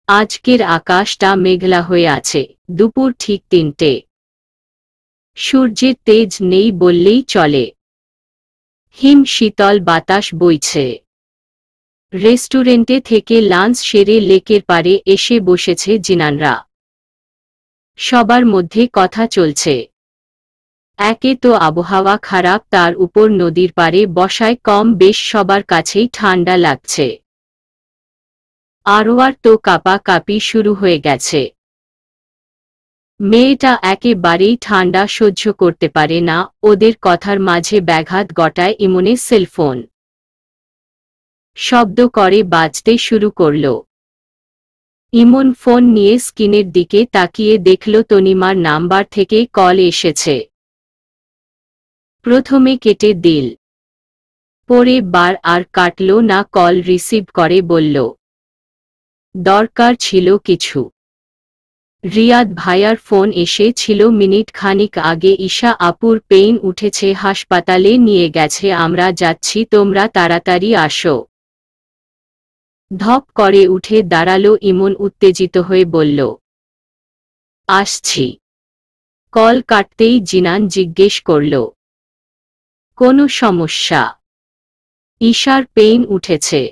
আজকের আকাশটা মেঘলা হয়ে আছে। দুপুর ঠিক ৩টে। সূর্যের তেজ নেই বললেই চলে। হিম শীতল বাতাস বইছে। রেস্টুরেন্টে থেকে লাঞ্চ সেরে লেকের পাড়ে এসে বসেছে জিনানরা। সবার মধ্যে কথা চলছে। একে তো আবহাওয়া খারাপ, তার উপর নদীর পাড়ে বসায় কম বেশ সবার কাছেই ঠান্ডা লাগছে। আরোয়ার তো কাঁপাকাঁপি শুরু হয়ে গেছে। মেয়েটা একেবারেই ঠান্ডা সহ্য করতে পারে না। ওদের কথার মাঝে ব্যাঘাত ঘটায় ইমনের সেলফোন। শব্দ করে বাজতে শুরু করল। ইমন ফোন নিয়ে স্ক্রিনের দিকে তাকিয়ে দেখল তনিমার নাম্বার থেকে কল এসেছে। প্রথমে কেটে দিল, পরে বার আর কাটল না। কল রিসিভ করে বলল, দরকার ছিল কিছু। রিয়াদ ভাইয়ার ফোন এসেছিল মিনিট খানিক আগে। ঈশা আপুর পেইন উঠেছে, হাসপাতালে নিয়ে গেছে, আমরা যাচ্ছি, তোমরা তাড়াতাড়ি আসো। ধপ করে উঠে দাঁড়ালো ইমন, উত্তেজিত হয়ে বলল, আসছি। কল কাটতেই জিনান জিজ্ঞেস করল, কোনো সমস্যা? ঈশার পেইন উঠেছে,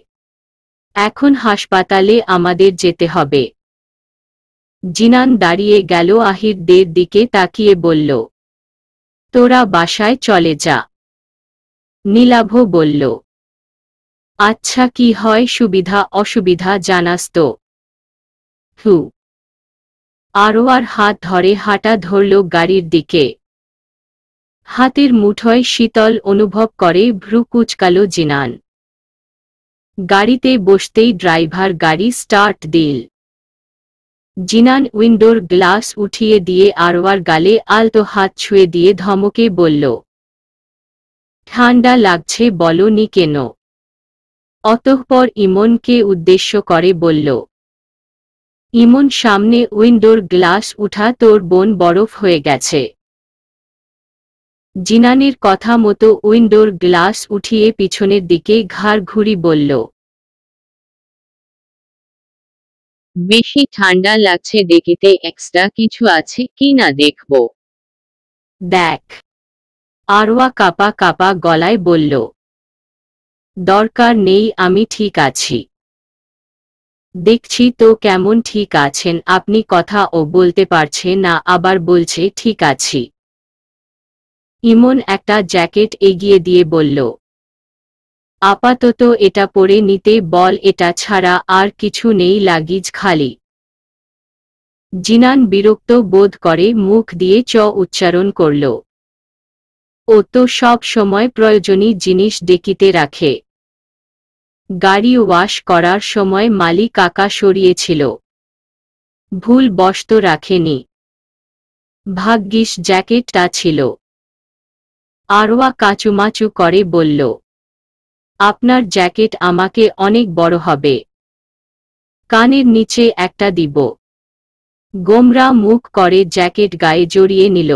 এখন হাসপাতালে আমাদের যেতে হবে। জিনান দাঁড়িয়ে গেল, আহিরদের দিকে তাকিয়ে বলল, তোরা বাসায় চলে যা। নীলাভ বলল, আচ্ছা, কি হয় সুবিধা অসুবিধা জানাস তো। হু। আরোয়ার হাত ধরে হাঁটা ধরল গাড়ির দিকে। হাতের মুঠোয় শীতল অনুভব করে ভ্রু কুঁচকাল জিনান। গাড়িতে বসতেই ড্রাইভার গাড়ি স্টার্ট দিল। জিনান উইন্ডোর গ্লাস উঠিয়ে দিয়ে আরোয়ার গালে আলতো হাত ছুঁয়ে দিয়ে ধমকে বলল, ঠান্ডা লাগছে বলো নি কেন? অতঃপর ইমনকে উদ্দেশ্য করে বলল, ইমন সামনে উইন্ডোর গ্লাস উঠা, তোর বোন বরফ হয়ে গেছে। জিনানের কথা মতো উইন্ডোর গ্লাস উঠিয়ে পিছনের দিকে ঘাড় ঘুরি বলল, বেশি ঠান্ডা লাগছে, দেখিতে এক্সট্রা কিছু আছে কি না দেখব। দেখ। আরোয়া কাঁপা কাঁপা গলায় বলল, দরকার নেই, আমি ঠিক আছি। দেখছি তো কেমন ঠিক আছেন আপনি, কথা ও বলতে পারছে না, আবার বলছে ঠিক আছি। ইমন একটা জ্যাকেট এগিয়ে দিয়ে বলল, আপাতত এটা পরে নিতে বল, এটা ছাড়া আর কিছু নেই, লাগেজ খালি। জিনান বিরক্ত বোধ করে মুখ দিয়ে চ উচ্চারণ করল। ও তো সব সময় প্রয়োজনীয় জিনিস ডেকিতে রাখে। গাড়ি ওয়াশ করার সময় মালি কাকা সরিয়েছিল, ভুল বশত রাখেনি। ভাগ্যিস জ্যাকেটটা ছিল। আরোয়া কাচুমাচু করে বলল, আপনার জ্যাকেট আমাকে অনেক বড় হবে, কানের নিচে একটা দিব। গোমরা মুখ করে জ্যাকেট গায়ে জড়িয়ে নিল।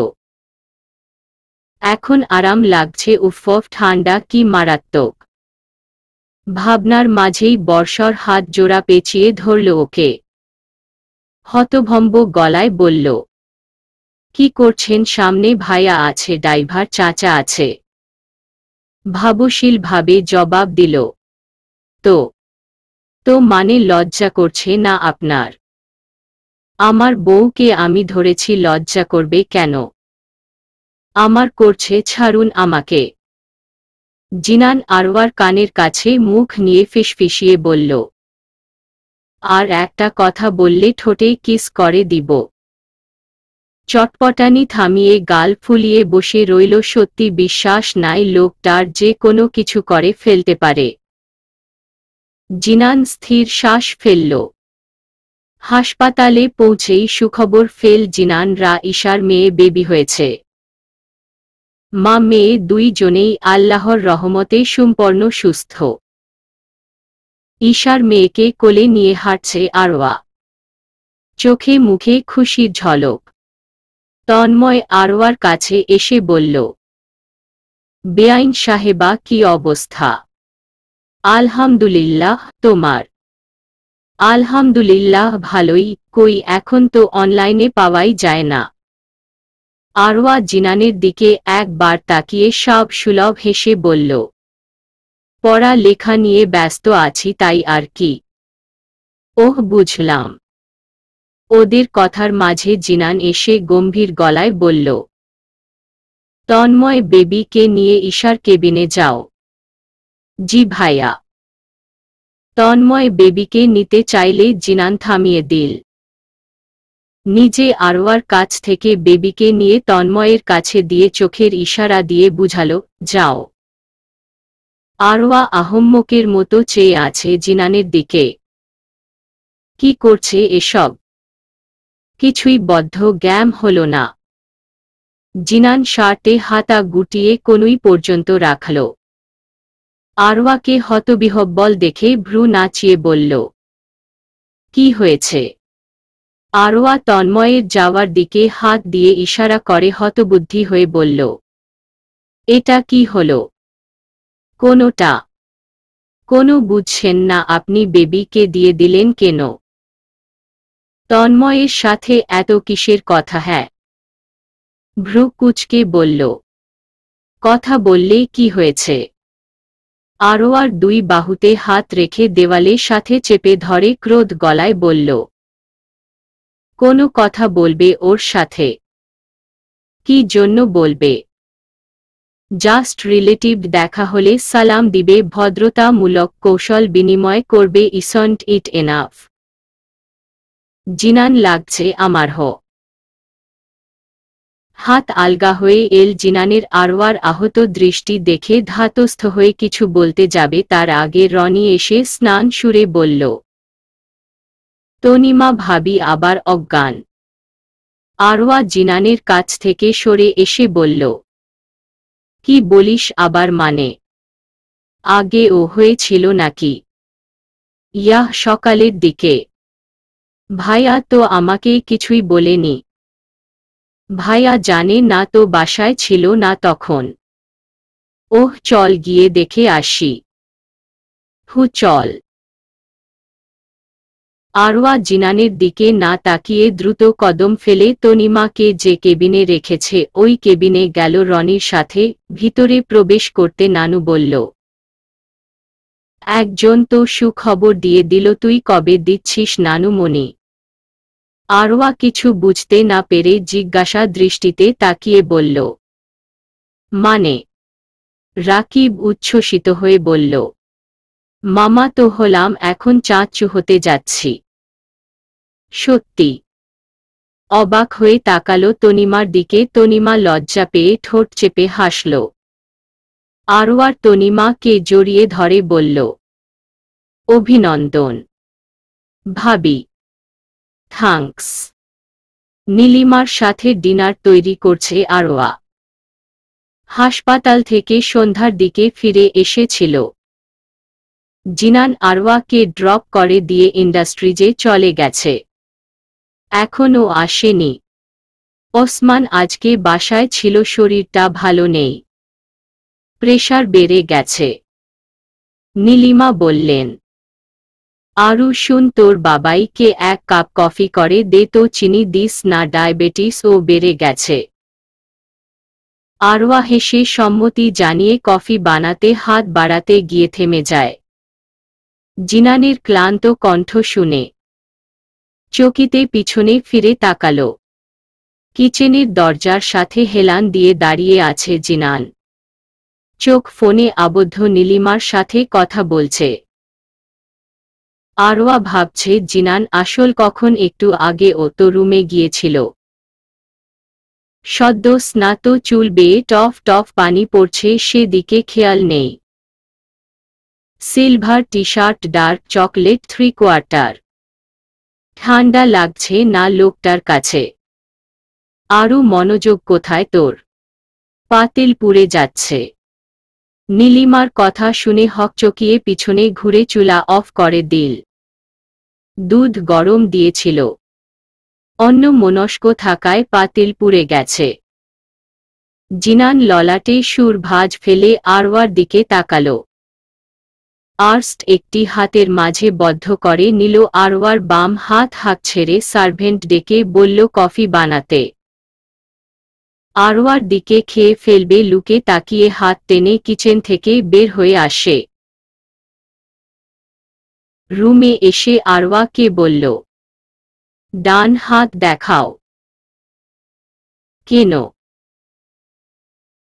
এখন আরাম লাগছে, উফ, ঠান্ডা কি মারাত্মক। ভাবনার মাঝেই বর্ষর হাত জোড়া পেঁচিয়ে ধরল ওকে। হতভম্ব গলায় বলল, কি করছেন? সামনে ভাইয়া আছে, ড্রাইভার চাচা আছে। ভাবশীল ভাবে জবাব দিল, তো তো মানে লজ্জা করছে না আপনার? আমার বউকে আমি ধরেছি, লজ্জা করবে কেন? আমার করছে, ছাড়ুন আমাকে। জিনান আরওয়ার কানের কাছে মুখ নিয়ে ফিসফিসিয়ে বলল, আর একটা কথা বললে ঠোঁটে কিস করে দিব। চটপটানি থামিয়ে গাল ফুলিয়ে বসে রইল। সত্যি বিশ্বাস নাই লোকটার যে কোনো কিছু করে ফেলতে পারে। জিনান স্থির শ্বাস ফেলল। হাসপাতালে পৌঁছেই সুখবর ফেল জিনান রা ঈশার মেয়ে বেবি হয়েছে। মা মেয়ে দুইজনেই আল্লাহর রহমতে সম্পূর্ণ সুস্থ। ঈশার মেয়েকে কোলে নিয়ে হাঁটছে আরওয়া, চোখে মুখে খুশির ঝলক। তন্ময় আরওয়ার কাছে এসে বলল, বেআইন সাহেবা, কি অবস্থা? আলহামদুলিল্লাহ, তোমার? আলহামদুলিল্লাহ ভালোই, কই এখন তো অনলাইনে পাওয়াই যায় না। আরওয়া জিনানের দিকে একবার তাকিয়ে সব সুলভ হেসে বলল, পড়া লেখা নিয়ে ব্যস্ত আছি তাই আর কি। ওহ বুঝলাম। ওদের কথার মাঝে জিনান এসে গম্ভীর গলায় বলল, তন্ময় বেবিকে নিয়ে ঈশার কেবিনে যাও। জি ভাইয়া। তন্ময় বেবিকে নিতে চাইলে জিনান থামিয়ে দিল। নিজে আরওয়ার কাছ থেকে বেবিকে নিয়ে তন্ময়ের কাছে দিয়ে চোখের ইশারা দিয়ে বুঝালো, যাও। আরওয়া আহম্মকের মতো চেয়ে আছে জিনানের দিকে। কি করছে এসব? কিছুই বদ্ধ জ্ঞান হল না। জিনান শার্টে হাতা গুটিয়ে কনুই পর্যন্ত রাখল। আরওয়াকে হতবিহ্বল দেখে ভ্রু নাচিয়ে বলল, কি হয়েছে? আরওয়া তন্ময়ের যাওয়ার দিকে হাত দিয়ে ইশারা করে হতবুদ্ধি হয়ে বলল, এটা কি হলো? কোনোটা? কোনো বুঝছেন না আপনি বেবিকে দিয়ে দিলেন কেন? তন্ময়ের সাথে এত কিসের কথা? হ্যাঁ। ভ্রু কুঁচকে বলল, কথা বললেই কি হয়েছে? আরওয়ার দুই বাহুতে হাত রেখে দেওয়ালের সাথে চেপে ধরে ক্রোধ গলায় বলল, কোনো কথা বলবে ওর সাথে? কি জন্য বলবে? জাস্ট রিলেটিভ দেখা হলে সালাম দিবে, ভদ্রতামূলক কৌশল বিনিময় করবে, ইসন্ট ইট এনাফ? জিনান লাগছে আমার হাত আলগা হয়ে এল জিনানের। আরওয়ার আহত দৃষ্টি দেখে ধাতস্থ হয়ে কিছু বলতে যাবে তার আগে রনি এসে স্নান সুরে বলল, তনিমা ভাবি আবার অজ্ঞান। আরওয়া জিনানের কাছ থেকে সরে এসে বলল, কি বলিস আবার? মানে আগে ও হয়েছিল নাকি? ইয়াহ সকালের দিকে। ভাইয়া তো আমাকে কিছুই বলেনি। ভাইয়া জানে না তো, বাসায় ছিল না তখন। ওহ চল গিয়ে দেখে আসি। হু চল। আরওয়া জিনানের দিকে না তাকিয়ে দ্রুত কদম ফেলে তনিমাকে যে কেবিনে রেখেছে ওই কেবিনে গেল রনির সাথে। ভিতরে প্রবেশ করতে নানু বলল, একজন তো সুখবর দিয়ে দিল, তুই কবে দিচ্ছিস নানু মনি? আরওয়া কিছু বুঝতে না পেরে জিজ্ঞাসা দৃষ্টিতে তাকিয়ে বলল, মানে? রাকিব উচ্ছ্বসিত হয়ে বলল, মামা তো হলাম, এখন চাচু হতে যাচ্ছি। সত্যি? অবাক হয়ে তাকালো তনিমার দিকে। তনিমা লজ্জা পেয়ে ঠোঁট চেপে হাসল। আরওয়ার তনিমাকে জড়িয়ে ধরে বলল, অভিনন্দন ভাবি। থ্যাঙ্কস। নীলিমার সাথে ডিনার তৈরি করছে আরওয়া। হাসপাতাল থেকে সন্ধ্যার দিকে ফিরে এসেছিল। জিনান আরওয়াকে ড্রপ করে দিয়ে ইন্ডাস্ট্রিজে চলে গেছে। এখনও আসেনি। ওসমান আজকে বাসায় ছিল, শরীরটা ভালো নেই, প্রেশার বেড়ে গেছে। নীলিমা বললেন, আরু শুন, তোর বাবাইকে এক কাপ কফি করে দে তো, চিনি দিস না, ডায়াবেটিস ও বেড়ে গেছে। আরওয়া হেসে সম্মতি জানিয়ে কফি বানাতে হাত বাড়াতে গিয়ে থেমে যায়। জিনানের ক্লান্ত কণ্ঠ শুনে চকিতে পিছনে ফিরে তাকাল। কিচেনের দরজার সাথে হেলান দিয়ে দাঁড়িয়ে আছে জিনান। চোখ ফোনে আবদ্ধ, নীলিমার সাথে কথা বলছে। আরওয়া ভাবছে জিনান আসল কখন একটু আগে ও তো রুমে গিয়েছিল। সদ্য স্নাত চুল বেয়ে টফ টফ পানি পড়ছে, সেদিকে খেয়াল নেই। Silver T shirt, dark chocolate 3/4। ঠান্ডা লাগছে না লোকটার কাছে? আরও মনোযোগ কোথায় তোর? পাতিল পুড়ে যাচ্ছে। নীলিমার কথা শুনে হকচকিয়ে পিছনে ঘুরে চুলা অফ করে দিল। দুধ গরম দিয়েছিল, অন্য মনস্ক থাকায় পাতিল পুড়ে গেছে। জিনান ললাটে সুর ভাঁজ ফেলে আরওয়ার দিকে তাকাল। আর্স্ট একটি হাতের মাঝে বদ্ধ করে নিল আরওয়ার বাম হাত ছেড়ে সার্ভেন্ট ডেকে বলল কফি বানাতে। আরওয়ার দিকে খেয়ে ফেলবে লুকে তাকিয়ে হাত টেনে কিচেন থেকে বের হয়ে আসে। রুমে এসে আরওয়াকে বলল, ডান হাত দেখাও। কেন?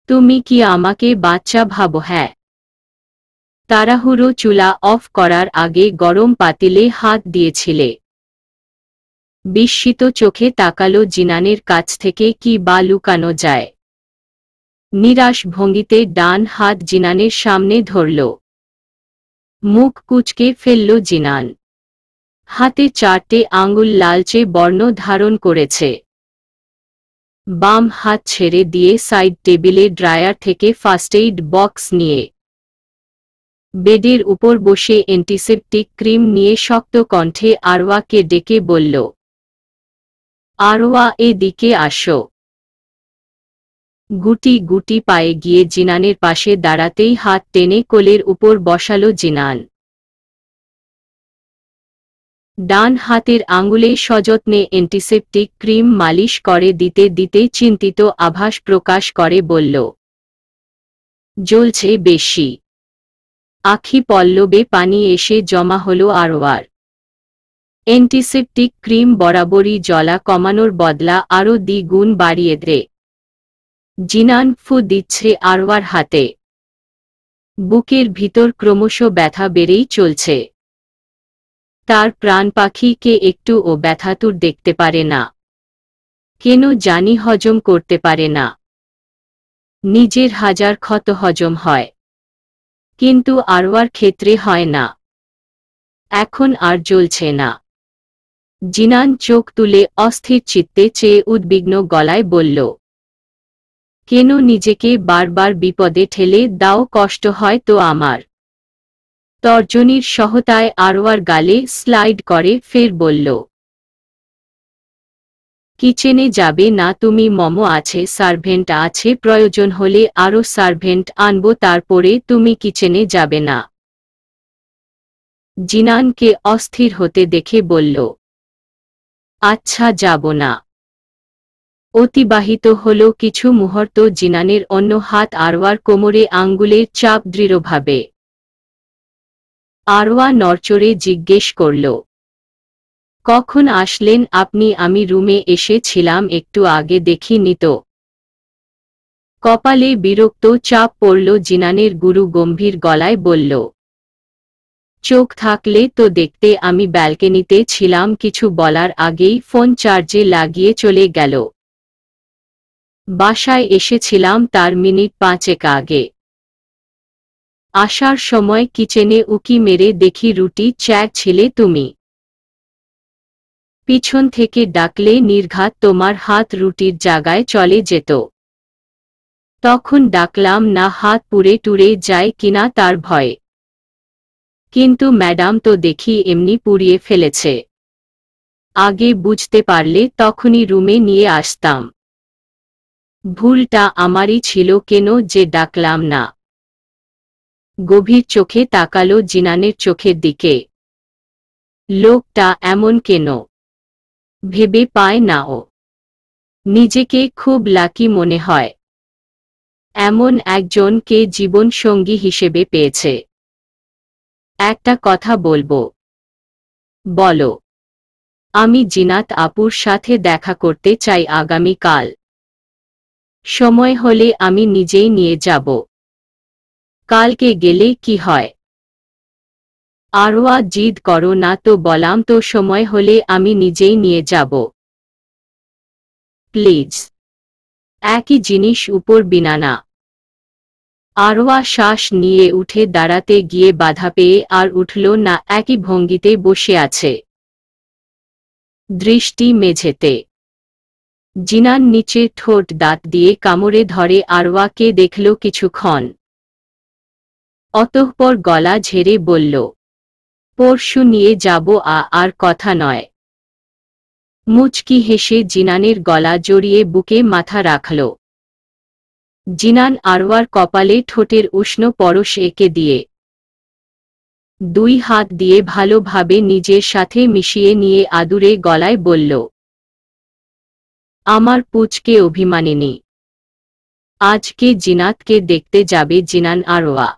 তুমি কি আমাকে বাচ্চা ভাবো? হ্যাঁ। তাড়াহুড়ো চুলা অফ করার আগে গরম পাতিলে হাত দিয়েছিলে। বিস্মিত চোখে তাকালো জিনানের কাছ থেকে কি বা লুকানো যায়। নিরাশ ভঙ্গিতে ডান হাত জিনানের সামনে ধরল। মুখ কুঁচকে ফেলল জিনান। হাতে 4টে আঙুল লালচে বর্ণ ধারণ করেছে। বাম হাত ছেড়ে দিয়ে সাইড টেবিলে ড্রায়ার থেকে ফার্স্ট এইড বক্স নিয়ে বেডের উপর বসে অ্যান্টিসেপটিক ক্রিম নিয়ে শক্ত কণ্ঠে আরওয়াকে ডেকে বলল, আরওয়া এদিকে আসো। গুটি গুটি পায়ে গিয়ে জিনানের পাশে দাঁড়াতেই হাত টেনে কোলের উপর বসালো জিনান। ডান হাতের আঙুলে সযত্নে অ্যান্টিসেপটিক ক্রিম মালিশ করে দিতে দিতে চিন্তিত আভাস প্রকাশ করে বলল, জ্বলছে বেশি। আখি পল্লবে পানি এসে জমা হলো আরওয়ার। অ্যান্টিসেপটিক ক্রিম বরাবরই জ্বলা কমানোর বদলা আরও দ্বিগুণ বাড়িয়ে দেয়। জিনান ফু দিচ্ছে আরওয়ার হাতে। বুকের ভিতর ক্রমশ ব্যথা বেড়েই চলছে। তার প্রাণ পাখিকে একটুও ব্যথাতুর দেখতে পারে না। কেন জানি হজম করতে পারে না। নিজের হাজার ক্ষত হজম হয়, কিন্তু আরওয়ার ক্ষেত্রে হয় না। এখন আর জ্বলছে না। জিনান চোখ তুলে অস্থির চিত্তে চেয়ে উদ্বিগ্ন গলায় বলল, কেন নিজেকে বারবার বিপদে ঠেলে দাও? কষ্ট হয় তো আমার। তর্জনীর সহতায় আরওয়ার গালে স্লাইড করে ফের বলল, কিচেনে যাবে না তুমি? মম আছে, সার্ভেন্ট আছে, প্রয়োজন হলে আরও সার্ভেন্ট আনবো, তারপরে তুমি কিচেনে যাবে না? জিনানকে অস্থির হতে দেখে বলল, আচ্ছা যাব না। অতিবাহিত হল কিছু মুহূর্ত। জিনানের অন্য হাত আরওয়ার কোমরে আঙ্গুলের চাপ দৃঢ়ভাবে। আরওয়া নড়চড়ে জিজ্ঞেস করল, কখন আসলেন আপনি? আমি রুমে এসেছিলাম একটু আগে, দেখিনি তো। কপালে বিরক্ত চাপ পড়ল জিনানের। গুরু গম্ভীর গলায় বলল, চোখ থাকলে তো দেখতে। আমি ব্যালকনিতে ছিলাম। কিছু বলার আগেই ফোন চার্জে লাগিয়ে চলে গেল। বাসায় এসেছিলাম তার মিনিট 5 আগে। আসার সময় কিচেনে উকি মেরে দেখি রুটি ছিলে তুমি। পিছন থেকে ডাকলে নির্ঘাত তোমার হাত রুটির জায়গায় চলে যেত। তখন ডাকলাম না, হাত পুড়ে টুড়ে যায় কিনা তার ভয়ে। কিন্তু ম্যাডাম তো দেখি এমনি পুড়িয়ে ফেলেছে। আগে বুঝতে পারলে তখনই রুমে নিয়ে আসতাম। ভুলটা আমারই ছিল, কেন যে ডাকলাম না। গভীর চোখে তাকালো জিনানের চোখের দিকে। লোকটা এমন কেন? ভেবে পায় না ও। নিজেকে খুব লাকি মনে হয়, এমন একজনকে জীবন সঙ্গী হিসেবে পেয়েছে। একটা কথা বলবো? বলো। আমি জিনাত আপুর সাথে দেখা করতে চাই আগামীকাল। সময় হলে আমি নিজেই নিয়ে যাব। কালকে গেলে কি হয়? আরওয়া জিদ করো না তো, বললাম তো সময় হলে আমি নিজেই নিয়ে যাব। প্লিজ। একই জিনিস উপর বিনানা। আরওয়া শ্বাস নিয়ে উঠে দাঁড়াতে গিয়ে বাধা পেয়ে আর উঠল না। একই ভঙ্গিতে বসে আছে, দৃষ্টি মেঝেতে। জিনান নিচে ঠোঁট দাঁত দিয়ে কামড়ে ধরে আরওয়াকে দেখল কিছুক্ষণ। অতঃপর গলা ঝেড়ে বলল, পরশু নিয়ে যাব। আর কথা নয়। মুচকি হেসে জিনানের গলা জড়িয়ে বুকে মাথা রাখল। জিনান আরওয়ার কপালে ঠোঁটের উষ্ণ পরশ এঁকে দিয়ে দুই হাত দিয়ে ভালোভাবে নিজের সাথে মিশিয়ে নিয়ে আদুরে গলায় বলল, আমার পুচকে অভিমানিনী। আজকে জিনাতকে দেখতে যাবে জিনান। আরওয়া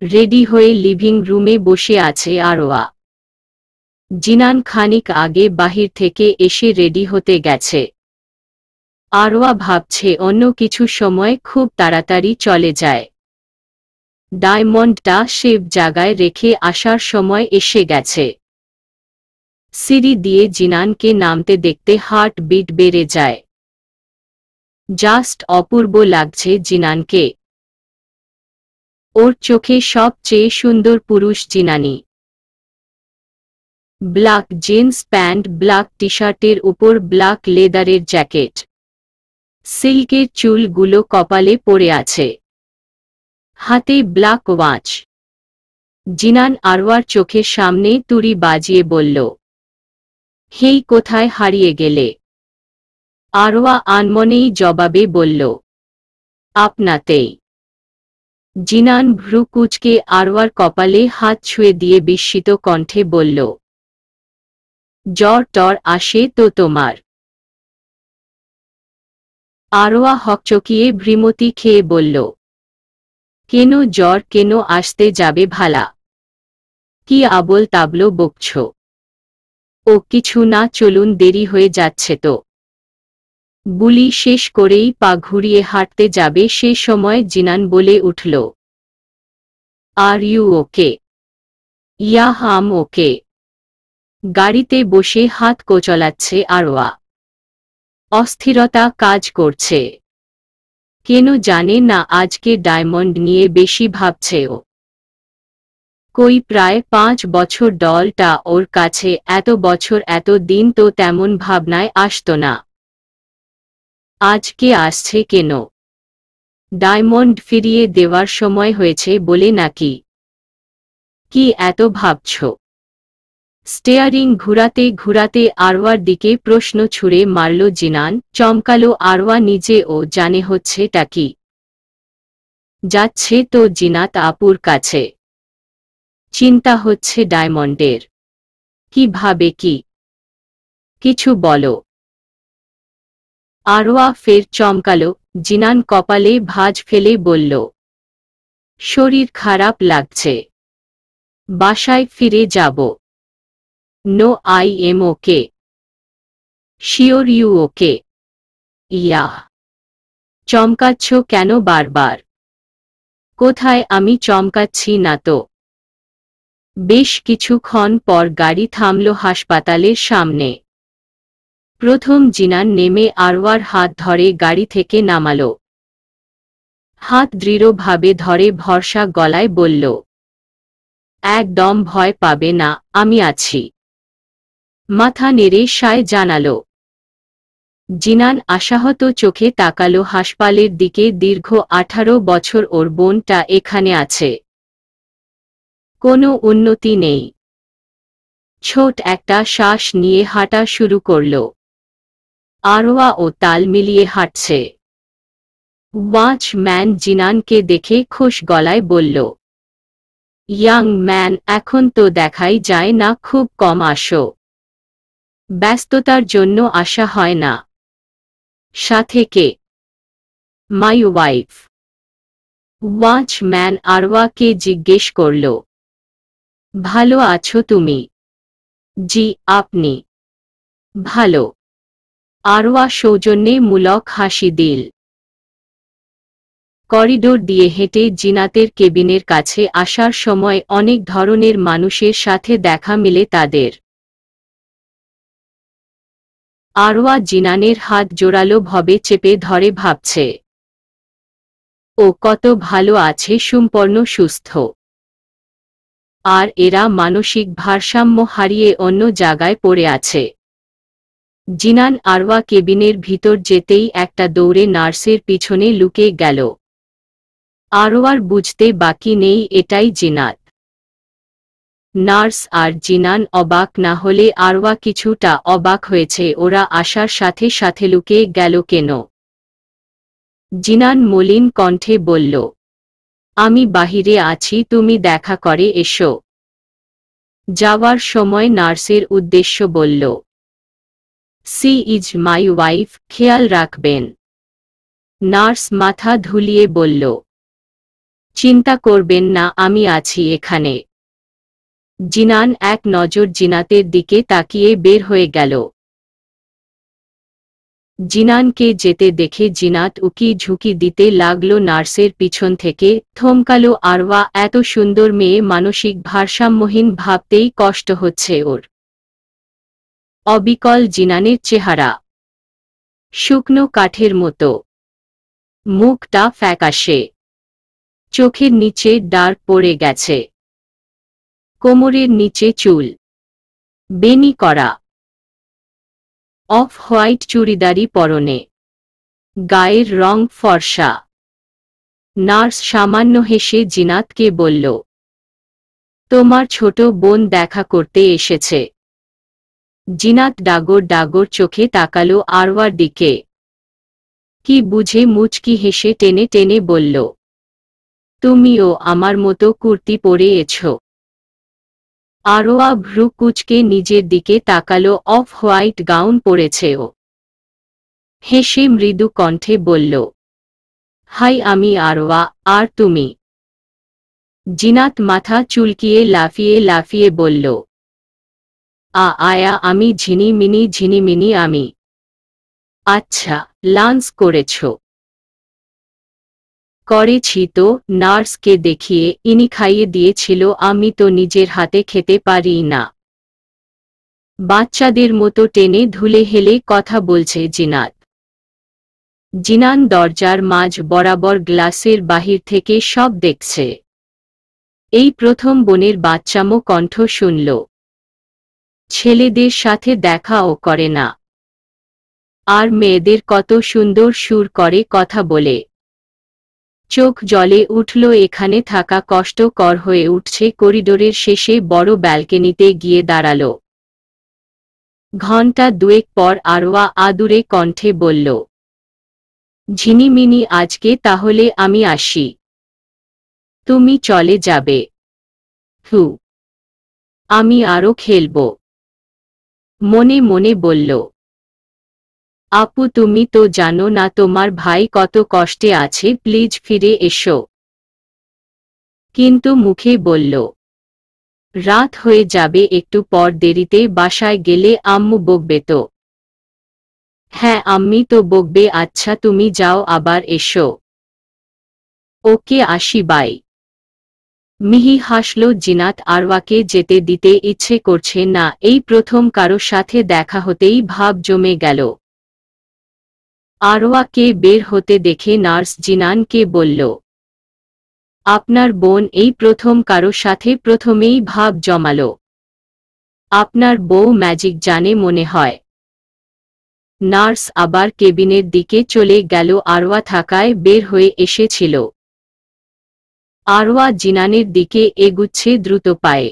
রেডি হয়ে লিভিং রুমে বসে আছে। আরওয়া জিনান খানিক আগে বাহির থেকে এসে রেডি হতে গেছে। আরওয়া ভাবছে অন্য কিছু সময় খুব তাড়াতাড়ি চলে যায়। ডায়মন্ডটা সেফ জায়গায় রেখে আসার সময় এসে গেছে। সিঁড়ি দিয়ে জিনানকে নামতে দেখতে হার্ট বিট বেড়ে যায়। জাস্ট অপূর্ব লাগছে জিনানকে। ওর চোখে সবচেয়ে সুন্দর পুরুষ Jinani. Black jeans pant, black টি শার্টের উপর ব্ল্যাক লেদারের জ্যাকেট, সিল্কের চুলগুলো কপালে পড়ে আছে, হাতে ব্ল্যাক ওয়াচ। জিনান আরওয়ার চোখের সামনে তুড়ি বাজিয়ে বলল, হেই, কোথায় হারিয়ে গেলে? আরওয়া আনমনেই জবাবে বলল, আপনাতেই। জিনান ভ্রু কুঁচকে আরওয়ার কপালে হাত ছুঁয়ে দিয়ে বিস্মিত কণ্ঠে বলল, জ্বর টর আসে তো তোমার? আরওয়া হকচকিয়ে ভ্রুমতি খেয়ে বলল, কেন জ্বর কেন আসতে যাবে ভালা? কি আবল তাবলো বকছ? ও কিছু না, চলুন, দেরি হয়ে যাচ্ছে তো। বুলি শেষ করেই পা ঘুরিয়ে হাঁটতে যাবে সে সময় জিনান বলে উঠল, আর ইউ ওকে? ইয়া, হাম ওকে। গাড়িতে বসে হাত কোচলাচ্ছে আরওয়া। অস্থিরতা কাজ করছে। কেন জানে না আজকে ডায়মন্ড নিয়ে বেশি ভাবছে ও। কই প্রায় 5 বছর ডলটা ওর কাছে, এত বছর এত দিন তো তেমন ভাবনায় আসতো না। আজকে আসছে কেন? ডায়মন্ড ফিরিয়ে দেওয়ার সময় হয়েছে বলে নাকি? কি এত ভাবছ? স্টেয়ারিং ঘুরাতে ঘুরাতে আরওয়ার দিকে প্রশ্ন ছুড়ে মারল জিনান। চমকালো আরওয়া নিজে ও জানে হচ্ছেটা কি। যাচ্ছে তো জিনাত আপুর কাছে। চিন্তা হচ্ছে ডায়মন্ডের। কিভাবে কি? কিছু বলো। আরওয়া ফের চমকালো। জিনান কপালে ভাঁজ ফেলে বলল, শরীর খারাপ লাগছে, বাসায় ফিরে যাব। No, I am okay. Sure you okay? Yeah. চমকাচ্ছ কেন বারবার? কোথায় আমি চমকাচ্ছি না তো। বেশ কিছুক্ষণ পর গাড়ি থামল হাসপাতালের সামনে। প্রথম জিনান নেমে আরওয়ার হাত ধরে গাড়ি থেকে নামালো। হাত দৃঢ়ভাবে ধরে ভরসা গলায় বলল, একদম ভয় পাবে না, আমি আছি। মাথা নেড়ে সায় জানালো। জিনান আশাহত চোখে তাকালো হাসপাতালের দিকে। দীর্ঘ 18 বছর ওর বোনটা এখানে আছে, কোনো উন্নতি নেই। ছোট একটা শ্বাস নিয়ে হাঁটা শুরু করল। আরওয়া ও তাল মিলিয়ে হাঁটছে। ওয়াচম্যান জিনানকে দেখে খুশ গলায় বলল, ইয়াং ম্যান, এখন তো দেখাই যায় না, খুব কম আসো। ব্যস্ততার জন্য আসা হয় না। সাথে কে? My wife. ওয়াচম্যান আরওয়াকে জিজ্ঞেস করল, ভালো আছো তুমি? জি, আপনি? ভালো। আরওয়া সৌজন্যে মূলক হাসি দিল। করিডোর দিয়ে হেঁটে জিনাতের কেবিনের কাছে আসার সময় অনেক ধরনের মানুষের সাথে দেখা মিলে তাদের। আরওয়া জিনানের হাত জোরালো ভাবে চেপে ধরে ভাবছে, ও কত ভালো আছে, সম্পূর্ণ সুস্থ। আর এরা মানসিক ভারসাম্য হারিয়ে অন্য জায়গায় পড়ে আছে। জিনান আরওয়া কেবিনের ভিতর যেতেই একটা দৌড়ে নার্সের পিছনে লুকে গেল। আরওয়ার বুঝতে বাকি নেই এটাই জিনাত। নার্স আর জিনান অবাক না হলে আরওয়া কিছুটা অবাক হয়েছে ওরা আসার সাথে সাথে লুকে গেল কেন। জিনান মলিন কণ্ঠে বলল, আমি বাহিরে আছি, তুমি দেখা করে এসো। যাওয়ার সময় নার্সের উদ্দেশ্য বলল, সি ইজ মাই ওয়াইফ, খেয়াল রাখবেন। নার্স মাথা ধুলিয়ে বলল, চিন্তা করবেন না, আমি আছি এখানে। জিনান এক নজর জিনাতের দিকে তাকিয়ে বের হয়ে গেল। জিনানকে যেতে দেখে জিনাত উকি ঝুঁকি দিতে লাগলো নার্সের পিছন থেকে। থমকালো আরওয়া, এত সুন্দর মেয়ে মানসিক ভারসাম্যহীন, ভাবতেই কষ্ট হচ্ছে ওর। অবিকল জিনানের চেহারা শুকনো কাঠের মতো, মুখটা ফ্যাকাশে, চোখের নিচে ডার্ক পড়ে গেছে, কোমরের নিচে চুল বেনি করা, অফ হোয়াইট চুড়িদারি পরনে, গায়ের রং ফর্সা। নার্স সামান্য হেসে জিনাতকে বলল, তোমার ছোট বোন দেখা করতে এসেছে। জিনাত ডাগর ডাগর চোখে তাকালো আরওয়ার দিকে। কি বুঝে মুচকি হেসে টেনে টেনে বলল, তুমিও আমার মতো কুর্তি পরে এছো। আরওয়া ভ্রু কুচকে নিজের দিকে তাকালো। অফ হোয়াইট গাউন পরেছে ও। হেসে মৃদু কণ্ঠে বলল, হাই, আমি আরওয়া, আর তুমি? জিনাত মাথা চুলকিয়ে লাফিয়ে লাফিয়ে বলল, আয়া, আমি ঝিনিমিনি ঝিনিমিনি আমি। আচ্ছা, লাঞ্চ করেছ? করেছি তো, নার্সকে দেখিয়ে ইনি খাইয়ে দিয়েছিল, আমি তো নিজের হাতে খেতে পারি না। বাচ্চাদের মতো টেনে ধুলে হেলে কথা বলছে জিনাত। জিনান দরজার মাঝ বরাবর গ্লাসের বাহির থেকে সব দেখছে। এই প্রথম বোনের বাচ্চামো কণ্ঠ শুনল। ছেলেদের সাথে দেখাও করে না, আর মেয়েদের কত সুন্দর সুর করে কথা বলে। চোখ জ্বলে উঠল, এখানে থাকা কষ্টকর হয়ে উঠছে। করিডোরের শেষে বড় ব্যালকনিতে গিয়ে দাঁড়াল। ঘণ্টা দুয়েক পর আরওয়া আদুরে কণ্ঠে বলল, ঝিনিমিনি, আজকে তাহলে আমি আসি। তুমি চলে যাবে? হু, আমি আরো খেলব। মনে মনে বলল, আপু, তুমি তো জানো না তোমার ভাই কত কষ্টে আছে, প্লিজ ফিরে এসো। কিন্তু মুখে বলল, রাত হয়ে যাবে, একটু পর দেরিতে বাসায় গেলে আম্মু বকবে তো। হ্যাঁ, আম্মি তো বকবে। আচ্ছা, তুমি যাও, আবার এসো। ওকে, আসি, বাই। মিহি হাসল। জিনাত আরওয়াকে যেতে দিতে ইচ্ছে করছে না। এই প্রথম কারো সাথে দেখা হতেই ভাব জমে গেল। আরওয়াকে বের হতে দেখে নার্স জিনানকে বলল, আপনার বোন এই প্রথম কারো সাথে প্রথমেই ভাব জমাল। আপনার বউ ম্যাজিক জানে মনে হয়। নার্স আবার কেবিনের দিকে চলে গেল। আরওয়া থাকায় বের হয়ে এসেছিল। আরওয়া জিনানের দিকে এগুচ্ছে দ্রুত পায়ে।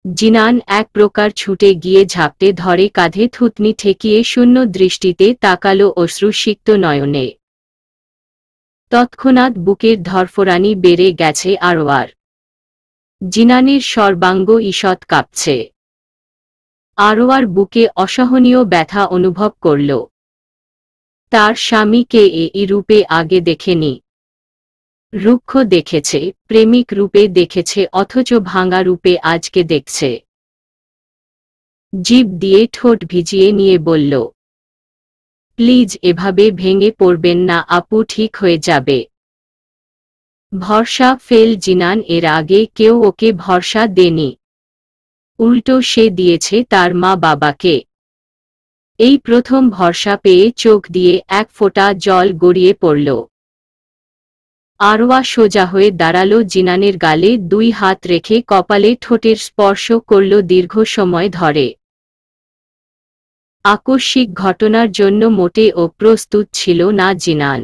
জিনান এক প্রকার ছুটে গিয়ে ঝাপটে ধরে কাঁধে, থুতনি ঠেকিয়ে শূন্য দৃষ্টিতে তাকালো অশ্রুসিক্ত নয়নে। তৎক্ষণাৎ বুকের ধরফরানি বেড়ে গেছে আরওয়ার। জিনানের সর্বাঙ্গ ঈষৎ কাঁপছে। আরওয়ার বুকে অসহনীয় ব্যথা অনুভব করল। তার স্বামীকে এই রূপে আগে দেখেনি। রুক্ষ দেখেছে, প্রেমিক রূপে দেখেছে, অথচ ভাঙা রূপে আজকে দেখছে। জিভ দিয়ে ঠোঁট ভিজিয়ে নিয়ে বলল, প্লিজ এভাবে ভেঙে পড়বেন না আপু, ঠিক হয়ে যাবে। ভরসা ফেল জিনান, এর আগে কেউ ওকে ভরসা দেনি। উল্টো সে দিয়েছে তার মা বাবাকে। এই প্রথম ভরসা পেয়ে চোখ দিয়ে এক ফোঁটা জল গড়িয়ে পড়ল। আরওয়া সোজা হয়ে দাঁড়াল। জিনানের গালে দুই হাত রেখে কপালে ঠোঁটের স্পর্শ করল দীর্ঘ সময় ধরে। আকস্মিক ঘটনার জন্য মোটেও প্রস্তুত ছিল না জিনান।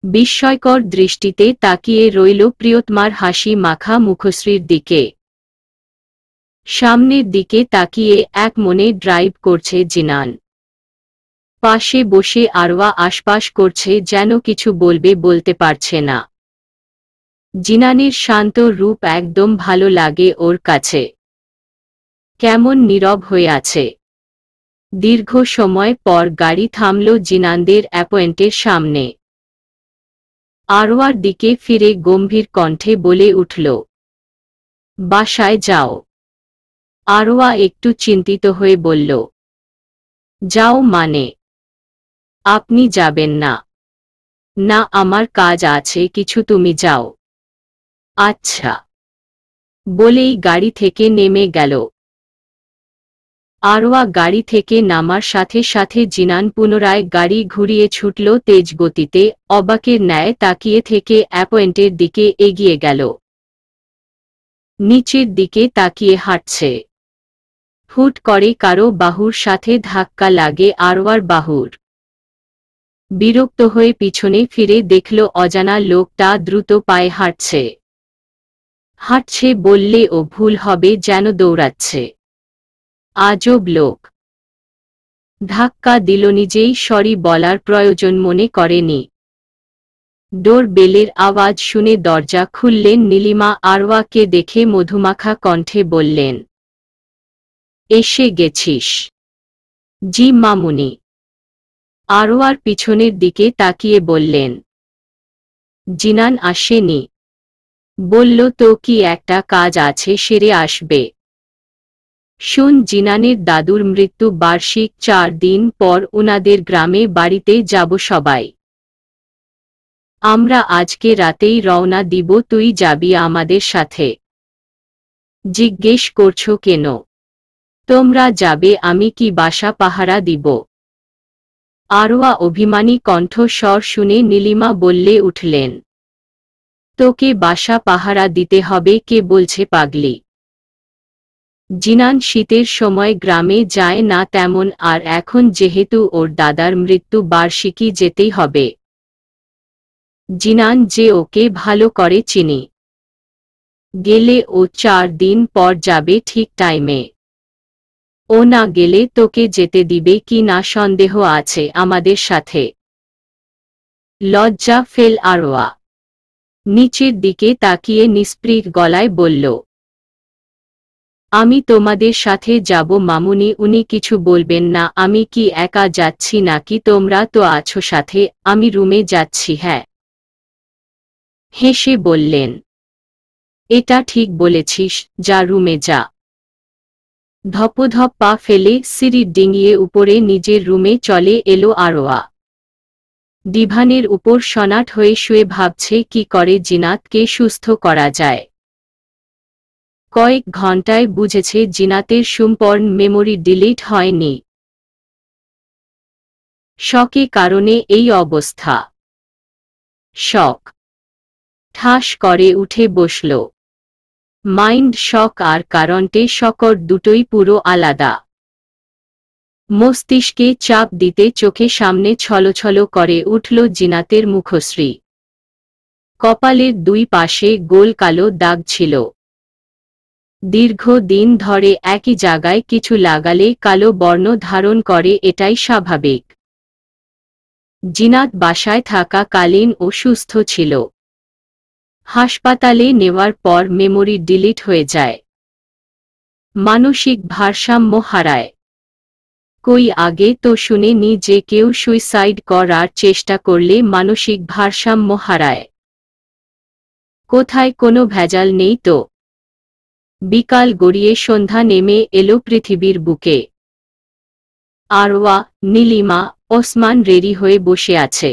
বিস্ময়কর দৃষ্টিতে তাকিয়ে রইল প্রিয়তমার হাসি মাখা মুখশ্রীর দিকে। সামনের দিকে তাকিয়ে এক মনে ড্রাইভ করছে জিনান। পাশে বসে আরওয়া আশপাশ করছে, যেন কিছু বলবে, বলতে পারছে না। জিনানের শান্ত রূপ একদম ভালো লাগে ওর কাছে। কেমন নীরব হয়ে আছে। দীর্ঘ সময় পর গাড়ি থামল জিনানদের অ্যাপয়েন্টের সামনে। আরওয়ার দিকে ফিরে গম্ভীর কণ্ঠে বলে উঠল, বাসায় যাও। আরওয়া একটু চিন্তিত হয়ে বলল, যাও মানে? আপনি যাবেন না? না, আমার কাজ আছে কিছু, তুমি যাও। আচ্ছা, বলেই গাড়ি থেকে নেমে গেল। আরওয়া গাড়ি থেকে নামার সাথে সাথে জিনান পুনরায় গাড়ি ঘুরিয়ে ছুটল তেজ গতিতে, অবাকের ন্যায় তাকিয়ে থেকে অ্যাপয়েন্টের দিকে এগিয়ে গেল। নিচের দিকে তাকিয়ে হাঁটছে। হুট করে কারো বাহুর সাথে ধাক্কা লাগে আরওয়ার বাহুর। বিরক্ত হয়ে পিছনে ফিরে দেখল অজানা লোকটা দ্রুত পায়ে হাঁটছে। হাঁটছে বললেও ভুল হবে, যেন দৌড়াচ্ছে। আজব লোক। ধাক্কা দিল, নিজেই সরি বলার প্রয়োজন মনে করেনি। ডোর বেলের আওয়াজ শুনে দরজা খুললেন নীলিমা। আরওয়াকে দেখে মধুমাখা কণ্ঠে বললেন, এসে গেছিস? জি মামুনি। আরওয়ার পিছনের দিকে তাকিয়ে বললেন, জিনান আসেনি? বলল তো কি একটা কাজ আছে, সেরে আসবে। শুন, জিনানের দাদুর মৃত্যু বার্ষিক, 4 দিন পর উনাদের গ্রামে বাড়িতে যাব সবাই। আমরা আজকে রাতেই রওনা দিব, তুই যাবি আমাদের সাথে? জিজ্ঞেস করছো কেন? তোমরা যাবে, আমি কি বাসা পাহারা দিব? আরওয়া অভিমানী কণ্ঠস্বর শুনে নীলিমা বললে উঠলেন, তোকে বাসা পাহারা দিতে হবে? কে বলছে পাগলি? জিনান শীতের সময় গ্রামে যায় না তেমন, আর এখন যেহেতু ওর দাদার মৃত্যু বার্ষিকী যেতেই হবে। জিনান যে ওকে ভালো করে চিনি। গেলে ও 4 দিন পর যাবে ঠিক টাইমে। ও না গেলে তোকে যেতে দিবে কি না সন্দেহ আছে আমাদের সাথে। লজ্জা ফেল আরওয়া। নিচের দিকে তাকিয়ে নিস্পৃহ গলায় বলল, আমি তোমাদের সাথে যাব মামুনি, উনি কিছু বলবেন না? আমি কি একা যাচ্ছি নাকি তোমরা তো আছো সাথে? আমি রুমে যাচ্ছি। হ্যাঁ। হেসে বললেন, এটা ঠিক বলেছিস, যা রুমে যা। ধপধপ পা ফেলে সিঁড়ি ডিঙিয়ে উপরে নিজের রুমে চলে এলো আরওয়া। ডিভানের উপর সনাট হয়ে শুয়ে ভাবছে কি করে জিনাতকে সুস্থ করা যায়। কয়েক ঘন্টায় বুঝেছে জিনাতের সম্পূর্ণ মেমোরি ডিলিট হয়নি। শকে কারণে এই অবস্থা। শক। ঠাস করে উঠে বসল। মাইন্ড শক আর কারণটে শকর দুটোই পুরো আলাদা। মস্তিষ্কে চাপ দিতে চোখে সামনে ছলছল করে উঠল জিনাতের মুখশ্রী। কপালের 2 পাশে গোল কালো দাগ ছিল। দীর্ঘ দিন ধরে একই জায়গায় কিছু লাগালে কালো বর্ণ ধারণ করে, এটাই স্বাভাবিক। জিনাত বাসায় থাকাকালীন ও সুস্থ ছিল। হাসপাতালে নেওয়ার পর মেমোরি ডিলিট হয়ে যায়। মানসিক ভারসাম্য হারায়। কই আগে তো শুনিনি যে কেউ সুইসাইড করার চেষ্টা করলে মানসিক ভারসাম্য হারায়। কোথায় কোনো ভেজাল নেই তো। বিকাল গড়িয়ে সন্ধ্যা নেমে এলো পৃথিবীর বুকে। আরওয়া, নীলিমা, ওসমান রেডি হয়ে বসে আছে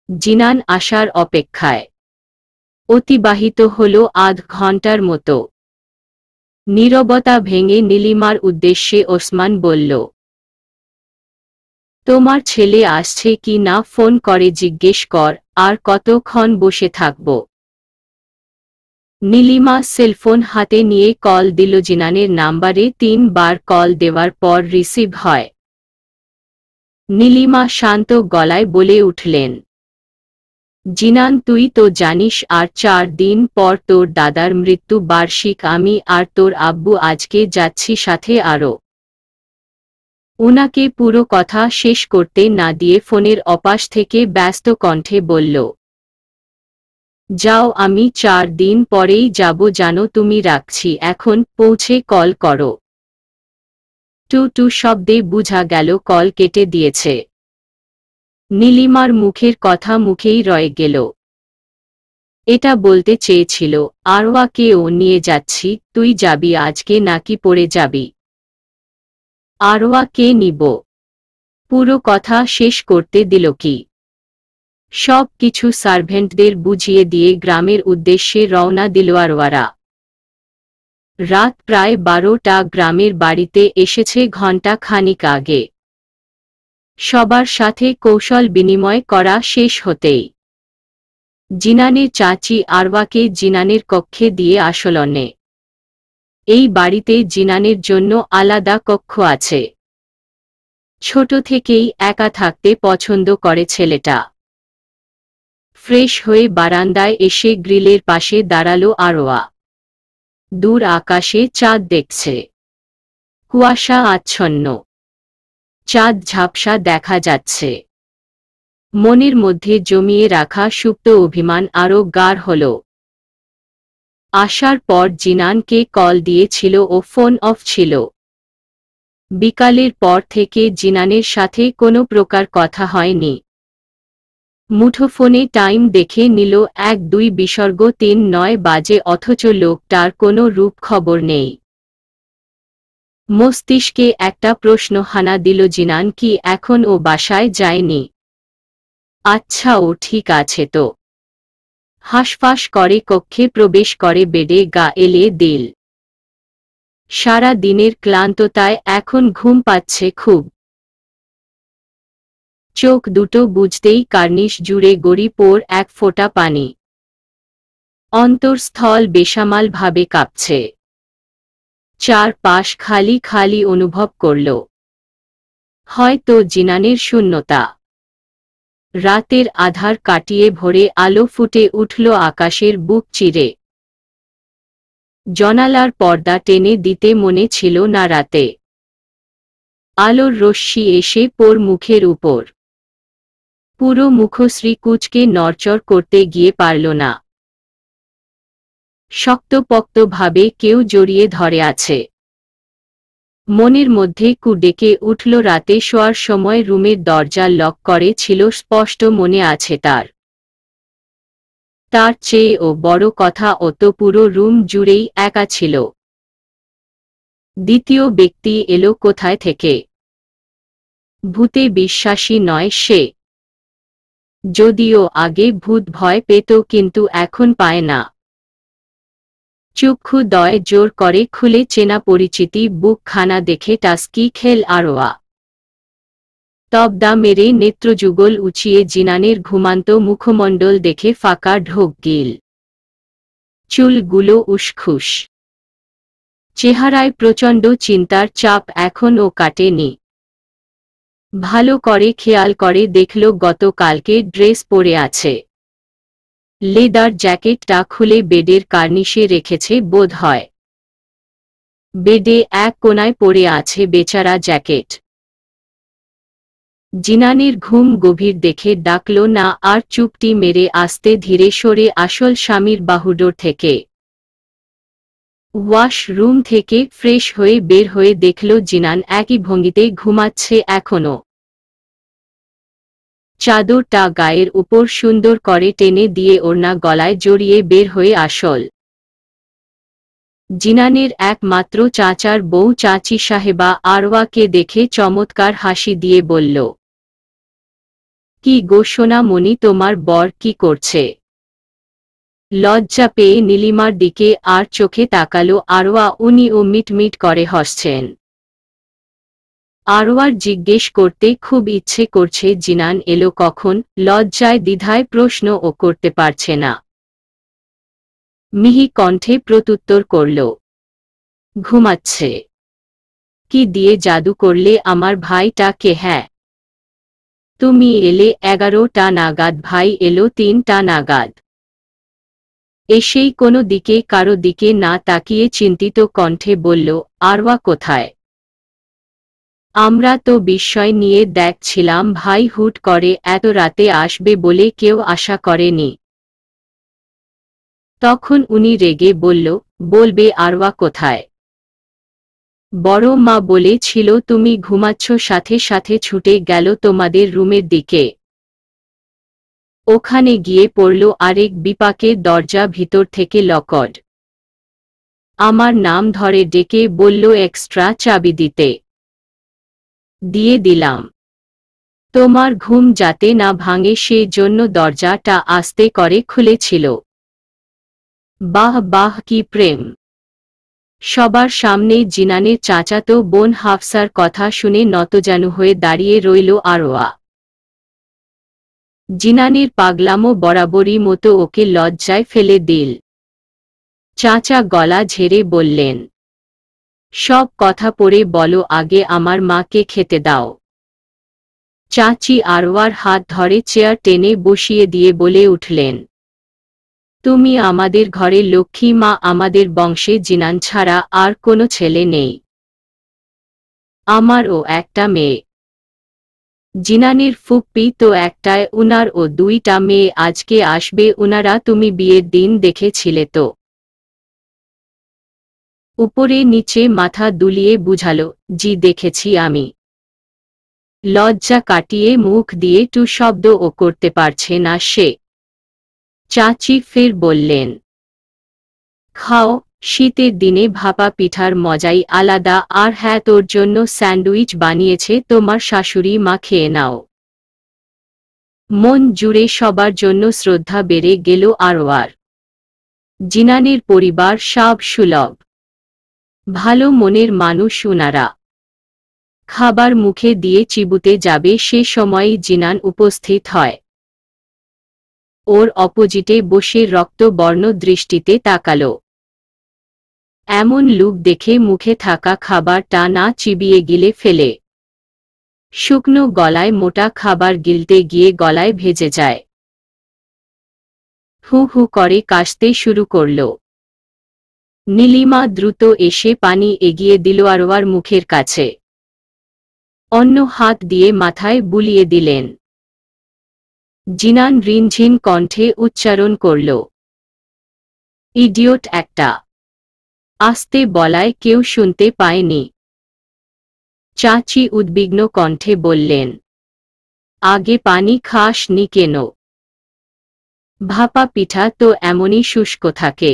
জিনান আসার অপেক্ষায়। অতিবাহিত হলো আধ ঘন্টার মতো। নীরবতা ভেঙে নীলিমার উদ্দেশ্যে ওসমান বলল, তোমার ছেলে আসছে কি না ফোন করে জিজ্ঞেস কর, আর কতক্ষণ বসে থাকব। নীলিমা সেলফোন হাতে নিয়ে কল দিল। জিনানের নাম্বারে 3 বার কল দেওয়ার পর রিসিভ হয়। নীলিমা শান্ত গলায় বলে উঠলেন, জিনান তুই তো জানিস আর 4 দিন পর তোর দাদার মৃত্যু বার্ষিক। আমি আর তোর আব্বু আজকে যাচ্ছি সাথে আরও। উনাকে পুরো কথা শেষ করতে না দিয়ে ফোনের অপাশ থেকে ব্যস্ত কণ্ঠে বলল, যাও, আমি 4 দিন পরেই যাব জানো। তুমি, রাখছি এখন, পৌঁছে কল করো। টু টু শব্দে বোঝা গেল কল কেটে দিয়েছে। নীলিমার মুখের কথা মুখেই রয়ে গেল। এটা বলতে চেয়েছিল, আরওয়াকেও নিয়ে যাচ্ছি। তুই যাবি আজকে নাকি পরে যাবি? আরওয়াকে নিব। পুরো কথা শেষ করতে দিল কি? সব কিছু সার্ভেন্টদের বুঝিয়ে দিয়ে গ্রামের উদ্দেশ্যে রওনা দিল আরওয়ারা। রাত প্রায় 12টা। গ্রামের বাড়িতে এসেছে ঘণ্টা খানিক আগে। সবার সাথে কৌশল বিনিময় করা শেষ হতেই জিনানের চাচি আরওয়াকে জিনানের কক্ষে দিয়ে আসলনে। এই বাড়িতে জিনানের জন্য আলাদা কক্ষ আছে। ছোট থেকেই একা থাকতে পছন্দ করে ছেলেটা। ফ্রেশ হয়ে বারান্দায় এসে গ্রিলের পাশে দাঁড়ালো আরওয়া। দূর আকাশে চাঁদ দেখছে। কুয়াশা আচ্ছন্ন। চাঁদ ঝাপসা দেখা যাচ্ছে। মনের মধ্যে জমিয়ে রাখা সুপ্ত অভিমান আরও গাঢ় হল। আসার পর জিনানকে কল দিয়েছিল ও ফোন অফ ছিল। বিকালের পর থেকে জিনানের সাথে কোনো প্রকার কথা হয়নি। মুঠোফোনে টাইম দেখে নিল 1:02 বাজে, অথচ লোকটার কোনো রূপ খবর নেই। মস্তিষ্কে একটা প্রশ্ন হানা দিল, জিনান কি এখন ও বাসায় যায়নি? আচ্ছা, ও ঠিক আছে তো? হাঁসফাঁস করে কক্ষে প্রবেশ করে, বেডে গা এলিয়ে দিল। সারা দিনের ক্লান্ততায় এখন ঘুম পাচ্ছে খুব। চোখ দুটো বুঝতেই কার্নিশ জুড়ে গড়ি পড় এক ফোঁটা পানি। অন্তরস্থল বেসামাল ভাবে কাঁপছে। চারপাশ খালি খালি অনুভব করল। হয়তো জিনানের শূন্যতা। রাতের আধার কাটিয়ে ভোরে আলো ফুটে উঠল আকাশের বুক চিরে। জানালার পর্দা টেনে দিতে মনে ছিল না রাতে। আলোর রশ্মি এসে পোর মুখের উপর। পুরো মুখশ্রী কুঁচকে নড়চড় করতে গিয়ে পারল না। শক্তপোক্তভাবে কেউ জড়িয়ে ধরে আছে। মনের মধ্যে কু ডেকে উঠল। রাতে শোয়ার সময় রুমের দরজা লক করে ছিল, স্পষ্ট মনে আছে তার। তার চেয়েও বড় কথা, অত পুরো রুম জুড়েই একা ছিল। দ্বিতীয় ব্যক্তি এলো কোথায় থেকে? ভূতে বিশ্বাসী নয় সে। যদিও আগে ভূত ভয় পেত, কিন্তু এখন পায় না। চক্ষু দয় জোর করে খুলে চেনা পরিচিতি বুকখানা দেখে টাস্কি খেল আরওয়া। তবদা মেরে নেত্রযুগল উঁচিয়ে জিনানের ঘুমান্ত মুখমণ্ডল দেখে ফাঁকা ঢোক গিল। চুলগুলো উসখুস। চেহারায় প্রচণ্ড চিন্তার চাপ এখনও কাটেনি। ভালো করে খেয়াল করে দেখল গতকালকে ড্রেস পরে আছে। লেদার জ্যাকেটটা খুলে বেডের কার্নিশে রেখেছে বোধ হয়। বেডে এক কোনায় পড়ে আছে বেচারা জ্যাকেট। জিনানের ঘুম গভীর দেখে ডাকল না আর, চুপটি মেরে আস্তে ধীরে সরে আসল স্বামীর বাহুডোর থেকে। ওয়াশরুম থেকে ফ্রেশ হয়ে বের হয়ে দেখল জিনান একই ভঙ্গিতে ঘুমাচ্ছে এখনো। চাদরটা গায়ের উপর সুন্দর করে টেনে দিয়ে ওড়না গলায় জড়িয়ে বের হয়ে আসল। জিনানের একমাত্র চাচার বউ চাচি সাহেবা আরওয়াকে দেখে চমৎকার হাসি দিয়ে বলল, কি গো সোনামণি, তোমার বর কি করছে? লজ্জা পেয়ে নীলিমার দিকে আর চোখে তাকালো আরওয়া। উনিও মিটমিট করে হাসছেন। আরওয়ার জিজ্ঞেস করতে খুব ইচ্ছে করছে জিনান এলো কখন, লজ্জায় দ্বিধায় প্রশ্ন ও করতে পারছে না। মিহি কণ্ঠে প্রত্যুত্তর করল, ঘুমাচ্ছে। কি দিয়ে জাদু করলে আমার ভাইটাকে? হ্যাঁ, তুমি এলে 11টা নাগাদ, ভাই এলো 3টা নাগাদ। এসেই কোনো দিকে কারো দিকে না তাকিয়ে চিন্তিত কণ্ঠে বলল, আরওয়া কোথায়? আমরা তো বিস্ময় নিয়ে দেখছিলাম, ভাই হুট করে এত রাতে আসবে বলে কেউ আশা করেনি। তখন উনি রেগে বলল, বলবে আরওয়া কোথায়? বড় মা বলেছিল তুমি ঘুমাচ্ছ, সাথে সাথে ছুটে গেল তোমাদের রুমের দিকে। ওখানে গিয়ে পড়ল আরেক বিপাকের দরজা ভিতর থেকে লকড। আমার নাম ধরে ডেকে বলল এক্সট্রা চাবি দিতে। দিয়ে দিলাম। তোমার ঘুম যাতে না ভাঙে সে জন্য দরজাটা আস্তে করে খুলেছিল। বাহ বাহ, কি প্রেম! সবার সামনে জিনানের চাচাতো বোন হাফসার কথা শুনে নতজানু হয়ে দাঁড়িয়ে রইল আরওয়া। জিনানের পাগলামো বরাবরই মতো ওকে লজ্জায় ফেলে দিল। চাচা গলা ঝেড়ে বললেন, সব কথা পরে বলো, আগে আমার মাকে খেতে দাও। চাচি আরওয়ার হাত ধরে চেয়ার টেনে বসিয়ে দিয়ে বলে উঠলেন, তুমি আমাদের ঘরে লক্ষ্মী মা, আমাদের বংশে জিনান ছাড়া আর কোনো ছেলে নেই। আমারও একটা মেয়ে। জিনানের ফুপ্পি তো একটায়, উনার ও দুইটা মেয়ে আজকে আসবে। উনারা তুমি বিয়ের দিন দেখেছিলে তো? উপরে নিচে মাথা দুলিয়ে বুঝালো, জি দেখেছি আমি। লজ্জা কাটিয়ে মুখ দিয়ে টু শব্দ ও করতে পারছে না সে। চাচি ফের বললেন, খাও, শীতের দিনে ভাপা পিঠার মজাই আলাদা। আর হ্যাঁ, তোর জন্য স্যান্ডউইচ বানিয়েছে তোমার শাশুড়ি মা, খেয়ে নাও। মন জুড়ে সবার জন্য শ্রদ্ধা বেড়ে গেল আরওয়ার। জিনানের পরিবার সব সুলভ, ভালো মনের মানুষ উনারা। খাবার মুখে দিয়ে চিবুতে যাবে সে সময়ই জিনান উপস্থিত হয়। ওর অপোজিটে বসে রক্তবর্ণ দৃষ্টিতে তাকালো। এমন লুক দেখে মুখে থাকা খাবারটা না চিবিয়ে গিলে ফেলে। শুকনো গলায় মোটা খাবার গিলতে গিয়ে গলায় ভেজে যায়। হু হু করে কাশতে শুরু করল। নীলিমা দ্রুত এসে পানি এগিয়ে দিল আরওয়ার মুখের কাছে। অন্য হাত দিয়ে মাথায় বুলিয়ে দিলেন। জিনান রিনঝিন কণ্ঠে উচ্চারণ করল, ইডিয়ট একটা। আস্তে বলায় কেউ শুনতে পায়নি। চাচি উদ্বিগ্ন কণ্ঠে বললেন, আগে পানি খাস নি কেন? ভাপা পিঠা তো এমনই শুষ্ক থাকে।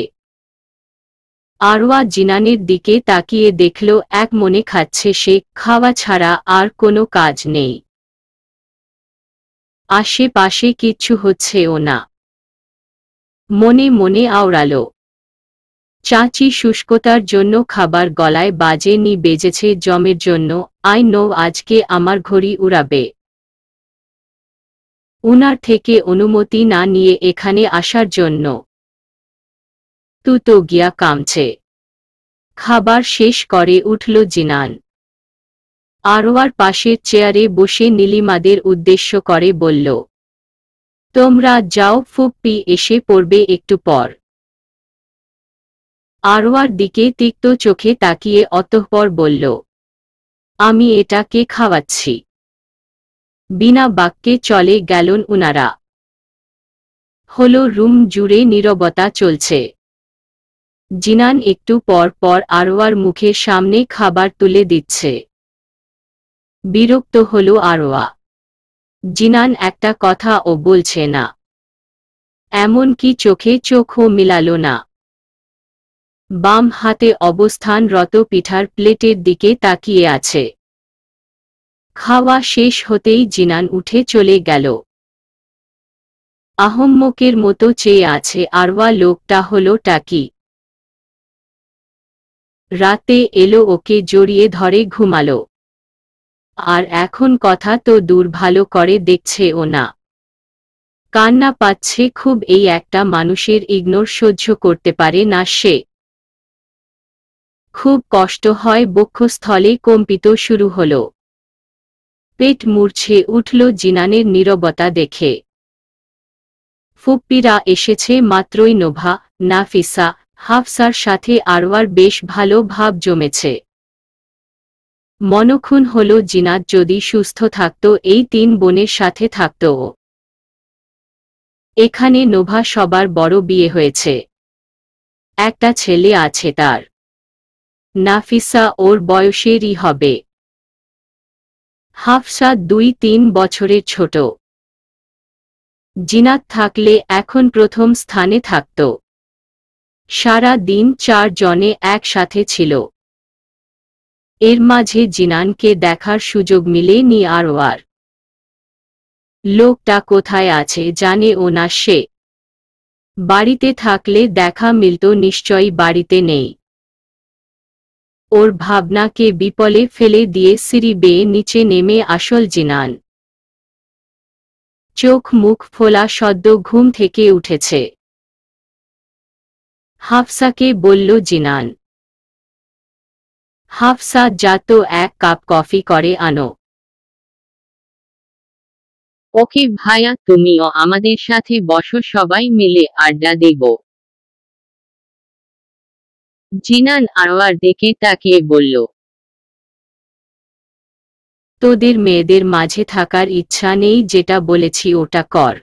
আরওয়া জিনানের দিকে তাকিয়ে দেখল এক মনে খাচ্ছে সে, খাওয়া ছাড়া আর কোনো কাজ নেই। আশেপাশে কিচ্ছু হচ্ছেও না। মনে মনে আওড়াল, চাচি শুষ্কতার জন্য খাবার গলায় বাজে নি, বেজেছে জমের জন্য। আই নো, আজকে আমার ঘড়ি উড়াবে। উনার থেকে অনুমতি না নিয়ে এখানে আসার জন্য। তু তো গিয়া কামছে। খাবার শেষ করে উঠল জিনান। আরওয়ার পাশের চেয়ারে বসে নীলিমাদের উদ্দেশ্য করে বলল, তোমরা যাও, ফুপ্পি এসে পড়বে একটু পর। আরওয়ার দিকে তিক্ত চোখে তাকিয়ে অতঃপর বলল, আমি এটাকে খাওয়াচ্ছি। বিনা বাক্যে চলে গেলেন উনারা। হলো রুম জুড়ে নীরবতা চলছে। জিনান একটু পর পর আরওয়ার মুখের সামনে খাবার তুলে দিচ্ছে। বিরক্ত হল আরওয়া। জিনান একটা কথা ও বলছে না, এমনকি চোখে চোখও মিলাল না। বাম হাতে অবস্থানরত পিঠার প্লেটের দিকে তাকিয়ে আছে। খাওয়া শেষ হতেই জিনান উঠে চলে গেল। আহম্মকের মতো চেয়ে আছে আরওয়া। লোকটা হলো টাকি। রাতে এলো, ওকে জড়িয়ে ধরে ঘুমালো। আর এখন কথা তো দূর ভালো করে দেখছে ও না। কান্না পাচ্ছে খুব। এই একটা মানুষের ইগনোর সহ্য করতে পারে না সে। খুব কষ্ট হয়। বক্ষস্থলে কম্পিত শুরু হল। পেট মূর্ছে উঠল জিনানের নীরবতা দেখে। ফুপ্পিরা এসেছে মাত্রই নোভা, নাফিসা, হাফসার সাথে আরওয়ার বেশ ভালো ভাব জমেছে। মনক্ষুণ হল জিনাত যদি সুস্থ থাকত এই তিন বোনের সাথে থাকত ও। এখানে নোভা সবার বড়, বিয়ে হয়েছে। একটা ছেলে আছে তার। নাফিসা ওর বয়সেরই হবে। হাফসা 2-3 বছরের ছোট। জিনাত থাকলে এখন প্রথম স্থানে থাকত। সারা দিন 4 জনে একসাথে ছিল। এর মাঝে জিনানকে দেখার সুযোগ মিলেনি আরওয়ার। লোকটা কোথায় আছে জানে ও না সে। বাড়িতে থাকলে দেখা মিলত, নিশ্চয়ই বাড়িতে নেই। ওর ভাবনাকে বিপলে ফেলে দিয়ে সিঁড়ি বেয়ে নিচে নেমে আসল জিনান। চোখ মুখ ফোলা, সদ্য ঘুম থেকে উঠেছে। হাফসাকে বলল জিনান। হাফসা, যা তো 1 কাপ কফি করে আনো। ওকে ভাইয়া, তুমিও আমাদের সাথে বসো, সবাই মিলে আড্ডা দেব। জিনান আরওয়ার দিকে তাকিয়ে বলল, তোদের মেয়েদের মাঝে থাকার ইচ্ছা নেই, যেটা বলেছি ওটা কর।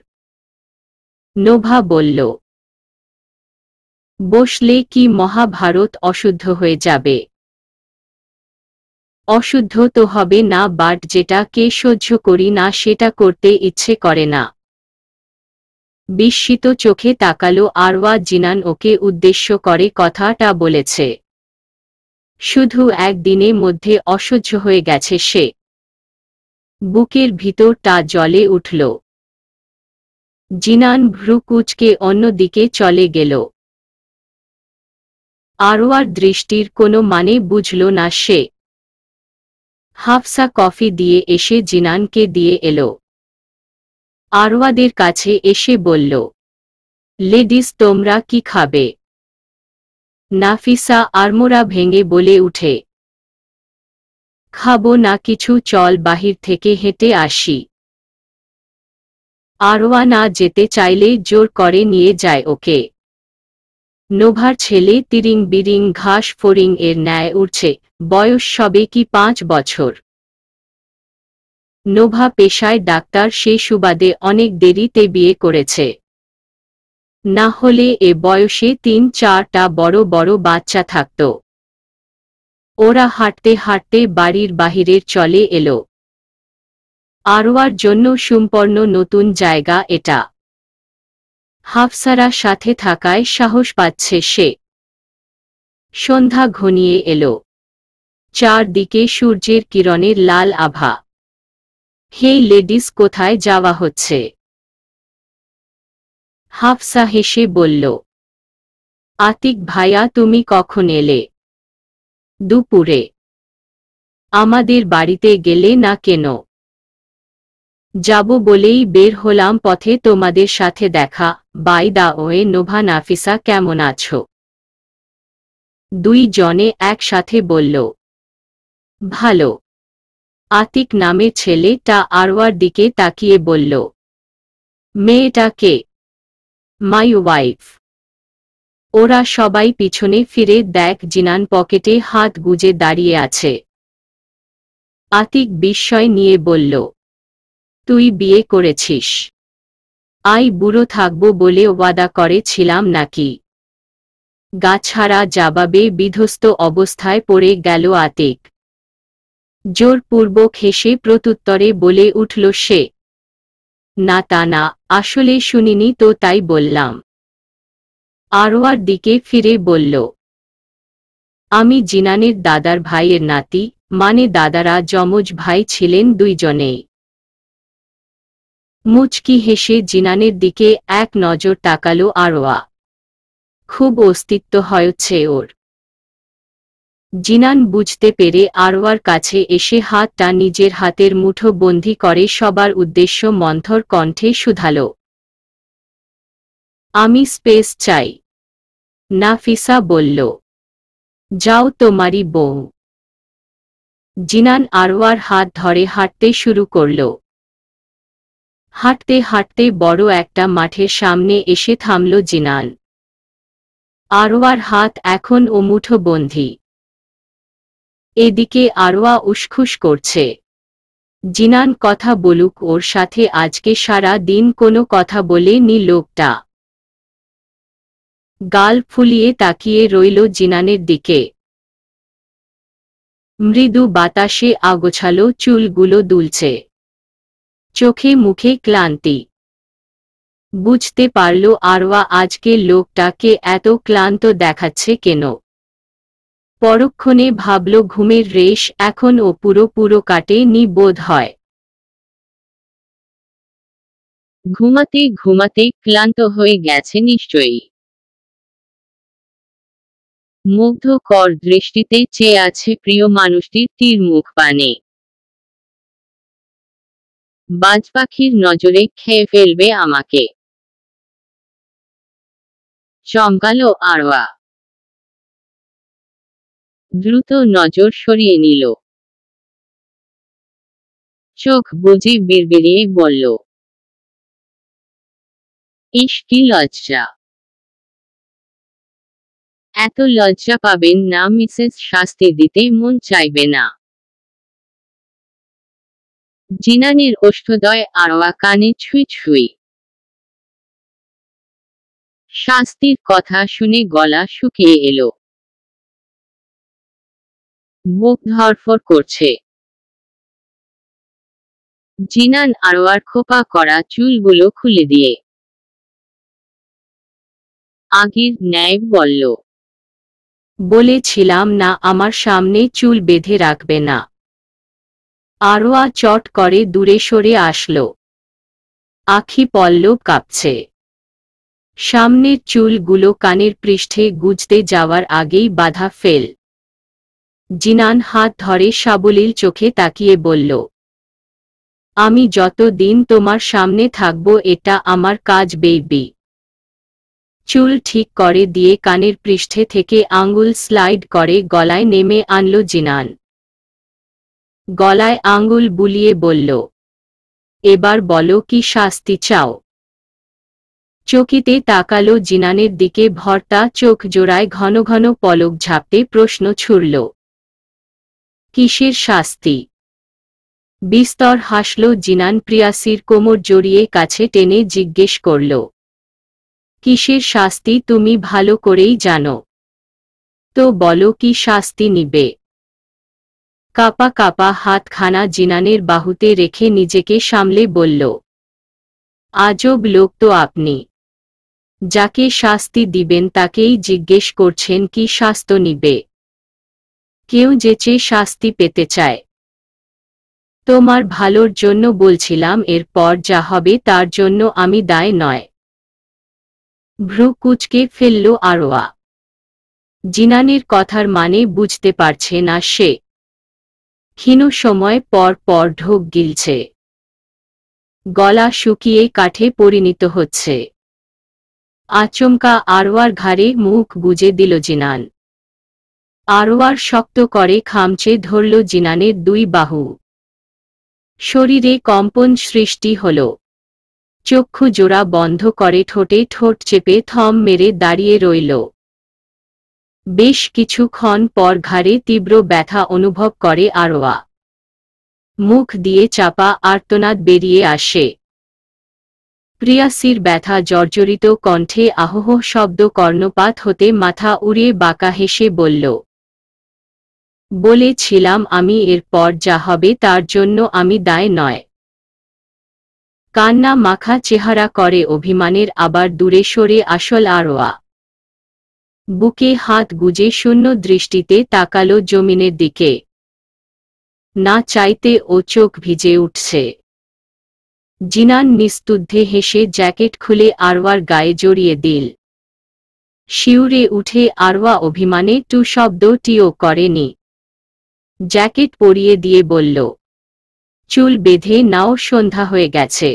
নোভা বলল, বসলে কি মহাভারত অশুদ্ধ হয়ে যাবে? অশুদ্ধ তো হবে না, বাট যেটা কে সহ্য করি না সেটা করতে ইচ্ছে করে না। বিস্মিত চোখে তাকালো আরওয়া। জিনান ওকে উদ্দেশ্য করে কথাটা বলেছে। শুধু একদিনের মধ্যে অসহ্য হয়ে গেছে সে। বুকের ভিতরটা জ্বলে উঠল। জিনান ভ্রু কুঁচকে অন্যদিকে চলে গেল। আরওয়ার দৃষ্টির কোনো মানে বুঝল না সে। হাফসা কফি দিয়ে এসে জিনানকে দিয়ে এলো। আরওয়াদের কাছে এসে বলল, লেডিস, তোমরা কি খাবে? নাফিসা আড়মোড়া ভেঙে বলে উঠে, খাবো না কিছু, চল বাহির থেকে হেঁটে আসি। আরওয়া না যেতে চাইলে জোর করে নিয়ে যায় ওকে। নোভার ছেলে তিরিং বিরিং ঘাস ফড়িং এর ন্যায় উঠছে, বয়স সবে কি 5 বছর। নোভা পেশায় ডাক্তার, সে সুবাদে অনেক দেরিতে বিয়ে করেছে। না হলে এ বয়সে 3-4টা বড় বড় বাচ্চা থাকত। ওরা হাঁটতে হাঁটতে বাড়ির বাহিরের চলে এলো। আরওয়ার জন্য সুম্পন্ন নতুন জায়গা এটা। হাফসারা সাথে থাকায় সাহস পাচ্ছে সে। সন্ধ্যা ঘনিয়ে এলো। চারদিকে সূর্যের কিরণের লাল আভা। হেই লেডিস, কোথায় যাওয়া হচ্ছে? হাফসা হেসে বলল, আতিক ভাইয়া, তুমি কখন এলে? দুপুরে। আমাদের বাড়িতে গেলে না কেন? যাব বলেই বের হলাম, পথে তোমাদের সাথে দেখা। By the way, Nova, Nafisa কেমন আছো? 2 জনে একসাথে বলল, ভালো। আতিক নামের ছেলেটা আরওয়ার দিকে তাকিয়ে বলল, মেয়েটা কে? My wife. ওরা সবাই পিছনে ফিরে দেখ, জিনান পকেটে হাত গুজে দাঁড়িয়ে আছে। আতিক বিস্ময় নিয়ে বলল, তুই বিয়ে করেছিস? আই বুড়ো থাকবো বলে ওয়াদা করেছিলাম নাকি? গাছাড়া জবাবে বিধ্বস্ত অবস্থায় পড়ে গেল আতিক। জোরপূর্বক হেসে প্রত্যুত্তরে বলে উঠল সে, না তা না, আসলে শুনিনি তো তাই বললাম। আরওয়ার দিকে ফিরে বলল, আমি জিনানের দাদার ভাইয়ের নাতি, মানে দাদারা যমজ ভাই ছিলেন 2 জনেই। মুচকি হেসে জিনানের দিকে এক নজর তাকালো আরওয়া। খুব অস্তিত্ব হয়েছে ওর। জিনান বুঝতে পেরে আরওয়ার কাছে এসে হাতটা নিজের হাতের মুঠো বন্দি করে সবার উদ্দেশ্য মন্থর কণ্ঠে শুধাল, আমি স্পেস চাই। নাফিসা বলল, যাও তোমারই বউ। জিনান আরওয়ার হাত ধরে হাঁটতে শুরু করল। হাঁটতে হাঁটতে বড় একটা মাঠের সামনে এসে থামল জিনান। আরওয়ার হাত এখন ও মুঠো বন্ধি। এদিকে আরওয়া উসখুস করছে। জিনান কথা বলুক ওর সাথে, আজকে সারা দিন কোনো কথা বলেনি লোকটা। গাল ফুলিয়ে তাকিয়ে রইল জিনানের দিকে। মৃদু বাতাসে আগোছালো চুলগুলো দুলছে, চোখে মুখে ক্লান্তি। বুঝতে পারল আরওয়া আজকে লোকটাকে এত ক্লান্ত দেখাচ্ছে কেন। পরক্ষণে ভাবল ঘুমের রেশ এখন ও পুরো কাটেনি বোধ হয়। ঘুমাতে ঘুমাতে ক্লান্ত হয়ে গেছে নিশ্চয়ই। মুগ্ধকর দৃষ্টিতে চেয়ে আছে প্রিয় মানুষটির তীরমুখ পানে। বাজপাখির নজরে খেয়ে ফেলবে আমাকে, চমকালো আরওয়া। দ্রুত নজর সরিয়ে নিল। চোখ বুজে বিড়বিড়িয়ে বলল, ইস কি লজ্জা! এত লজ্জা পাবেন না মিসেস, শাস্তি দিতে মন চাইবে না। জিনানের ওষ্ঠদ্বয় আরওয়া কানে ছুঁই ছুঁই। শাস্তির কথা শুনে গলা শুকিয়ে এলো, বুক ধড়ফড় করছে। জিনান আরওয়ার খোপা করা চুলগুলো খুলে দিয়ে আগের ন্যায় বলল, বলেছিলাম না আমার সামনে চুল বেঁধে রাখবে না। আরওয়া চট করে দূরে সরে আসল, আখি পল্লব কাঁপছে। সামনের চুলগুলো কানের পৃষ্ঠে গুজতে যাওয়ার আগেই বাধা ফেল। জিনান হাত ধরে সাবলীল চোখে তাকিয়ে বলল, আমি যতদিন তোমার সামনে থাকব এটা আমার কাজ বেবি। চুল ঠিক করে দিয়ে কানের পৃষ্ঠে থেকে আঙ্গুল স্লাইড করে গলায় নেমে আনল জিনান। গলায় আঙ্গুল বুলিয়ে বলল, এবার বলো কি শাস্তি চাও। চকিতে তাকালো জিনানের দিকে, ভর্তা চোখ জোড়ায় ঘন ঘন পলক ঝাপটে প্রশ্ন ছুড়ল, কিসের শাস্তি। বিস্তর হাসল জিনান, প্রিয়াসীর কোমর জড়িয়ে কাছে টেনে জিজ্ঞেস করল, কিসের শাস্তি তুমি ভালো করেই জানো, তো বলো কি শাস্তি নিবে। কাপা কাপা হাতখানা জিনানের বাহুতে রেখে নিজেকে সামলে বলল, আজব লোক তো আপনি, যাকে শাস্তি দিবেন তাকেই জিজ্ঞেস করছেন কি শাস্তি নিবে। কেউ যেচে শাস্তি পেতে চায়। তোমার ভালোর জন্য বলছিলাম, এরপর যা হবে তার জন্য আমি দায় নয়। ভ্রু কুঁচকে ফেলল আরওয়া। জিনানের কথার মানে বুঝতে পারছে না সে। ক্ষীণ সময় পর পর ঢোক গিলছে, গলা শুকিয়ে কাঠে পরিণত হচ্ছে। আচমকা আরওয়ার ঘাড়ে মুখ গুজে দিল জিনান। আরওয়ার শক্ত করে খামচে ধরল জিনানের দুই বাহু। শরীরে কম্পন সৃষ্টি হল। চক্ষু জোড়া বন্ধ করে ঠোঁটে ঠোঁট চেপে থম মেরে দাঁড়িয়ে রইল। বেশ কিছুক্ষণ পর ঘাড়ে তীব্র ব্যথা অনুভব করে আরওয়া। মুখ দিয়ে চাপা আর্তনাদ বেরিয়ে আসে। প্রিয়াসীর ব্যথা জর্জরিত কণ্ঠে আহহ শব্দ কর্ণপাত হতে মাথা উড়িয়ে বাঁকা হেসে বলল, বলেছিলাম আমি, এরপর যা হবে তার জন্য আমি দায় নয়। কান্না মাখা চেহারা করে অভিমানের আবার দূরে সরে আসল আরওয়া। বুকে হাত গুজে শূন্য দৃষ্টিতে তাকালো জমিনের দিকে। না চাইতে ও চোখ ভিজে উঠছে। জিনান নিস্তুদ্ধে হেসে জ্যাকেট খুলে আরওয়ার গায়ে জড়িয়ে দিল। শিউরে উঠে আরওয়া অভিমানে টু শব্দটিও করেনি। জ্যাকেট পরিয়ে দিয়ে বলল, চুল বেঁধে নাও, সন্ধ্যা হয়ে গেছে।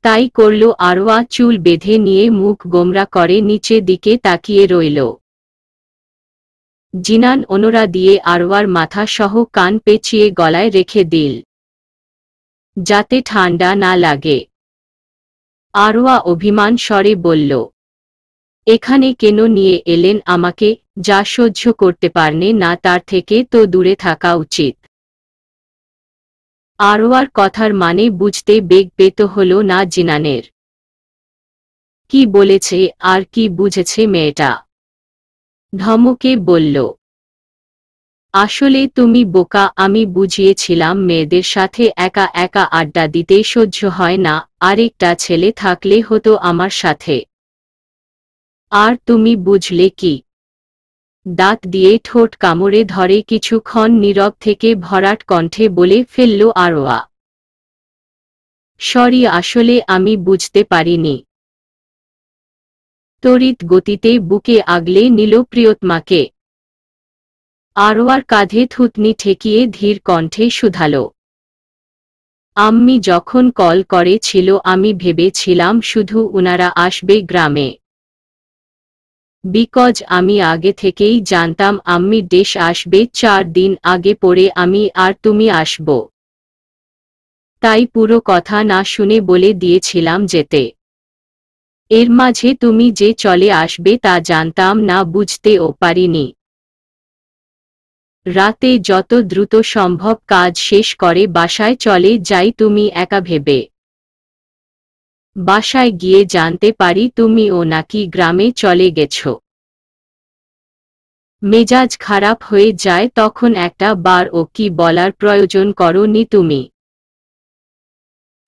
তাই করল আরওয়া। চুল বেঁধে নিয়ে মুখ গোমরা করে নিচে দিকে তাকিয়ে রইল। জিনান ওনরা দিয়ে আরওয়ার মাথা সহ কান পেঁচিয়ে গলায় রেখে দিল, যাতে ঠান্ডা না লাগে। আরওয়া অভিমান স্বরে বলল, এখানে কেন নিয়ে এলেন আমাকে, যা সহ্য করতে পারনে না তার থেকে তো দূরে থাকা উচিত। আরওয়ার কথার মানে বুঝতে বেগ পেতে হল না জিনানের। কি বলেছে আর কি বুঝেছে মেয়েটা? ধমকে বলল, আসলে তুমি বোকা, আমি বুঝিয়েছিলাম মেয়েদের সাথে একা একা আড্ডা দিতে সহ্য হয় না, আরেকটা ছেলে থাকলে হতো আমার সাথে। আর তুমি বুঝলে কি? দাঁত দিয়ে ঠোঁট কামড়ে ধরে কিছুক্ষণ নীরব থেকে ভরাট কণ্ঠে বলে ফেলল আরওয়া, সরি, আসলে আমি বুঝতে পারিনি। তড়িৎ গতিতে বুকে আগলে নিল প্রিয়তমাকে। আরওয়ার কাঁধে থুতনি ঠেকিয়ে ধীর কণ্ঠে শুধাল, আম্মি যখন কল করেছিল আমি ভেবেছিলাম শুধু উনারা আসবে গ্রামে। বিকজ আমি আগে থেকেই জানতাম আম্মি দেশ আসবে 4 দিন আগে, পরে আমি আর তুমি আসব। তাই পুরো কথা না শুনে বলে দিয়েছিলাম যেতে। এর মাঝে তুমি যে চলে আসবে তা জানতাম না, বুঝতেও পারিনি। রাতে যত দ্রুত সম্ভব কাজ শেষ করে বাসায় চলে যাই তুমি একা ভেবে। বাসায় গিয়ে জানতে পারি তুমিও নাকি গ্রামে চলে গেছ। মেজাজ খারাপ হয়ে যায় তখন, একটা বারও কি বলার প্রয়োজন করোনি তুমি?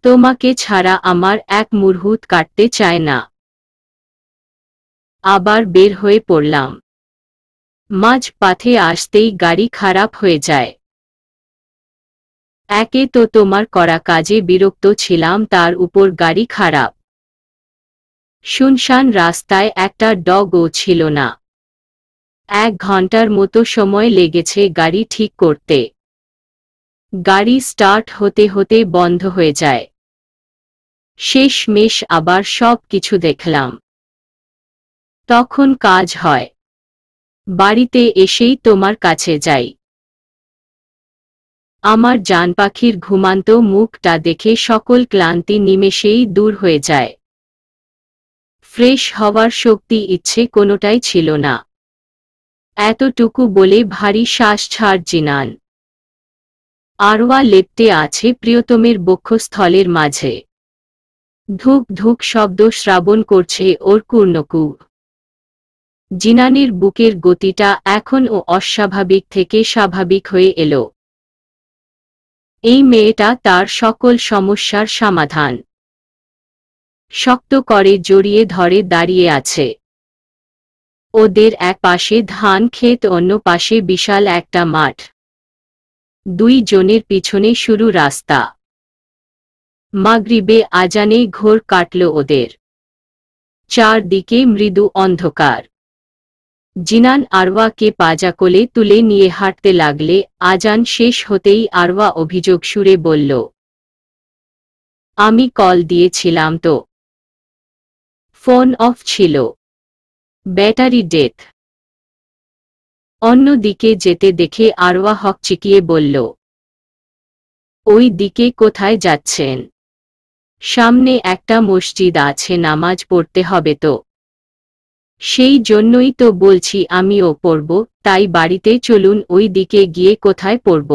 তোমাকে ছাড়া আমার এক মুহূর্ত কাটতে চায় না। আবার বের হয়ে পড়লাম। মাঝ পথে আসতেই গাড়ি খারাপ হয়ে যায়। একে তো তোমার করা কাজে বিরক্ত ছিলাম, তার উপর গাড়ি খারাপ। শুনশান রাস্তায় একটা ডগও ছিল না। 1 ঘন্টার মতো সময় লেগেছে গাড়ি ঠিক করতে। গাড়ি স্টার্ট হতে হতে বন্ধ হয়ে যায়। শেষমেশ আবার সব কিছু দেখলাম। তখন কাজ হয়। বাড়িতে এসেই তোমার কাছে যাই। আমার জান পাখির ঘুমান্ত মুখটা দেখে সকল ক্লান্তি নিমেষেই দূর হয়ে যায়। ফ্রেশ হওয়ার শক্তি ইচ্ছে কোনোটাই ছিল না। এতটুকু বলে ভারী শ্বাস ছাড় জিনান। আরওয়া লেপ্টে আছে প্রিয়তমের বক্ষস্থলের মাঝে। ধুক ধুক শব্দ শ্রাবণ করছে ওর কূর্ণকূ। জিনানের বুকের গতিটা এখন ও অস্বাভাবিক থেকে স্বাভাবিক হয়ে এলো। এই মেয়েটা তার সকল সমস্যার সমাধান। শক্ত করে জড়িয়ে ধরে দাঁড়িয়ে আছে। ওদের এক পাশে ধান ক্ষেত, অন্য পাশে বিশাল একটা মাঠ। 2 জনের পিছনে শুরু রাস্তা। মাগরিবে আজানে ঘোর কাটল ওদের। চারদিকে মৃদু অন্ধকার। জিনান আরওয়াকে পাজা কোলে তুলে নিয়ে হাঁটতে লাগলে আজান শেষ হতেই আরওয়া অভিযোগ সুরে বলল, আমি কল দিয়েছিলাম তো, ফোন অফ ছিল, ব্যাটারি ডেথ। অন্য দিকে যেতে দেখে আরওয়া হকচিকিয়ে বলল, ওই দিকে কোথায় যাচ্ছেন? সামনে একটা মসজিদ আছে, নামাজ পড়তে হবে তো। সেই জন্যই তো বলছি আমিও পড়ব, তাই বাড়িতে চলুন, ওই দিকে গিয়ে কোথায় পড়ব?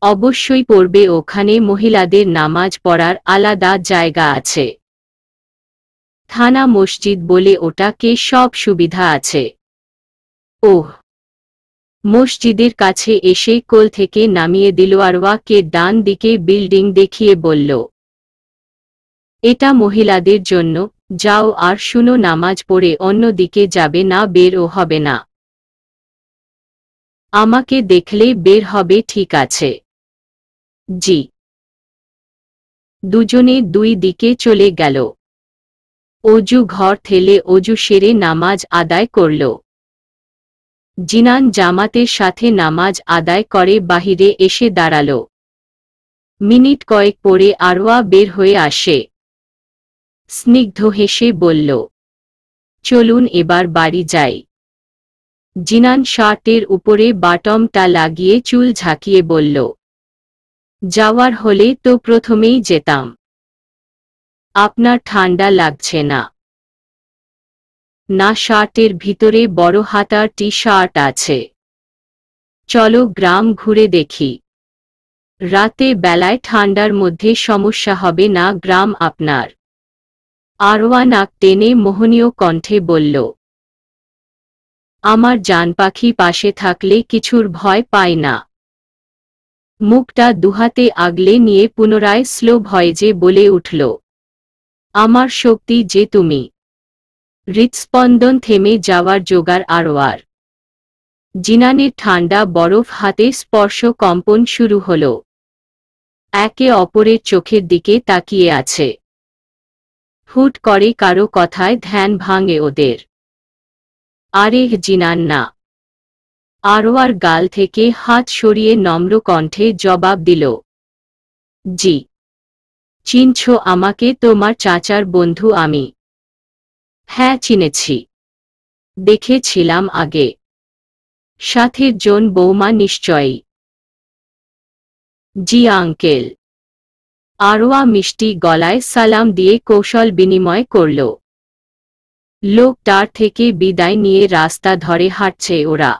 অবশ্যই পড়বে, ওখানে মহিলাদের নামাজ পড়ার আলাদা জায়গা আছে। থানা মসজিদ বলে ওটাকে, সব সুবিধা আছে। ওহ। মসজিদের কাছে এসে কোল থেকে নামিয়ে দিল আরওয়াকে, ডান দিকে বিল্ডিং দেখিয়ে বলল, এটা মহিলাদের জন্য, যাও আর শুনো, নামাজ পড়ে অন্য দিকে যাবে না, বেরও হবে না। আমাকে দেখলে বের হবে, ঠিক আছে? জি। দুজনে 2 দিকে চলে গেল। অজু ঘর ঠেলে অজু সেরে নামাজ আদায় করল। জিনান জামাতের সাথে নামাজ আদায় করে বাহিরে এসে দাঁড়াল। মিনিট কয়েক পরে আরওয়া বের হয়ে আসে। স্নিগ্ধ হেসে বলল, চলুন এবার বাড়ি যাই। জিনান শার্টের উপরে বাটমটা লাগিয়ে চুল ঝাঁকিয়ে বলল, যাওয়ার হলে তো প্রথমেই যেতাম। আপনার ঠান্ডা লাগছে না? না, শার্টের ভিতরে বড় হাতার টি শার্ট আছে। চলো গ্রাম ঘুরে দেখি। রাতে বেলায় ঠান্ডার মধ্যে সমস্যা হবে না, গ্রাম আপনার আরওয়া নাক টেনে মোহনীয় কণ্ঠে বলল, আমার জান পাখি পাশে থাকলে কিছুর ভয় পায় না। মুখটা দুহাতে আগলে নিয়ে পুনরায় স্লো ভয়েজে বলে উঠল, আমার শক্তি যে তুমি। হৃৎস্পন্দন থেমে যাওয়ার জোগাড় আরওয়ার। জিনানের ঠান্ডা বরফ হাতে স্পর্শ কম্পন শুরু হল। একে অপরের চোখের দিকে তাকিয়ে আছে। হুট করে কারো কথায় ধ্যান ভাঙে ওদের। আরে জিনান না। আরওয়ার গাল থেকে হাত সরিয়ে নম্র কণ্ঠে জবাব দিল, জি। চিনছ আমাকে? তোমার চাচার বন্ধু আমি। হ্যাঁ চিনেছি, দেখেছিলাম আগে। সাথের জন বৌমা নিশ্চয়ই। জি আঙ্কেল। আরওয়া মিষ্টি গলায় সালাম দিয়ে কৌশল বিনিময় করল। লোকটার থেকে বিদায় নিয়ে রাস্তা ধরে হাঁটছে ওরা।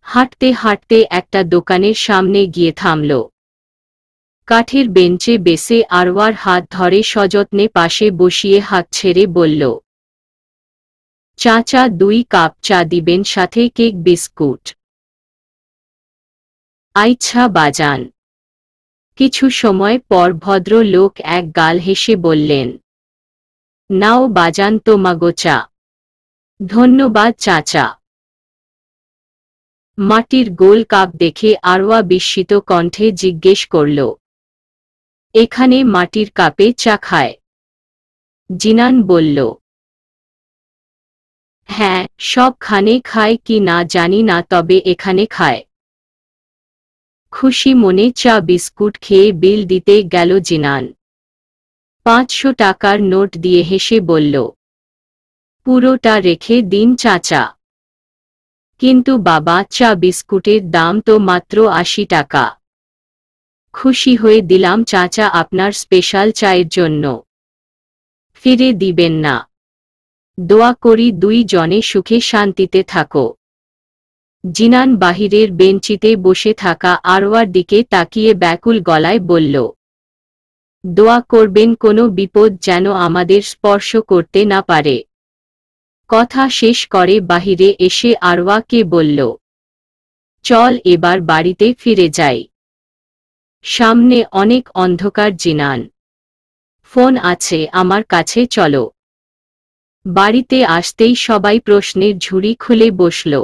হাঁটতে হাঁটতে একটা দোকানের সামনে গিয়ে থামল। কাঠের বেঞ্চে বেসে আরওয়ার হাত ধরে সযত্নে পাশে বসিয়ে হাত ছেড়ে বলল, চাচা 2 কাপ চা দিবেন, সাথে কেক বিস্কুট। আইচ্ছা বাজান। কিছু সময় পর ভদ্রলোক এক গাল হেসে বললেন, নাও বাজান তোমাগো চা। ধন্যবাদ চাচা। মাটির গোল কাপ দেখে আরওয়া বিস্মিত কণ্ঠে জিজ্ঞেস করল, এখানে মাটির কাপে চা খায়? জিনান বলল, হ্যাঁ, সবখানে খায় কি না জানি না, তবে এখানে খায়। খুশি মনে চা বিস্কুট খেয়ে বিল দিতে গেল জিনান। 500 টাকার নোট দিয়ে হেসে বলল, পুরোটা রেখে দিন চাচা। কিন্তু বাবা, চা বিস্কুটের দাম তো মাত্র 80 টাকা। খুশি হয়ে দিলাম চাচা, আপনার স্পেশাল চায়ের জন্য। ফিরে দিবেন না? দোয়া করি 2 জনে সুখে শান্তিতে থাকো। জিনান বাহিরের বেঞ্চিতে বসে থাকা আরওয়ার দিকে তাকিয়ে ব্যাকুল গলায় বলল, দোয়া করবেন কোনো বিপদ যেন আমাদের স্পর্শ করতে না পারে। কথা শেষ করে বাহিরে এসে আরওয়াকে বলল, চল এবার বাড়িতে ফিরে যাই। সামনে অনেক অন্ধকার জিনান। ফোন আছে আমার কাছে, চলো। বাড়িতে আসতেই সবাই প্রশ্নের ঝুড়ি খুলে বসল।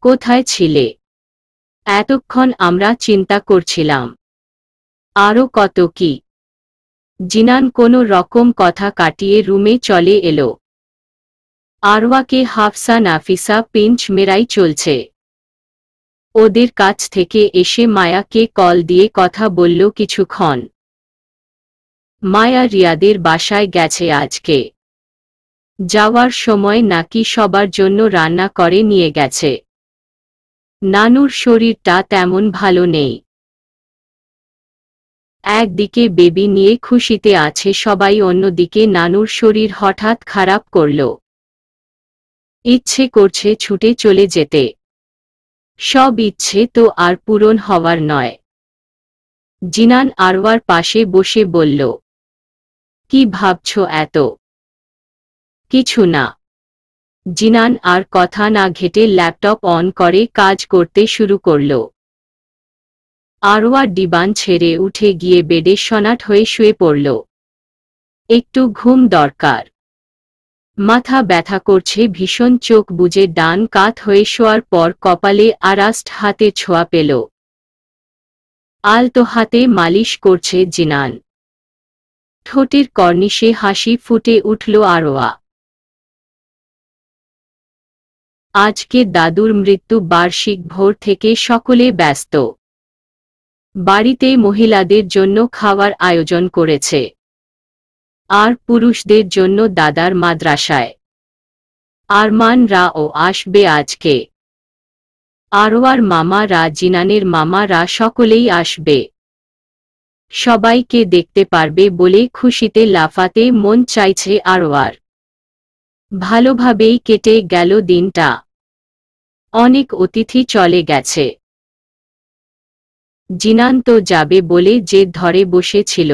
কোথায় ছিলে এতক্ষণ? আমরা চিন্তা করছিলাম। আরও কত কি। জিনান কোনো রকম কথা কাটিয়ে রুমে চলে এলো। আরওয়াকে হাফসা নাফিসা পিঞ্চ মেরাই চলছে। ওদের কাছ থেকে এসে মায়াকে কল দিয়ে কথা বলল কিছুক্ষণ। মায়া রিয়াদের বাসায় গেছে আজকে। যাওয়ার সময় নাকি সবার জন্য রান্না করে নিয়ে গেছে। নানুর শরীরটা তেমন ভালো নেই। একদিকে বেবি নিয়ে খুশিতে আছে সবাই, অন্যদিকে নানুর শরীর হঠাৎ খারাপ করল। ইচ্ছে করছে ছুটে চলে যেতে। সব ইচ্ছে তো আর পূরণ হওয়ার নয়। জিনান আরওয়ার পাশে বসে বলল, কি ভাবছ এত? কিছু না। জিনান আর কথা না ঘেটে ল্যাপটপ অন করে কাজ করতে শুরু করল। আরওয়া ডিবান ছেড়ে উঠে গিয়ে বেডে সনাট হয়ে শুয়ে পড়ল। একটু ঘুম দরকার। মাথা ব্যথা করছে ভীষণ। চোখ বুজে ডান কাত হয়ে শোয়ার পর কপালে আরাস্ট হাতে ছোঁয়া পেল। আলতো হাতে মালিশ করছে জিনান। ঠোঁটের কর্নিশে হাসি ফুটে উঠল আরওয়া। আজকে দাদুর মৃত্যু বার্ষিক, ভোর থেকে সকলে ব্যস্ত। বাড়িতে মহিলাদের জন্য খাওয়ার আয়োজন করেছে, আর পুরুষদের জন্য দাদার মাদ্রাসায়। আরমান রাও আসবে আজকে। আরওয়ার মামা রা, জিনানের মামা রা সকলেই আসবে। সবাইকে দেখতে পারবে বলে খুশিতে লাফাতে মন চাইছে আরওয়ার। ভালোভাবেই কেটে গেল দিনটা। অনেক অতিথি চলে গেছে। জিনান তো যাবে বলে জেদ ধরে বসেছিল।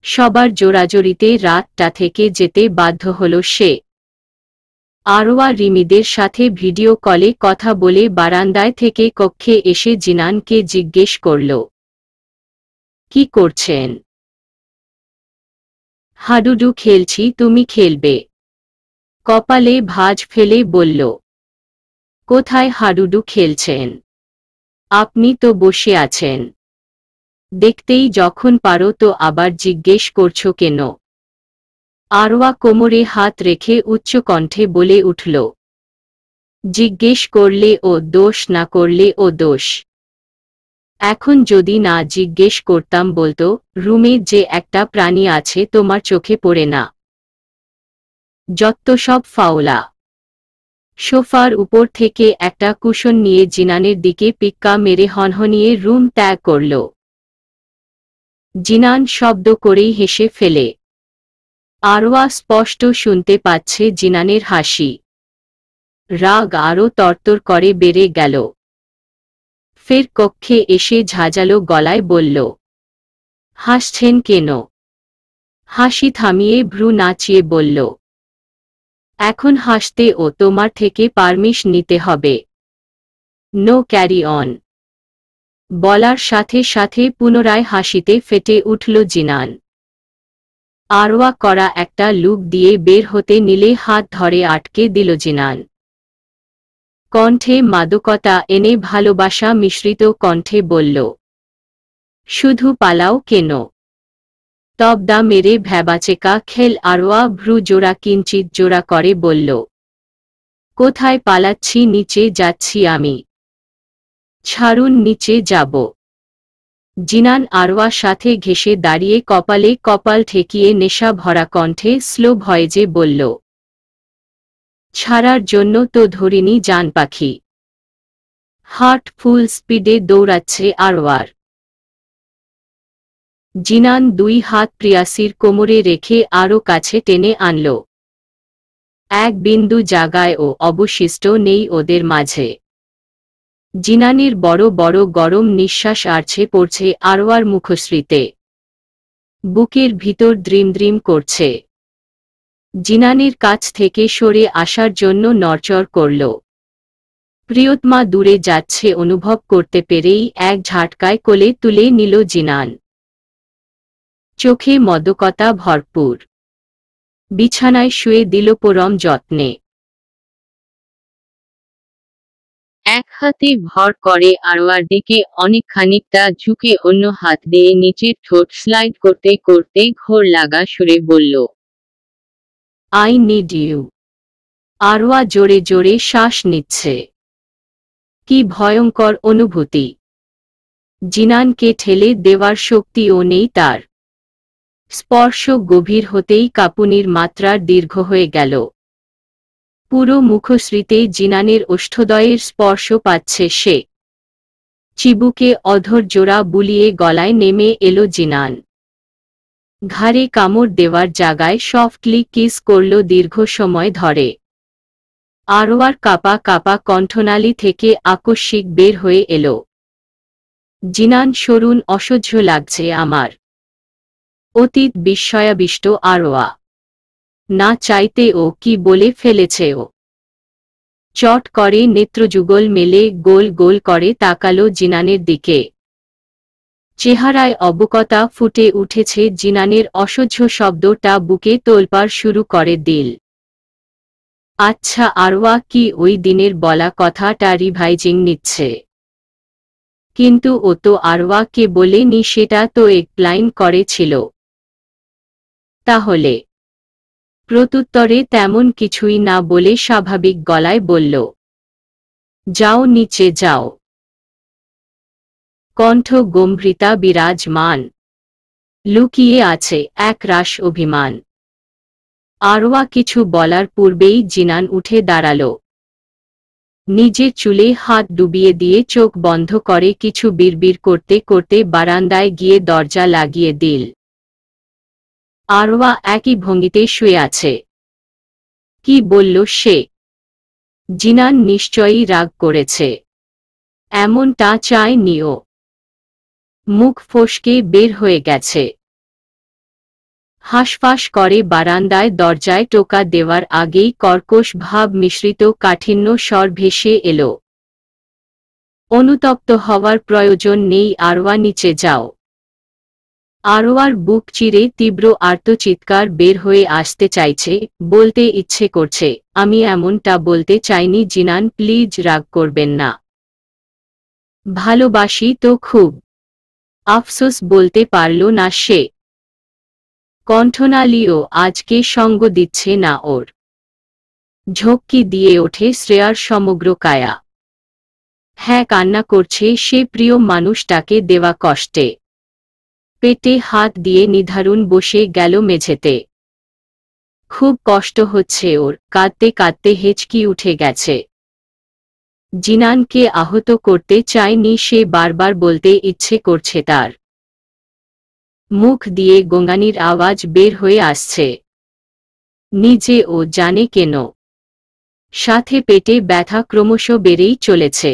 সবার জোরাজোরিতে রাতটা থেকে যেতে বাধ্য হল সে। আরওয়া রিমিদের সাথে ভিডিও কলে কথা বলে বারান্দায় থেকে কক্ষে এসে জিনানকে জিজ্ঞেস করল, কি করছেন? হাডুডু খেলছি, তুমি খেলবে? কপালে ভাঁজ ফেলে বলল, কোথায় হাডুডু খেলছেন? আপনি তো বসে আছেন, দেখতেই যখন পারো তো আবার জিজ্ঞেস করছো কেন? আরওয়া কোমরে হাত রেখে উচ্চ কণ্ঠে বলে উঠল, জিজ্ঞেস করলে ও দোষ, না করলে ও দোষ। এখন যদি না জিজ্ঞেস করতাম বলতো, রুমে যে একটা প্রাণী আছে তোমার চোখে পড়ে না? যত্ত সব ফাওলা। সোফার উপর থেকে একটা কুশন নিয়ে জিনানের দিকে পিক্কা মেরে হনহনিয়ে রুম ত্যাগ করল। জিনান শব্দ করেই হেসে ফেলে। আরওয়া স্পষ্ট শুনতে পাচ্ছে জিনানের হাসি। রাগ আরও তরতর করে বেড়ে গেল। ফের কক্ষে এসে ঝাঁঝালো গলায় বলল, হাসছেন কেন? হাসি থামিয়ে ভ্রু নাচিয়ে বলল, এখন হাসতে ও তোমার থেকে পারমিশ নিতে হবে। No carry on. বলার সাথে সাথে পুনরায় হাসিতে ফেটে উঠল জিনান। আরওয়া করা একটা লুক দিয়ে বের হতে নিলে হাত ধরে আটকে দিল জিনান। কণ্ঠে মাদকতা এনে ভালোবাসা মিশ্রিত কণ্ঠে বলল, শুধু পালাও কেন? তবদা মেরে ভ্যাবাচেকা খেল। আরওয়া ভ্রু জোড়া কিঞ্চিত জোড়া করে বলল, কোথায় পালাচ্ছি? নিচে যাচ্ছি আমি। ছাড়ুন, নিচে যাব। জিনান আরওয়ার সাথে ঘেঁষে দাঁড়িয়ে কপালে কপাল ঠেকিয়ে নেশা ভরা কণ্ঠে স্লো ভয়েজে বলল, ছাড়ার জন্য তো ধরিনি জান পাখি। হার্ট ফুল স্পিডে দৌড়াচ্ছে আরওয়ার। জিনান দুই হাত প্রিয়াসির কোমরে রেখে আরও কাছে টেনে আনল। এক বিন্দু জায়গায় ও অবশিষ্ট নেই ওদের মাঝে। জিনানের বড় বড় গরম নিঃশ্বাস আছড়ে পড়ছে আরওয়ার মুখশ্রীতে। বুকের ভিতর দ্রিম দ্রিম করছে। জিনানের কাছ থেকে সরে আসার জন্য নড়চড় করল। প্রিয়তমা দূরে যাচ্ছে অনুভব করতে পেরেই এক ঝাটকায় কোলে তুলে নিল জিনান। চোখে মদকতা ভরপুর। বিছানায় শুয়ে দিল পরম যত্নে। এক হাতে ভর করে আরওয়ার দিকে অনেক খানিকটা ঝুঁকে অন্য হাত দিয়ে নিচের ঠোঁট স্লাইড করতে করতে ঘোর লাগা সুরে বলল, আই নিড ইউ। আরওয়া জোরে জোরে শ্বাস নিচ্ছে। কি ভয়ঙ্কর অনুভূতি! জিনানকে ঠেলে দেওয়ার শক্তিও নেই তার। স্পর্শ গভীর হতেই কাঁপুনির মাত্রা দীর্ঘ হয়ে গেল। পুরো মুখশ্রীতে জিনানের ওষ্ঠদ্বয়ের স্পর্শ পাচ্ছে সে। চিবুকে অধর জোড়া বুলিয়ে গলায় নেমে এলো জিনান। ঘাড়ে কামড় দেওয়ার জায়গায় সফটলি কিস করল দীর্ঘ সময় ধরে। আরওয়ার কাপা কাপা কণ্ঠনালী থেকে আকস্মিক বের হয়ে এলো, জিনান সরুন, অসহ্য লাগছে আমার। অতীত বিস্ময়াবিষ্ট আরওয়া। না চাইতে ও কি বলে ফেলেছে ও। চট করে নেত্রযুগল মেলে গোল গোল করে তাকালো জিনানের দিকে। চেহারায় অবকতা ফুটে উঠেছে জিনানের। অসহ্য শব্দটা বুকে তোলপাড় শুরু করে দিল। আচ্ছা, আরওয়া কি ওই দিনের বলা কথাটা রিভাইজিং নিচ্ছে? কিন্তু ও তো আরওয়াকে বলেনি, সেটা তো এক্সপ্লেইন করেছিল। তাহলে? প্রত্যুত্তরে তেমন কিছুই না বলে স্বাভাবিক গলায় বলল, যাও, নিচে যাও। কণ্ঠ গম্ভীরতা বিরাজমান। লুকিয়ে আছে এক রাশ অভিমান। আরওয়া কিছু বলার পূর্বেই জিনান উঠে দাঁড়াল। নিজের চুলে হাত ডুবিয়ে দিয়ে চোখ বন্ধ করে কিছু বিড়বিড় করতে করতে বারান্দায় গিয়ে দরজা লাগিয়ে দিল। আরওয়া একই ভঙ্গিতে শুয়ে আছে। কি বলল সে? জিনান নিশ্চয়ই রাগ করেছে। এমনটা চায়নিও। মুখ ফসকে বের হয়ে গেছে। হাঁসফাঁস করে বারান্দায় দরজায় টোকা দেওয়ার আগেই কর্কশ ভাব মিশ্রিত কাঠিন্য স্বর ভেসে এলো। অনুতপ্ত হওয়ার প্রয়োজন নেই, আরওয়া, নিচে যাও। আরওয়ার বুক চিরে তীব্র আর্তচিৎকার বের হয়ে আসতে চাইছে, বলতে ইচ্ছে করছে, আমি এমনটা বলতে চাইনি জিনান, প্লিজ রাগ করবেন না। ভালোবাসি তো খুব। আফসোস বলতে পারল না সে। কণ্ঠনালীও আজকে সঙ্গ দিচ্ছে না ওর। ঝক্কি দিয়ে ওঠে শ্রেয়ার সমগ্র কায়া। হ্যাঁ, কান্না করছে সে প্রিয় মানুষটাকে দেওয়া কষ্টে। পেটে হাত দিয়ে নিধারুণ বসে গেল মেঝেতে। খুব কষ্ট হচ্ছে ওর, কাঁদতে কাঁদতে হেঁচকি উঠে গেছে। জিনানকে আহত করতে চায়নি সে, বারবার বলতে ইচ্ছে করছে তার। মুখ দিয়ে গোঙানির আওয়াজ বের হয়ে আসছে। নিজে ও জানে কেন। সাথে পেটে ব্যথা ক্রমশ বেড়েই চলেছে।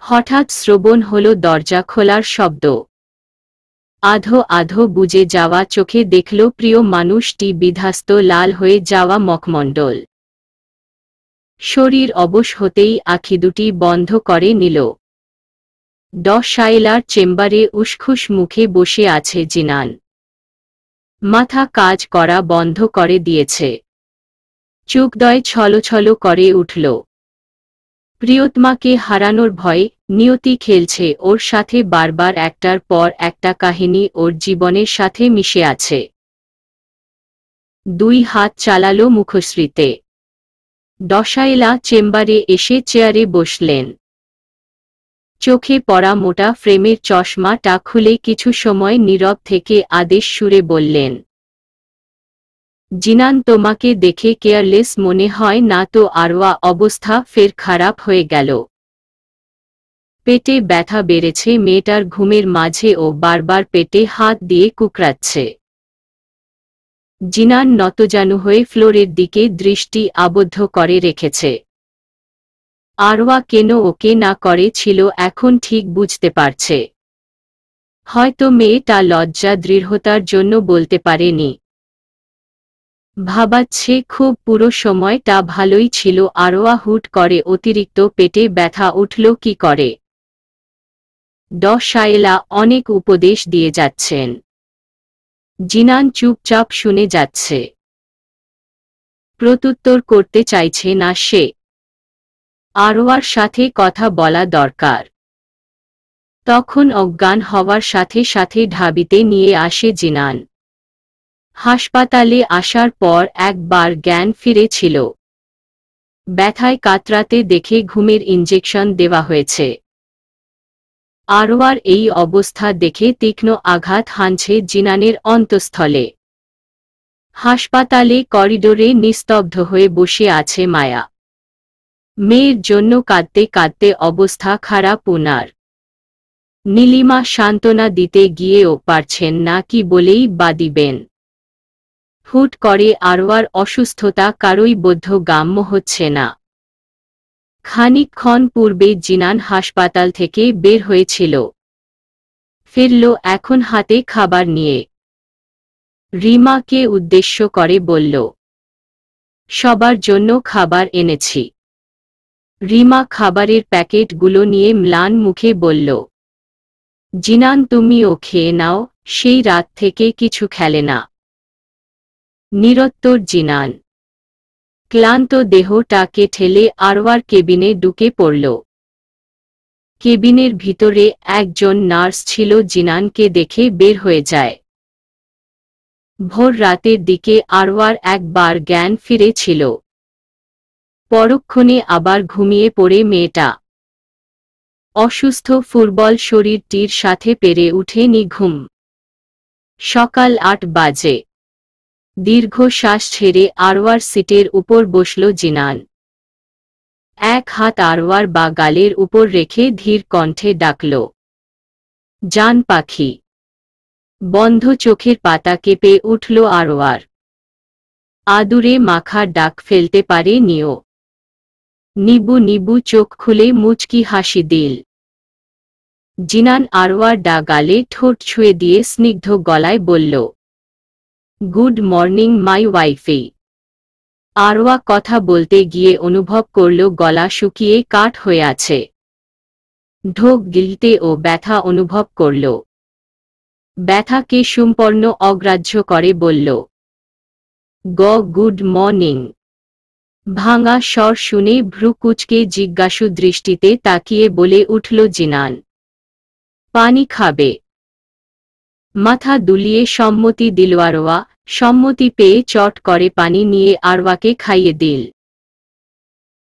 হঠাৎ শ্রবণ হল দরজা খোলার শব্দ। আধো আধো বুজে যাওয়া চোখে দেখল প্রিয় মানুষটি বিধ্বস্ত লাল হয়ে যাওয়া মুখমণ্ডল। শরীর অবশ হতেই আঁখি দুটি বন্ধ করে নিল। শায়লার চেম্বারে উসখুস মুখে বসে আছে জিনান। মাথা কাজ করা বন্ধ করে দিয়েছে। চোখদ্বয় ছলছল করে উঠল। প্রিয়তমাকে হারানোর ভয়ে নিয়তি খেলছে ওর সাথে, বারবার একটার পর একটা কাহিনী ওর জীবনের সাথে মিশে আছে। দুই হাত চালালো মুখশ্রীতে। শায়লা চেম্বারে এসে চেয়ারে বসলেন। চোখে পড়া মোটা ফ্রেমের চশমাটা খুলে কিছু সময় নীরব থেকে আদেশ সুরে বললেন, জিনান, তোমাকে দেখে কেয়ারলেস মনে হয় না তো? আরওয়া অবস্থা ফের খারাপ হয়ে গেল। পেটে ব্যথা বেড়েছে মেয়েটার, ঘুমের মাঝে ও বারবার পেটে হাত দিয়ে কুকরাচ্ছে। জিনান নতজানু হয়ে ফ্লোরের দিকে দৃষ্টি আবদ্ধ করে রেখেছে। আরওয়া কেন ওকে না করেছিল এখন ঠিক বুঝতে পারছে। হয়তো মেয়েটা লজ্জা দৃঢ়তার জন্য বলতে পারেনি। ভাবাচ্ছে খুব, পুরো সময়টা ভালোই ছিল। আরওয়া হুট করে অতিরিক্ত পেটে ব্যথা উঠল কি করে? শায়লা অনেক উপদেশ দিয়ে যাচ্ছেন। জিনান চুপচাপ শুনে যাচ্ছে। প্রত্যুত্তর করতে চাইছে না সে। আরওয়ার সাথে কথা বলা দরকার। তখন অজ্ঞান হওয়ার সাথে সাথে ঢাবিতে নিয়ে আসে জিনান। হাসপাতালে আসার পর একবার জ্ঞান ফিরেছিল। ব্যথায় কাতরাতে দেখে ঘুমের ইনজেকশন দেওয়া হয়েছে। আরওয়ার এই অবস্থা দেখে তীক্ষ্ণ আঘাত হানছে জিনানের অন্তঃস্থলে। হাসপাতালে করিডোরে নিস্তব্ধ হয়ে বসে আছে মায়া। মেয়ের জন্য কাঁদতে কাঁদতে অবস্থা খারাপ উনার। নীলিমা সান্ত্বনা দিতে গিয়েও পারছেন না কি বলেই বা দিবেন। হুট করে আরওয়ার অসুস্থতা কারোই বোধগম্য হচ্ছে না। খানিকক্ষণ পূর্বে জিনান হাসপাতাল থেকে বের হয়েছিল। ফিরল এখন হাতে খাবার নিয়ে। রিমাকে উদ্দেশ্য করে বলল, সবার জন্য খাবার এনেছি। রিমা খাবারের প্যাকেটগুলো নিয়ে ম্লান মুখে বলল, জিনান, তুমিও খেয়ে নাও, সেই রাত থেকে কিছু খেলে না। নিরুত্তর জিনান। ক্লান্ত দেহটাকে ঠেলে আরওয়ার কেবিনে ঢুকে পড়ল। কেবিনের ভিতরে একজন নার্স ছিল, জিনানকে দেখে বের হয়ে যায়। ভোর রাতের দিকে আরওয়ার একবার জ্ঞান ফিরেছিল। পরক্ষণে আবার ঘুমিয়ে পড়ে মেয়েটা। অসুস্থ ফুটবল শরীরটির সাথে পেরে উঠেনি ঘুম। সকাল 8 বাজে। দীর্ঘ শ্বাস ছেড়ে আরওয়ার সিটের উপর বসল জিনান। এক হাত আরওয়ার বা গালের উপর রেখে ধীর কণ্ঠে ডাকল, জান পাখি। বন্ধ চোখের পাতা কেঁপে উঠল আরওয়ার। আদুরে মাখা ডাক ফেলতে পারে নিও। নিবু নিবু চোখ খুলে মুচকি হাসি দিল জিনান। আরওয়ার গালে ঠোঁট ছুঁয়ে দিয়ে স্নিগ্ধ গলায় বলল, গুড মর্নিং মাই ওয়াইফে। আরওয়া কথা বলতে গিয়ে অনুভব করল গলা শুকিয়ে কাঠ হয়ে আছে। ঢোক গিলতে ও ব্যথা অনুভব করল। ব্যথাকে সম্পূর্ণ অগ্রাহ্য করে বলল, গুড মর্নিং। ভাঙা স্বর শুনে ভ্রু কুঁচকে জিজ্ঞাসু দৃষ্টিতে তাকিয়ে বলে উঠল জিনান, পানি খাবে? মাথা দুলিয়ে সম্মতি দিল আরওয়া। সম্মতি পেয়ে চট করে পানি নিয়ে আরওয়াকে খাইয়ে দিল।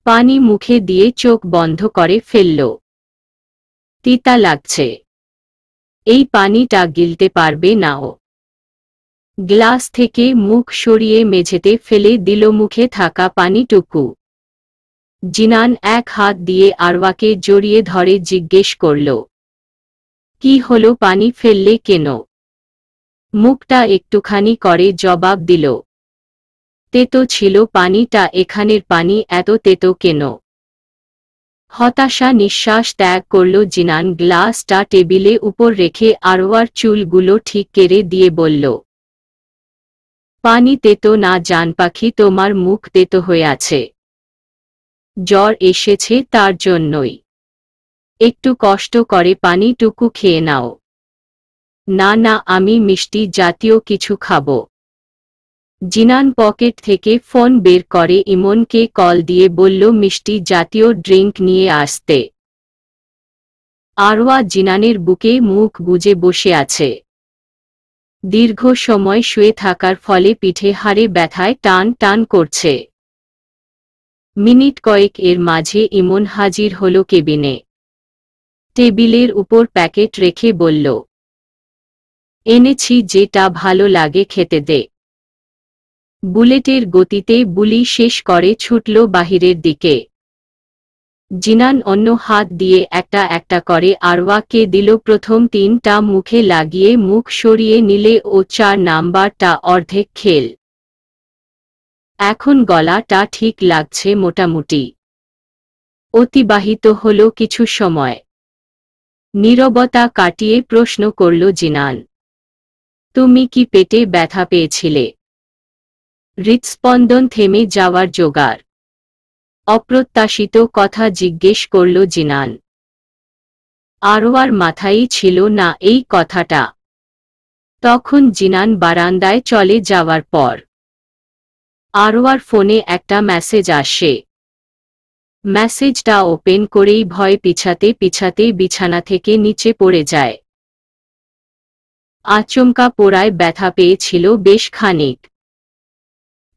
পানি মুখে দিয়ে চোখ বন্ধ করে ফেলল। তিতা লাগছে। এই পানিটা গিলতে পারবে না ও। গ্লাস থেকে মুখ সরিয়ে মেঝেতে ফেলে দিল মুখে থাকা পানিটুকু। জিনান এক হাত দিয়ে আরওয়াকে জড়িয়ে ধরে জিজ্ঞেস করল, কি হলো, পানি ফেললে কেন? মুখটা একটুখানি করে জবাব দিল, তেতো ছিল পানিটা। এখানের পানি এত তেতো কেন? হতাশা নিঃশ্বাস ত্যাগ করল জিনান। গ্লাসটা টেবিলে উপর রেখে আরওয়ার চুলগুলো ঠিক কেড়ে দিয়ে বলল, পানি তেতো না জান পাখি, তোমার মুখ তেতো হয়ে আছে। জ্বর এসেছে তার জন্যই। একটু কষ্ট করে পানিটুকু খেয়ে নাও। না না, আমি মিষ্টি জাতীয় কিছু খাবো। জিনান পকেট থেকে ফোন বের করে ইমনকে কল দিয়ে বলল মিষ্টি জাতীয় ড্রিঙ্ক নিয়ে আসতে। আরওয়া জিনানের বুকে মুখ গুজে বসে আছে। দীর্ঘ সময় শুয়ে থাকার ফলে পিঠে হাড়ে ব্যথায় টান টান করছে। মিনিট কয়েক এর মাঝে ইমন হাজির হল কেবিনে। টেবিলের উপর প্যাকেট রেখে বলল, এনেছি, যেটা ভালো লাগে খেতে দে। বুলেটের গতিতে বুলি শেষ করে ছুটল বাহিরের দিকে। জিনান অন্য হাত দিয়ে একটা একটা করে আরওয়াকে দিল। প্রথম তিনটা মুখে লাগিয়ে মুখ সরিয়ে নিলে ও 4 নাম্বারটা অর্ধেক খেল। এখন গলাটা ঠিক লাগছে মোটামুটি। অতিবাহিত হল কিছু সময়। নীরবতা কাটিয়ে প্রশ্ন করল জিনান, তুমি কি পেটে ব্যথা পেয়েছিলে? হৃৎস্পন্দন থেমে যাওয়ার জোগাড়। অপ্রত্যাশিত কথা জিজ্ঞেস করল জিনান। আরওয়ার মাথায়ই ছিল না এই কথাটা। তখন জিনান বারান্দায় চলে যাওয়ার পর আরওয়ার ফোনে একটা মেসেজ আসে। মেসেজটা ওপেন করেই ভয় পিছাতে পিছাতে বিছানা থেকে নিচে পড়ে যায়। আচমকা পোড়ায় ব্যথা পেয়েছিল বেশ খানিক।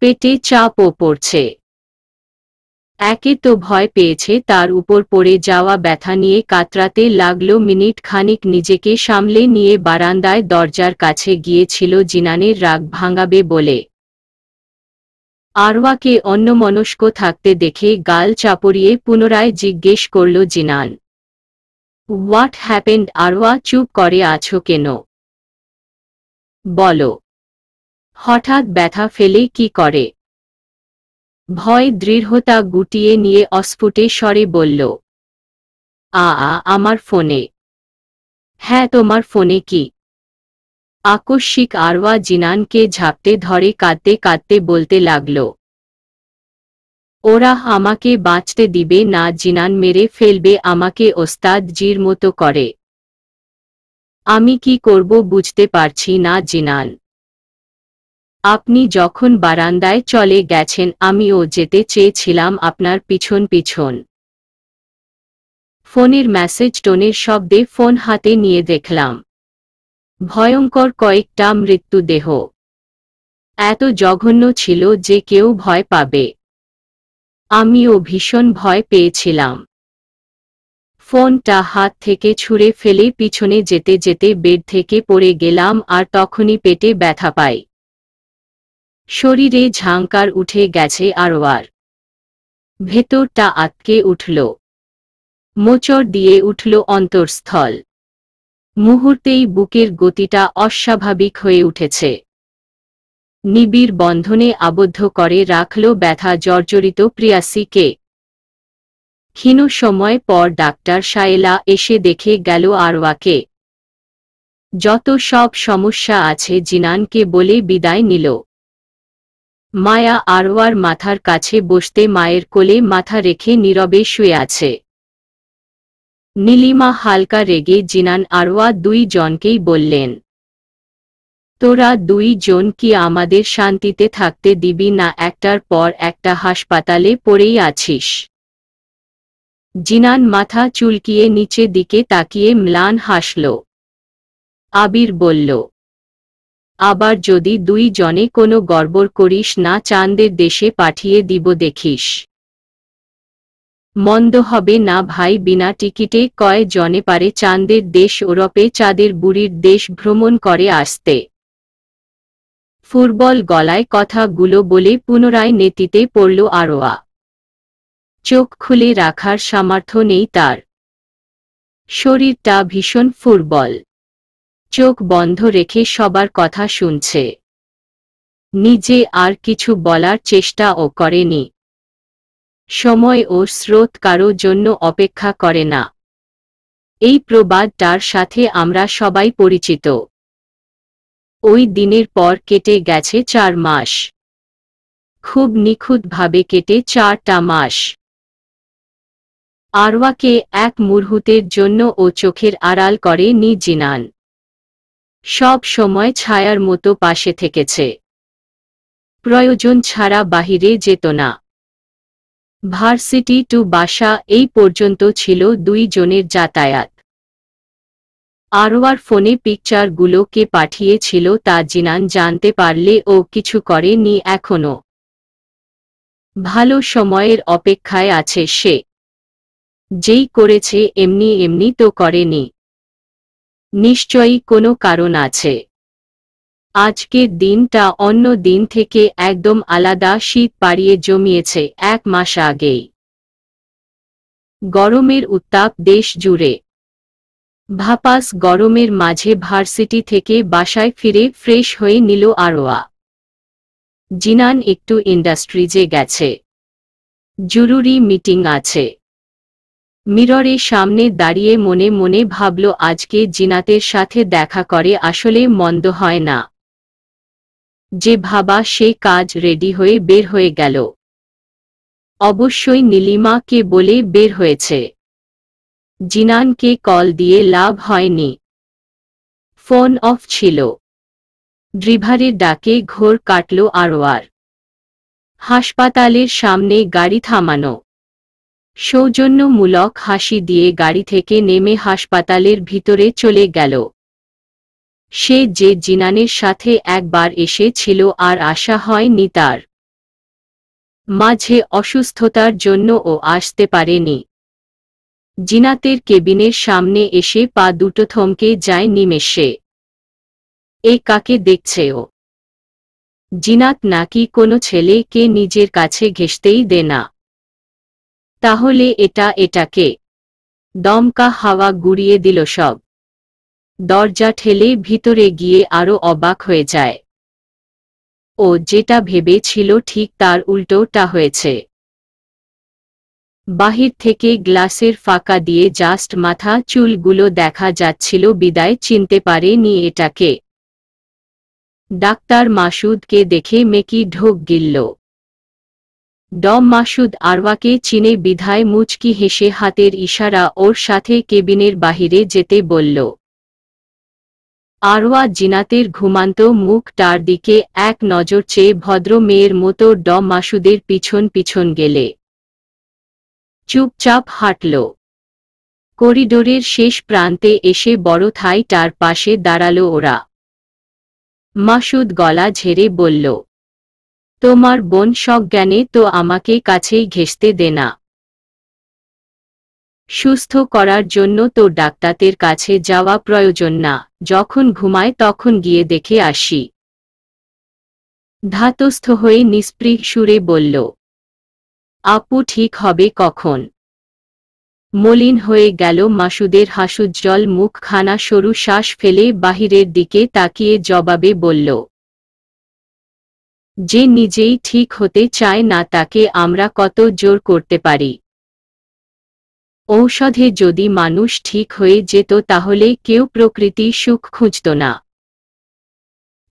পেটে চাপও পড়ছে। একে তো ভয় পেয়েছে, তার উপর পড়ে যাওয়া ব্যথা নিয়ে কাতরাতে লাগল। মিনিট খানিক নিজেকে সামলে নিয়ে বারান্দায় দরজার কাছে গিয়েছিল জিনানের রাগ ভাঙাবে বলে। আরওয়াকে অন্যমনস্ক থাকতে দেখে গাল চাপড়িয়ে পুনরায় জিজ্ঞেস করল জিনান, হোয়াট হ্যাপেন্ড? আরওয়া, চুপ করে আছো কেন? বলো। হঠাৎ ব্যথা ফেলে কি করে? ভয় দৃঢ়তা গুটিয়ে নিয়ে অস্ফুটে স্বরে বলল, আমার ফোনে। হ্যাঁ, তোমার ফোনে কি? আকস্মিক আরওয়া জিনানকে ঝাপটে ধরে কাঁদতে কাঁদতে বলতে লাগল, ওরা আমাকে বাঁচতে দিবে না, জিনান মেরে ফেলবে আমাকে ওস্তাদ জির মতো করে। আমি কি করব বুঝতে পারছি না জিনান। আপনি যখন বারান্দায় চলে গেছেন আমিও যেতে চেয়েছিলাম আপনার পিছন পিছন। ফোনের মেসেজ টোনের শব্দে ফোন হাতে নিয়ে দেখলাম ভয়ঙ্কর কয়েকটা মৃত্যুদেহ। এত জঘন্য ছিল যে কেউ ভয় পাবে। আমিও ভীষণ ভয় পেয়েছিলাম। ফোনটা হাত থেকে ছুঁড়ে ফেলে পিছনে যেতে যেতে বেড থেকে পড়ে গেলাম আর তখনই পেটে ব্যথা পাই। শরীরে ঝাঙ্কার উঠে গেছে আরওয়ার। ভেতরটা আটকে উঠল। মোচড় দিয়ে উঠল অন্তঃস্থল। মুহূর্তেই বুকের গতিটা অস্বাভাবিক হয়ে উঠেছে। নিবিড় বন্ধনে আবদ্ধ করে রাখল ব্যথা জর্জরিত প্রিয়াসীকে। ক্ষীণ সময় পর ডাক্তার শায়েলা এসে দেখে গেল আরওয়াকে। যত সব সমস্যা আছে জিনানকে বলে বিদায় নিল। মায়া আরওয়ার মাথার কাছে বসতে মায়ের কোলে মাথা রেখে নীরবে শুয়ে আছে। নীলিমা হালকা রেগে জিনান আরওয়া দুই জনকেই বললেন, তোরা দুই জন কি আমাদের শান্তিতে থাকতে দিবি না? একটার পর একটা হাসপাতালে পড়েই আছিস। জিনান মাথা চুলকিয়ে নিচে দিকে তাকিয়ে ম্লান হাসল। আবির বলল, আবার যদি দুই জনে কোনো গড়বড় করিস না চাঁদের দেশে পাঠিয়ে দিব দেখিস। মন্দ হবে না ভাই, বিনা টিকিটে কয় জনে পারে চাঁদের দেশ ওরপে চাঁদের বুড়ির দেশ ভ্রমণ করে আসতে? ফুটবল গলায় কথাগুলো বলে পুনরায় নেতিতে পড়ল আরোয়া। চোখ খুলে রাখার সামর্থ্য নেই তার। শরীরটা ভীষণ ফুটবল। চোখ বন্ধ রেখে সবার কথা শুনছে। নিজে আর কিছু বলার চেষ্টাও করেনি। সময় ও স্রোত কারো জন্য অপেক্ষা করে না। এই প্রবাদটার সাথে আমরা সবাই পরিচিত। ওই দিনের পর কেটে গেছে 4 মাস। খুব নিখুঁতভাবে কেটে 4টা মাস। আরওয়াকে এক মুহূর্তের জন্য ও চোখের আড়াল করে নি জিনান। সব সময় ছায়ার মতো পাশে থেকেছে। প্রয়োজন ছাড়া বাহিরে যেত না। ভার্সিটি টু বাসা এই পর্যন্ত ছিল দুই জনের যাতায়াত। আরওয়ার ফোনে পিকচারগুলো কে পাঠিয়েছিল তা জিনান জানতে পারলে ও কিছু করেনি এখনো। ভালো সময়ের অপেক্ষায় আছে সে। যেই করেছে এমনি এমনি তো করেনি। নিশ্চয়ই কোনো কারণ আছে। আজকের দিনটা অন্য দিন থেকে একদম আলাদা। শীত পাড়িয়ে জমিয়েছে 1 মাস আগেই। গরমের উত্তাপ দেশ জুড়ে। ভাপাস গরমের মাঝে ভার্সিটি থেকে বাসায় ফিরে ফ্রেশ হয়ে নিল আরওয়া। জিনান একটু ইন্ডাস্ট্রিজে গেছে। জরুরি মিটিং আছে। মিররের সামনে দাঁড়িয়ে মনে মনে ভাবল আজকে জিনাতের সাথে দেখা করে আসলে মন্দ হয় না। যে ভাবা সে কাজ রেডি হয়ে বের হয়ে গেল। অবশ্যই নীলিমাকে বলে বের হয়েছে। জিনানকে কল দিয়ে লাভ হয়নি। ফোন অফ ছিল। ড্রাইভারের ডাকে ঘোর কাটল আরওয়ার। হাসপাতালের সামনে গাড়ি থামানো। সৌজন্যমূলক হাসি দিয়ে গাড়ি থেকে নেমে হাসপাতালের ভিতরে চলে গেল। সে যে জিনানের সাথে একবার এসেছিল আর আশা হয়নি তার। মাঝে অসুস্থতার জন্য ও আসতে পারেনি। জিনাতের কেবিনের সামনে এসে পা দুটো থমকে যায় নিমেষে। এ কাকে দেখছে ও? জিনাত নাকি কোনো ছেলেকে নিজের কাছে ঘেঁষতেই দে না? তাহলে এটাকে? দমকা হাওয়া গুড়িয়ে দিল সব। দরজা ঠেলে ভিতরে গিয়ে আরো অবাক হয়ে যায়। ও যেটা ভেবেছিল ঠিক তার উল্টোটা হয়েছে। বাহির থেকে গ্লাসের ফাঁকা দিয়ে জাস্ট মাথা চুলগুলো দেখা যাচ্ছিল। বিদায় চিনতে পারেনি এটাকে। ডাক্তার মাসুদকে দেখে মেকি ঢোক গিলল। মাসুদ আরওয়াকে চিনে বিধায় মুচকি হেসে হাতের ইশারা ওর সাথে কেবিনের বাহিরে যেতে বলল। আরওয়া জিনাতের ঘুমান্ত মুখটার দিকে এক নজর চেয়ে ভদ্র মেয়ের মতো মাসুদের পিছন পিছন গেলে। চুপচাপ হাঁটল। করিডোরের শেষ প্রান্তে এসে বড় থাইটার পাশে দাঁড়াল ওরা। মাসুদ গলা ঝেড়ে বলল, তোমার বোন সজ্ঞানে তো আমাকে কাছেই ঘেঁষতে দে না। সুস্থ করার জন্য তো ডাক্তারের কাছে যাওয়া প্রয়োজন না। যখন ঘুমায় তখন গিয়ে দেখে আসি। ধাতস্থ হয়ে নিস্পৃহ সুরে বলল। আপু ঠিক হবে কখন? মলিন হয়ে গেল মাসুদের হাস্যোজ্জ্বল মুখখানা। সরু শ্বাস ফেলে বাহিরের দিকে তাকিয়ে জবাবে বলল, যে নিজেই ঠিক হতে চায় না তাকে আমরা কত জোর করতে পারি? ঔষধে যদি মানুষ ঠিক হয়ে যেত তাহলে কেউ প্রকৃতি সুখ খুঁজত না,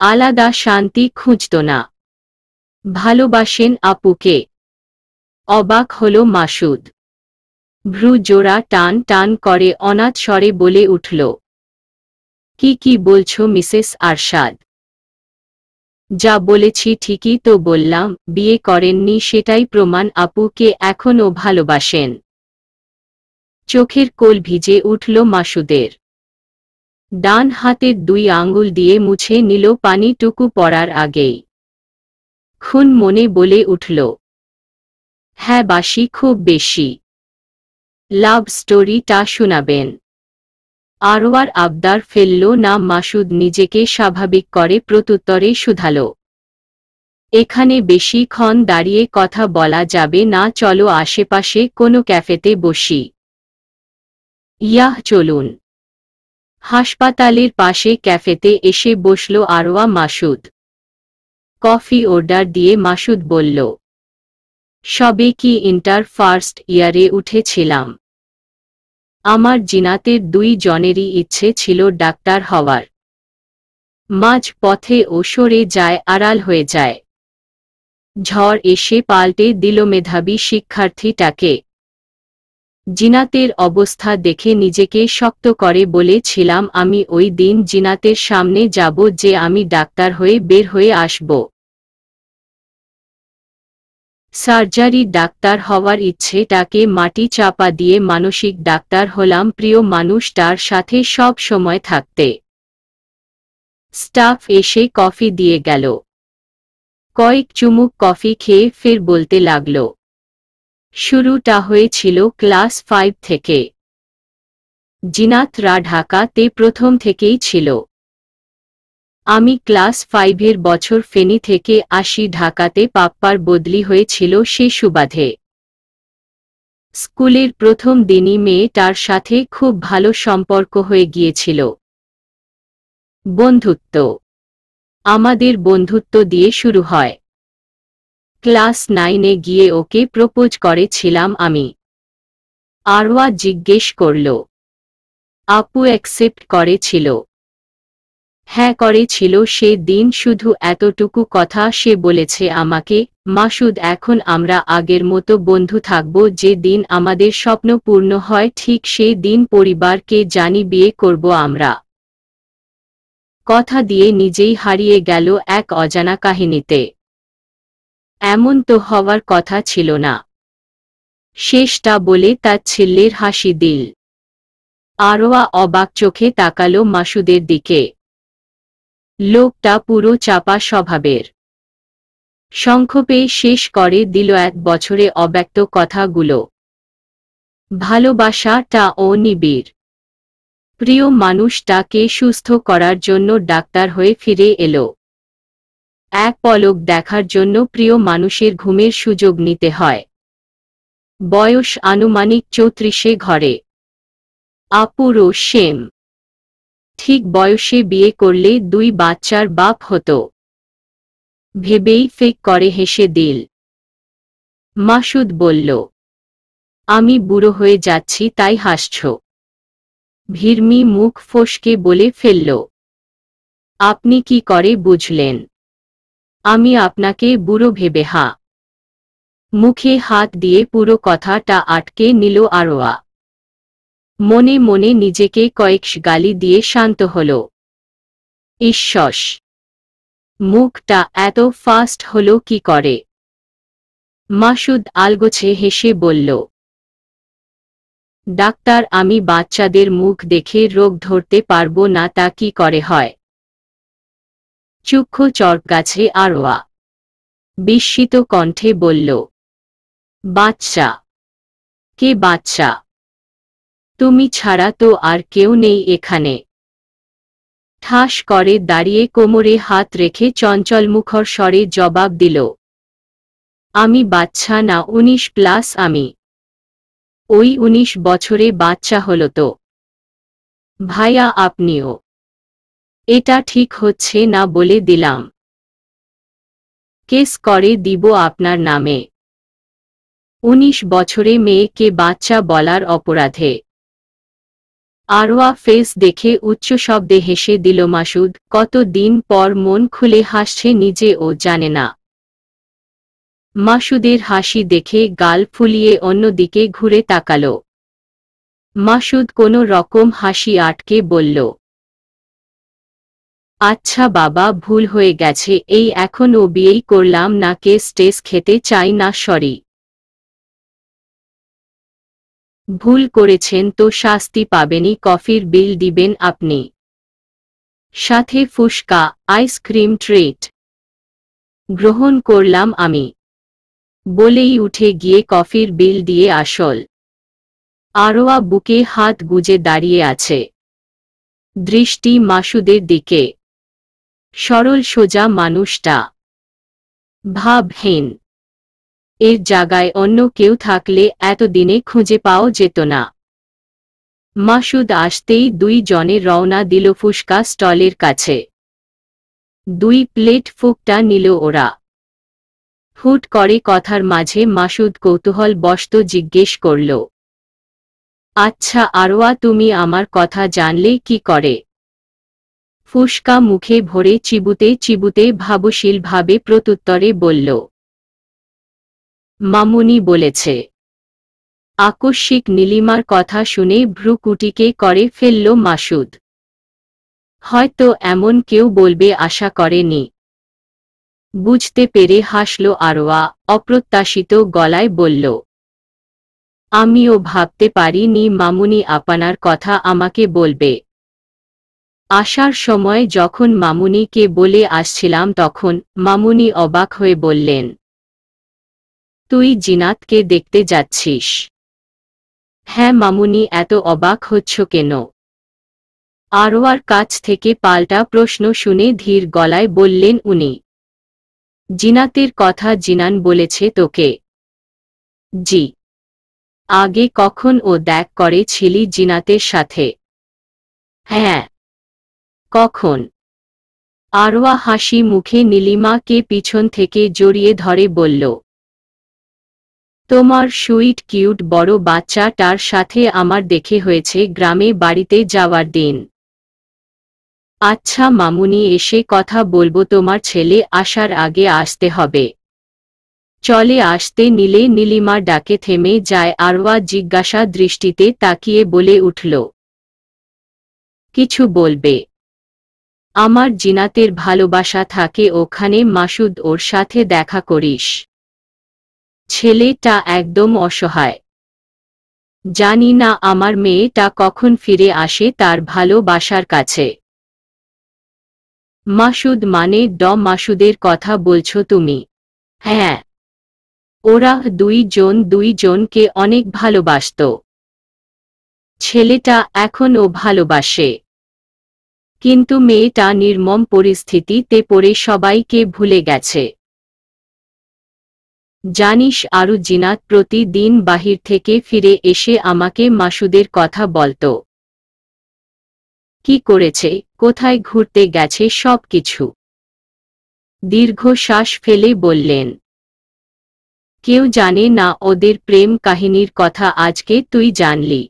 আলাদা শান্তি খুঁজত না। ভালোবাসেন আপুকে? অবাক হল মাসুদ। ভ্রু জোড়া টান টান করে অনাথ স্বরে বলে উঠল, কি বলছো মিসেস আরশাদ? যা বলেছি ঠিকই তো বললাম, বিয়ে করেননি সেটাই প্রমাণ আপুকে এখনও ভালোবাসেন। চোখের কোল ভিজে উঠল মাসুদের। ডান হাতের 2 আঙ্গুল দিয়ে মুছে নিল পানিটুকু পড়ার আগেই। খুন মনে বলে উঠল, হ্যাঁ বাসি খুব বেশি। লাভ স্টোরিটা শোনাবেন। আরওয়ার আবদার ফেলল না মাসুদ নিজেকে স্বাভাবিক করে প্রত্যুত্তরে শুধাল, এখানে বেশিক্ষণ দাঁড়িয়ে কথা বলা যাবে না, চলো আশেপাশে কোনো ক্যাফেতে বসি। ইয়াহ চলুন। হাসপাতালের পাশে ক্যাফেতে এসে বসল আরওয়া মাসুদ। কফি অর্ডার দিয়ে মাসুদ বলল, সবে কি ইন্টার ফার্স্ট ইয়ারে উঠেছিলাম। আমার জিনাতের 2 জনেরই ইচ্ছে ছিল ডাক্তার হওয়ার। মাঝ পথে ও সরে যায়, আড়াল হয়ে যায়। ঝড় এসে পাল্টে দিল মেধাবী শিক্ষার্থীটাকে। জিনাতের অবস্থা দেখে নিজেকে শক্ত করে বলেছিলাম আমি ওই দিন জিনাতের সামনে যাব যে আমি ডাক্তার হয়ে বের হয়ে আসব। সার্জারি ডাক্তার হওয়ার ইচ্ছেটাকে মাটি চাপা দিয়ে মানসিক ডাক্তার হলাম প্রিয় মানুষটার সাথে সব সময় থাকতে। স্টাফ এসে কফি দিয়ে গেল। কয়েক চুমুক কফি খেয়ে ফের বলতে লাগল, শুরুটা হয়েছিল ক্লাস 5 থেকে। জিনাতরা ঢাকাতে প্রথম থেকেই ছিল। আমি ক্লাস 5-এর বছর ফেনী থেকে আসি ঢাকাতে, পাপ্পার বদলি হয়েছিল সে সুবাদে। স্কুলের প্রথম দিনই মেয়েটার সাথে খুব ভালো সম্পর্ক হয়ে গিয়েছিল। বন্ধুত্ব। আমাদের বন্ধুত্ব দিয়ে শুরু হয়। ক্লাস 9-এ গিয়ে ওকে প্রপোজ করেছিলাম আমি। আরওয়া জিজ্ঞেস করল, আপু অ্যাকসেপ্ট করেছিল? হ্যাঁ করেছিল। সে দিন শুধু এতটুকু কথা সে বলেছে আমাকে, মাসুদ এখন আমরা আগের মতো বন্ধু থাকব, যে দিন আমাদের স্বপ্ন পূর্ণ হয় ঠিক সেই দিন পরিবারকে জানি বিয়ে করব আমরা। কথা দিয়ে নিজেই হারিয়ে গেল এক অজানা কাহিনীতে। এমন তো হওয়ার কথা ছিল না। শেষটা বলে তাচ্ছিল্যের হাসি দিল। আরওয়া অবাক চোখে তাকালো মাসুদের দিকে। লোকটা পুরো চাপা স্বভাবের। সংক্ষেপে শেষ করে দিল 1 বছরে অব্যক্ত কথাগুলো। ভালোবাসাটা ও নিবিড়। প্রিয় মানুষটাকে সুস্থ করার জন্য ডাক্তার হয়ে ফিরে এলো। এক পলক দেখার জন্য প্রিয় মানুষের ঘুমের সুযোগ নিতে হয়। বয়স আনুমানিক 34-এ ঘরে। আপুরও সেম। ঠিক বয়সে বিয়ে করলে 2 বাচ্চার বাপ হতো। ভেবেই ফেক করে হেসে দিল। মাসুদ বলল, আমি বুড়ো হয়ে যাচ্ছি তাই হাসছ? ভিড়মি মুখ ফসকে বলে ফেলল, আপনি কি করে বুঝলেন? আমি আপনাকে বুড়ো ভেবে মুখে হাত দিয়ে পুরো কথাটা আটকে নিল আরওয়া। মনে মনে নিজেকে কয়েক গালি দিয়ে শান্ত হল। ঈশ্বর, মুখটা এত ফাস্ট হলো কি করে? মাসুদ আলগোছে হেসে বলল, ডাক্তার আমি বাচ্চাদের মুখ দেখে রোগ ধরতে পারবো না তা কি করে হয়? চক্ষু চড়কাছে আরওয়া। বিস্মিত কণ্ঠে বলল, বাচ্চা? কে বাচ্চা? তুমি ছাড়া তো আর কেউ নেই এখানে। ঠাস করে দাঁড়িয়ে কোমরে হাত রেখে চঞ্চলমুখর স্বরে জবাব দিল, আমি বাচ্চা না, 19+ আমি। ওই 19 বছরে বাচ্চা হলো তো? ভাইয়া আপনিও। এটা ঠিক হচ্ছে না বলে দিলাম। কেস করে দিব আপনার নামে। 19 বছরে মেয়েকে বাচ্চা বলার অপরাধে। আরওয়া ফেস দেখে উচ্চ শব্দে হেসে দিল মাসুদ। কত দিন পর মন খুলে হাসছে নিজেও জানে না। মাসুদের হাসি দেখে গাল ফুলিয়ে অন্যদিকে ঘুরে তাকাল। মাসুদ কোনো রকম হাসি আটকে বলল, আচ্ছা বাবা, ভুল হয়ে গেছে, এই এখনও বিয়েই করলাম না, কেস টেস খেতে চাই না, সরি। ভুল করেছেন তো শাস্তি পাবেনই, কফির বিল দিবেন আপনি, সাথে ফুসকা, আইসক্রিম ট্রিট গ্রহণ করলাম আমি, বলেই উঠে গিয়ে কফির বিল দিয়ে আসল। আরোয়া বুকে হাত গুজে দাঁড়িয়ে আছে, দৃষ্টি মাসুদের দিকে। সরল সোজা মানুষটা ভাবহীন। এর জায়গায় অন্য কেউ থাকলে এতদিনে খুঁজে পাওয়া যেত না। মাসুদ আসতেই 2 জনে রওনা দিল ফুসকা স্টলের কাছে। 2 প্লেট ফুকটা নিল ওরা। হুট করে কথার মাঝে মাসুদ কৌতূহলবশত জিজ্ঞেস করল, আচ্ছা আরওয়া, তুমি আমার কথা জানলে কি করে? ফুসকা মুখে ভরে চিবুতে চিবুতে ভাবশীলভাবে প্রত্যুত্তরে বলল, মামুনি বলেছে। আকস্মিক নীলিমার কথা শুনে ভ্রুকুটিকে করে ফেলল মাসুদ। হয়তো এমন কেউ বলবে আশা করেনি। বুঝতে পেরে হাসল আরওয়া, অপ্রত্যাশিত গলায় বলল, আমিও ভাবতে পারিনি মামুনি আপনার কথা আমাকে বলবে। আসার সময় যখন মামুনিকে বলে আসছিলাম তখন মামুনি অবাক হয়ে বললেন, তুই জিনাতকে দেখতে যাচ্ছিস? হ্যাঁ মামুনি, এত অবাক হচ্ছ কেন? আরওয়ার কাছ থেকে পাল্টা প্রশ্ন শুনে ধীর গলায় বললেন উনি, জিনাতের কথা জিনান বলেছে তোকে? জি। আগে কখন ও দেখ করেছিলি জিনাতের সাথে? হ্যাঁ। কখন? আরওয়া হাসি মুখে নীলিমাকে পিছন থেকে জড়িয়ে ধরে বলল, তোমার সুইট কিউট বড় বাচ্চাটার সাথে আমার দেখে হয়েছে গ্রামে বাড়িতে যাওয়ার দিন। আচ্ছা মামুনি, এসে কথা বলবো, তোমার ছেলে আসার আগে আসতে হবে। চলে আসতে নিলে নীলিমার ডাকে থেমে যায়। আরওয়া জিজ্ঞাসা দৃষ্টিতে তাকিয়ে বলে উঠল, কিছু বলবে? আমার জিনাতের ভালোবাসা থাকে ওখানে, মাসুদ, ওর সাথে দেখা করিস। ছেলেটা একদম অসহায়। জানি না আমার মেয়েটা কখন ফিরে আসে তার ভালোবাসার কাছে। মাসুদ মানে মাসুদের কথা বলছো তুমি? হ্যাঁ। ওরা 2 জন 2 জনকে অনেক ভালোবাসত। ছেলেটা এখনও ভালোবাসে, কিন্তু মেয়েটা নির্মম পরিস্থিতিতে পড়ে সবাইকে ভুলে গেছে। জানিস আরু, জিনাত প্রতিদিন বাহির থেকে ফিরে এসে আমাকে মাসুদের কথা বলত। কি করেছে, কোথায় ঘুরতে গেছে, সব কিছু। দীর্ঘশ্বাস ফেলে বললেন, কেউ জানে না ওদের প্রেম কাহিনীর কথা, আজকে তুই জানলি।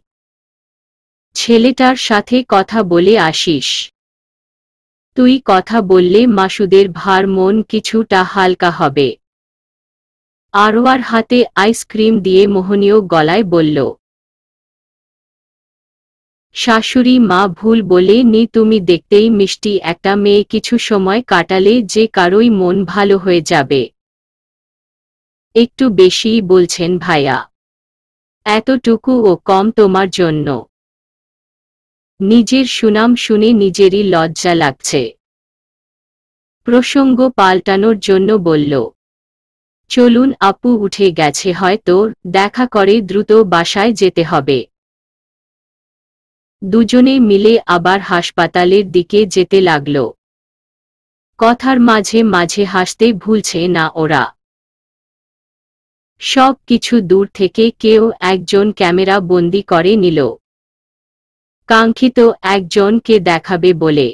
ছেলেটার সাথে কথা বলে আসিস। তুই কথা বললে মাসুদের ভার মন কিছুটা হালকা হবে। আরওয়ার হাতে আইসক্রিম দিয়ে মোহনীয় গলায় বলল, শাশুড়ি মা ভুল বলে নি, তুমি দেখতেই মিষ্টি একটা মেয়ে, কিছু সময় কাটালে যে কারোই মন ভালো হয়ে যাবে। একটু বেশিই বলছেন ভাইয়া। এতটুকুও কম তোমার জন্য। নিজের সুনাম শুনে নিজেরই লজ্জা লাগছে। প্রসঙ্গ পাল্টানোর জন্য বলল, চলুন আপু, উঠে গেছে হয়তো, দেখা করে দ্রুত বাসায় যেতে হবে। দুজনে মিলে আবার হাসপাতালের দিকে যেতে লাগল। কথার মাঝে মাঝে হাসতে ভুলছে না ওরা। সব কিছু দূর থেকে কেউ একজন ক্যামেরা বন্দি করে নিল, কাঙ্ক্ষিত একজনকে দেখাবে বলে।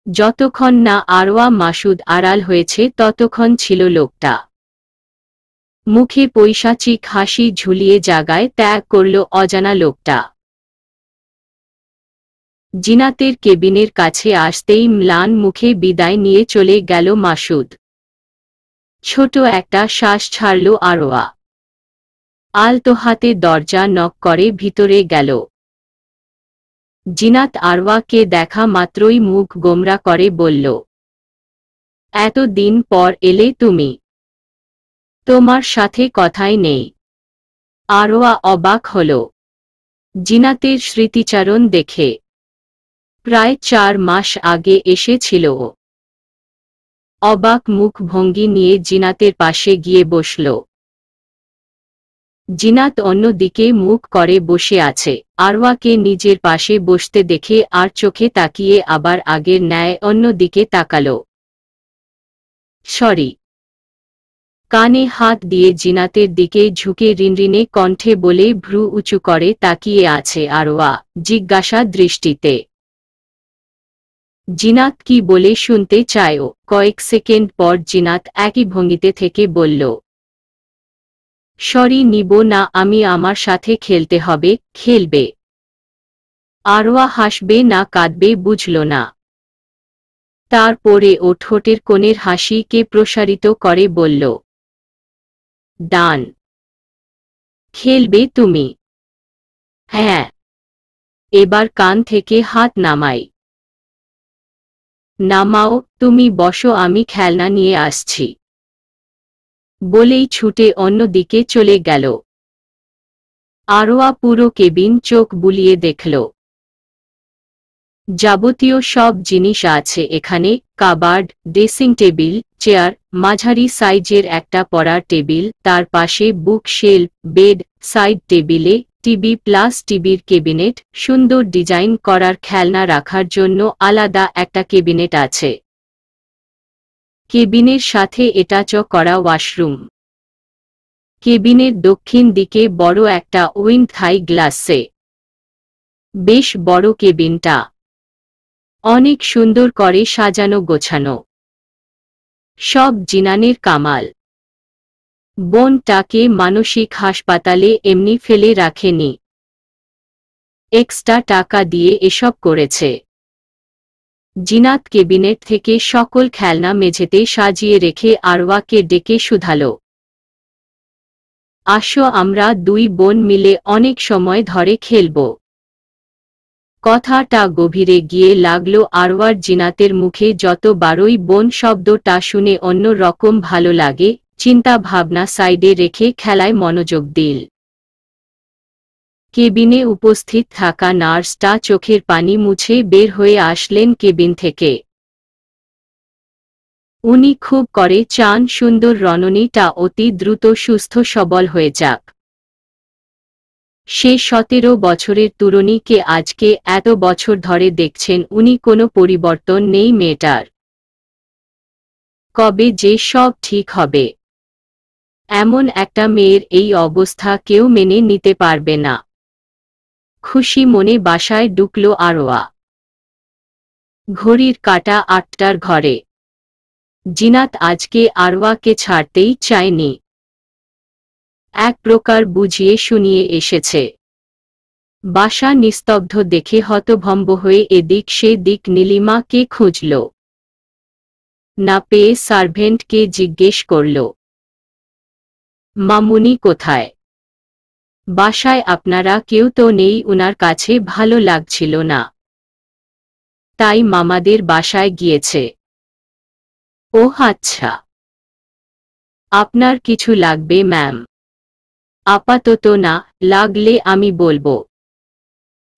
যতক্ষণ না আরওয়া মাসুদ আড়াল হয়েছে ততক্ষণ ছিল লোকটা। মুখে পৈশাচিক হাসি ঝুলিয়ে জাগায় ত্যাগ করল অজানা লোকটা। জিনাতের কেবিনের কাছে আসতেই ম্লান মুখে বিদায় নিয়ে চলে গেল মাসুদ। ছোট একটা শ্বাস ছাড়ল আরোয়া। আলতো হাতে দরজা নক করে ভিতরে গেল। জিনাত আরওয়াকে দেখা মাত্রই মুখ গোমরা করে বলল, এত দিন পর এলে তুমি? তোমার সাথে কথাই নেই। আরওয়া অবাক হল জিনাতের স্মৃতিচারণ দেখে। প্রায় 4 মাস আগে এসেছিল ও। অবাক মুখ ভঙ্গি নিয়ে জিনাতের পাশে গিয়ে বসল। জিনাত অন্যদিকে মুখ করে বসে আছে। আরওয়াকে নিজের পাশে বসতে দেখে আর চোখে তাকিয়ে আবার আগের ন্যায় অন্যদিকে তাকাল। সরি। কানে হাত দিয়ে জিনাতের দিকে ঝুঁকে রিনরিনে কণ্ঠে বলে ভ্রু উঁচু করে তাকিয়ে আছে আরওয়া জিজ্ঞাসা দৃষ্টিতে। জিনাত কি বলে শুনতে চায় ও। কয়েক সেকেন্ড পর জিনাত একই ভঙ্গিতে থেকে বলল, সরি নিব না আমি, আমার সাথে খেলতে হবে। খেলবে? আরওয়া হাসবে না কাঁদবে বুঝল না। তারপরে ও ঠোঁটের কোণের হাসিকে প্রসারিত করে বলল, ডান। খেলবে তুমি? হ্যাঁ। এবার কান থেকে হাত নামাই। নামাও। তুমি বসো, আমি খেলনা নিয়ে আসছি। বলেই ছুটে অন্যদিকে চলে গেল। আরওয়া পুরো কেবিন চোখ বুলিয়ে দেখল। যাবতীয় সব জিনিস আছে এখানে। কাবার্ড, ড্রেসিং টেবিল, চেয়ার, মাঝারি সাইজের একটা পড়ার টেবিল, তার পাশে বুক শেলফ, বেড, সাইড টেবিলে টিভি প্লাস টিভির ক্যাবিনেট, সুন্দর ডিজাইন করার খেলনা রাখার জন্য আলাদা একটা ক্যাবিনেট আছে। কেবিনের সাথে অ্যাটাচ করা ওয়াশরুম। কেবিনের দক্ষিণ দিকে বড় একটা উইন্ড থাই গ্লাসে। বেশ বড় কেবিনটা। অনেক সুন্দর করে সাজানো গোছানো। সব জিনানের কামাল। বোনটাকে মানসিক হাসপাতালে এমনি ফেলে রাখেনি। এক্সট্রা টাকা দিয়ে এসব করেছে। জিনাত কেবিনেট থেকে সকল খেলনা মেঝেতে সাজিয়ে রেখে আরওয়াকে ডেকে শুধাল, আসো আমরা দুই বোন মিলে অনেক সময় ধরে খেলব। কথাটা গভীরে গিয়ে লাগলো আরওয়ার। জিনাতের মুখে যতবারই বোন শব্দটা শুনে অন্য রকম ভালো লাগে। চিন্তা ভাবনা সাইডে রেখে খেলায় মনোযোগ দিল। কেবিনে উপস্থিত থাকা নার্সটা চোখের পানি মুছে বের হয়ে আসলেন কেবিন থেকে। উনি খুব করে চান সুন্দর রণনীটা অতি দ্রুত সুস্থ সবল হয়ে যাক। সে 17 বছরের তরুণীকে আজকে এত বছর ধরে দেখছেন উনি, কোনো পরিবর্তন নেই মেয়েটার। কবে যে সব ঠিক হবে। এমন একটা মেয়ের এই অবস্থা কেউ মেনে নিতে পারবে না। খুশি মনে বাসায় ঢুকল আরওয়া। ঘড়ির কাঁটা 8টার ঘরে। জিনাত আজকে আরওয়াকে ছাড়তেই চায়নি। এক প্রকার বুঝিয়ে শুনিয়ে এসেছে। বাসা নিস্তব্ধ দেখে হতভম্ব হয়ে এদিক সেদিক নীলিমাকে খুঁজল। না পেয়ে সার্ভেন্টকে জিজ্ঞেস করল, মামুনি কোথায়? বাসায় আপনারা কেউ তো নেই, উনার কাছে ভালো লাগছিল না, তাই মামাদের বাসায় গিয়েছে। ওহ আচ্ছা। আপনার কিছু লাগবে ম্যাম? আপাতত না, লাগলে আমি বলবো।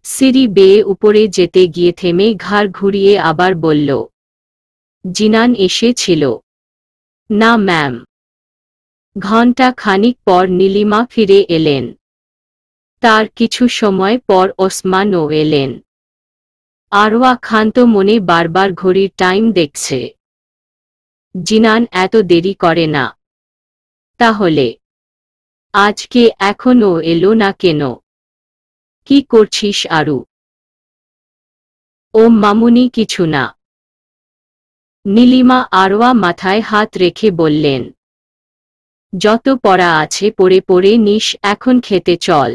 সিঁড়ি বেয়ে উপরে যেতে গিয়ে থেমে ঘাড় ঘুরিয়ে আবার বলল, জিনান এসেছিল? না ম্যাম। ঘণ্টা খানিক পর নীলিমা ফিরে এলেন। তার কিছু সময় পর ওসমানও এলেন। আরওয়া ক্ষান্ত মনে বারবার ঘড়ির টাইম দেখছে। জিনান এত দেরি করে না। তাহলে আজকে এখনো এলো না কেন? কি করছিস আরু? ও মামুনি কিছু না। নীলিমা আরওয়া মাথায় হাত রেখে বললেন। যত পড়া আছে পড়ে পড়ে নিস, এখন খেতে চল।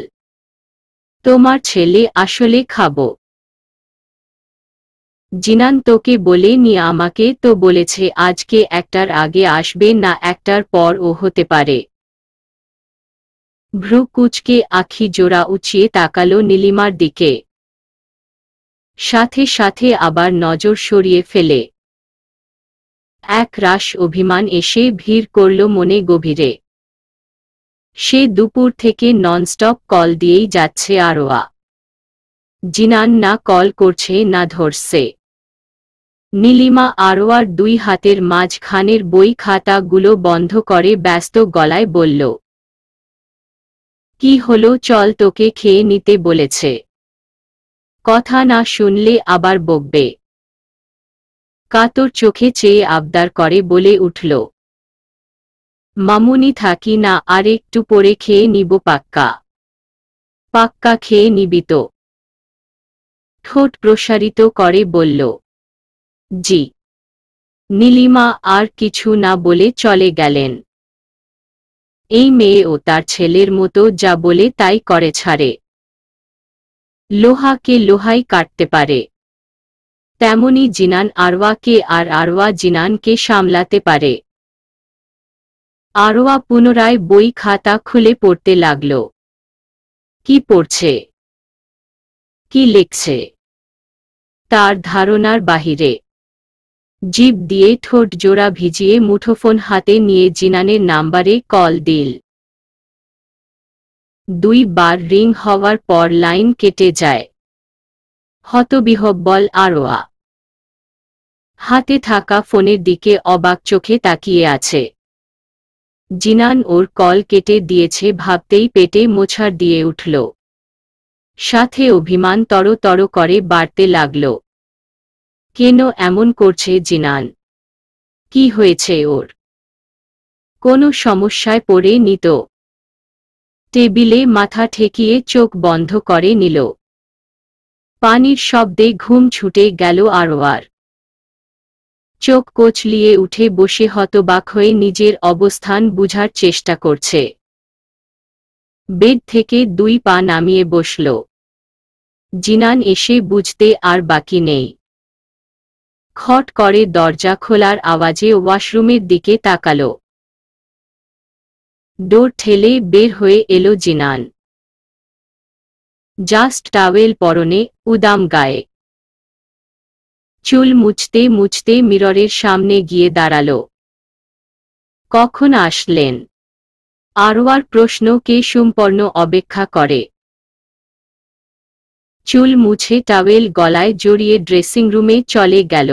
তোমার ছেলে আসলে খাবো। জিনান তোকে বলে নি? আমাকে তো বলেছে আজকে একটার আগে আসবে না, একটার পর ও হতে পারে। ভ্রু কুঁচকে আখি জোড়া উঁচিয়ে তাকালো নীলিমার দিকে, সাথে সাথে আবার নজর সরিয়ে ফেলে। এক রাশ অভিমান এসে ভিড় করল মনে গভীরে। সে দুপুর থেকে ননস্টপ কল দিয়েই যাচ্ছে আরোয়া। জিনান না কল করছে না ধরছে। নীলিমা আরোয়ার দুই হাতের মাঝখানের বই খাতাগুলো বন্ধ করে ব্যস্ত গলায় বলল, কি হলো? চল, তোকে খেয়ে নিতে বলেছে। কথা না শুনলে আবার বকবে। কাতর চোখে চেয়ে আবদার করে বলে উঠল, মামুনি থাকি না, আর একটু পরে খেয়ে নিব। পাক্কা? পাক্কা খেয়ে নিবি তো? ঠোঁট প্রসারিত করে বলল, জি। নীলিমা আর কিছু না বলে চলে গেলেন। এই মেয়ে ও তার ছেলের মতো যা বলে তাই করে ছাড়ে। লোহাকে লোহাই কাটতে পারে, তেমনি জিনান আরওয়াকে, আর আরওয়া জিনানকে সামলাতে পারে। আরওয়া পুনরায় বই খাতা খুলে পড়তে লাগল। কি পড়ছে, কি লিখছে, তার ধারণার বাহিরে। জিভ দিয়ে ঠোঁট জোড়া ভিজিয়ে মুঠোফোন হাতে নিয়ে জিনানের নাম্বারে কল দিল। 2 বার রিং হওয়ার পর লাইন কেটে যায়। হতবিহ্বল আরোয়া হাতে থাকা ফোনের দিকে অবাক চোখে তাকিয়ে আছে। জিনান ওর কল কেটে দিয়েছে ভাবতেই পেটে মোছাড় দিয়ে উঠল। সাথে অভিমান তরতর করে বাড়তে লাগল। কেন এমন করছে জিনান? কি হয়েছে ওর? কোনো সমস্যায় পড়ে নিত? টেবিলে মাথা ঠেকিয়ে চোখ বন্ধ করে নিল। পানির শব্দে ঘুম ছুটে গেল আরওয়ার। চোখ কচলিয়ে উঠে বসে হতবাক হয়ে নিজের অবস্থান বুঝার চেষ্টা করছে। বেড থেকে 2 পা নামিয়ে বসল। জিনান এসে বুঝতে আর বাকি নেই। খট করে দরজা খোলার আওয়াজে ওয়াশরুমের দিকে তাকালো। ডোর ঠেলে বের হয়ে এলো জিনান। জাস্ট টাওয়েল পরনে, উদাম গায়ে। চুল মুছতে মুছতে মিররের সামনে গিয়ে দাঁড়াল। কখন আসলেন? আরওয়ার প্রশ্নকে সম্পূর্ণ অপেক্ষা করে। চুল মুছে টাওয়েল গলায় জড়িয়ে ড্রেসিং রুমে চলে গেল।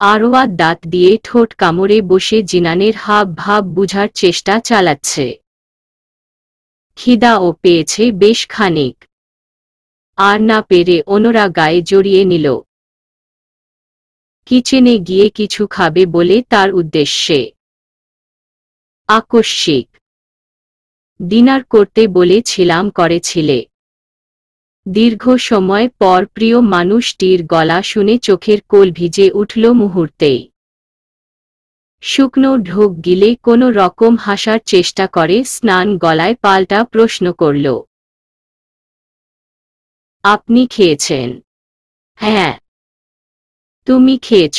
আরওয়া দাঁত দিয়ে ঠোঁট কামড়ে বসে জিনানের হাব ভাব বুঝার চেষ্টা চালাচ্ছে। খিদাও পেয়েছে বেশ খানিক। আর না পেরে অনরা গায়ে জড়িয়ে নিল। কিচেনে গিয়ে কিছু খাবে বলে তার উদ্দেশ্যে। আকস্মিক। ডিনার করতে বলেছিলাম, করেছিলে? দীর্ঘ সময় পর প্রিয় মানুষটির গলা শুনে চোখের কোল ভিজে উঠল মুহূর্তেই। শুকনো ঢোক গিলে কোনো রকম হাসার চেষ্টা করে স্নান গলায় পাল্টা প্রশ্ন করল, আপনি খেয়েছেন? হ্যাঁ। তুমি খেয়েছ?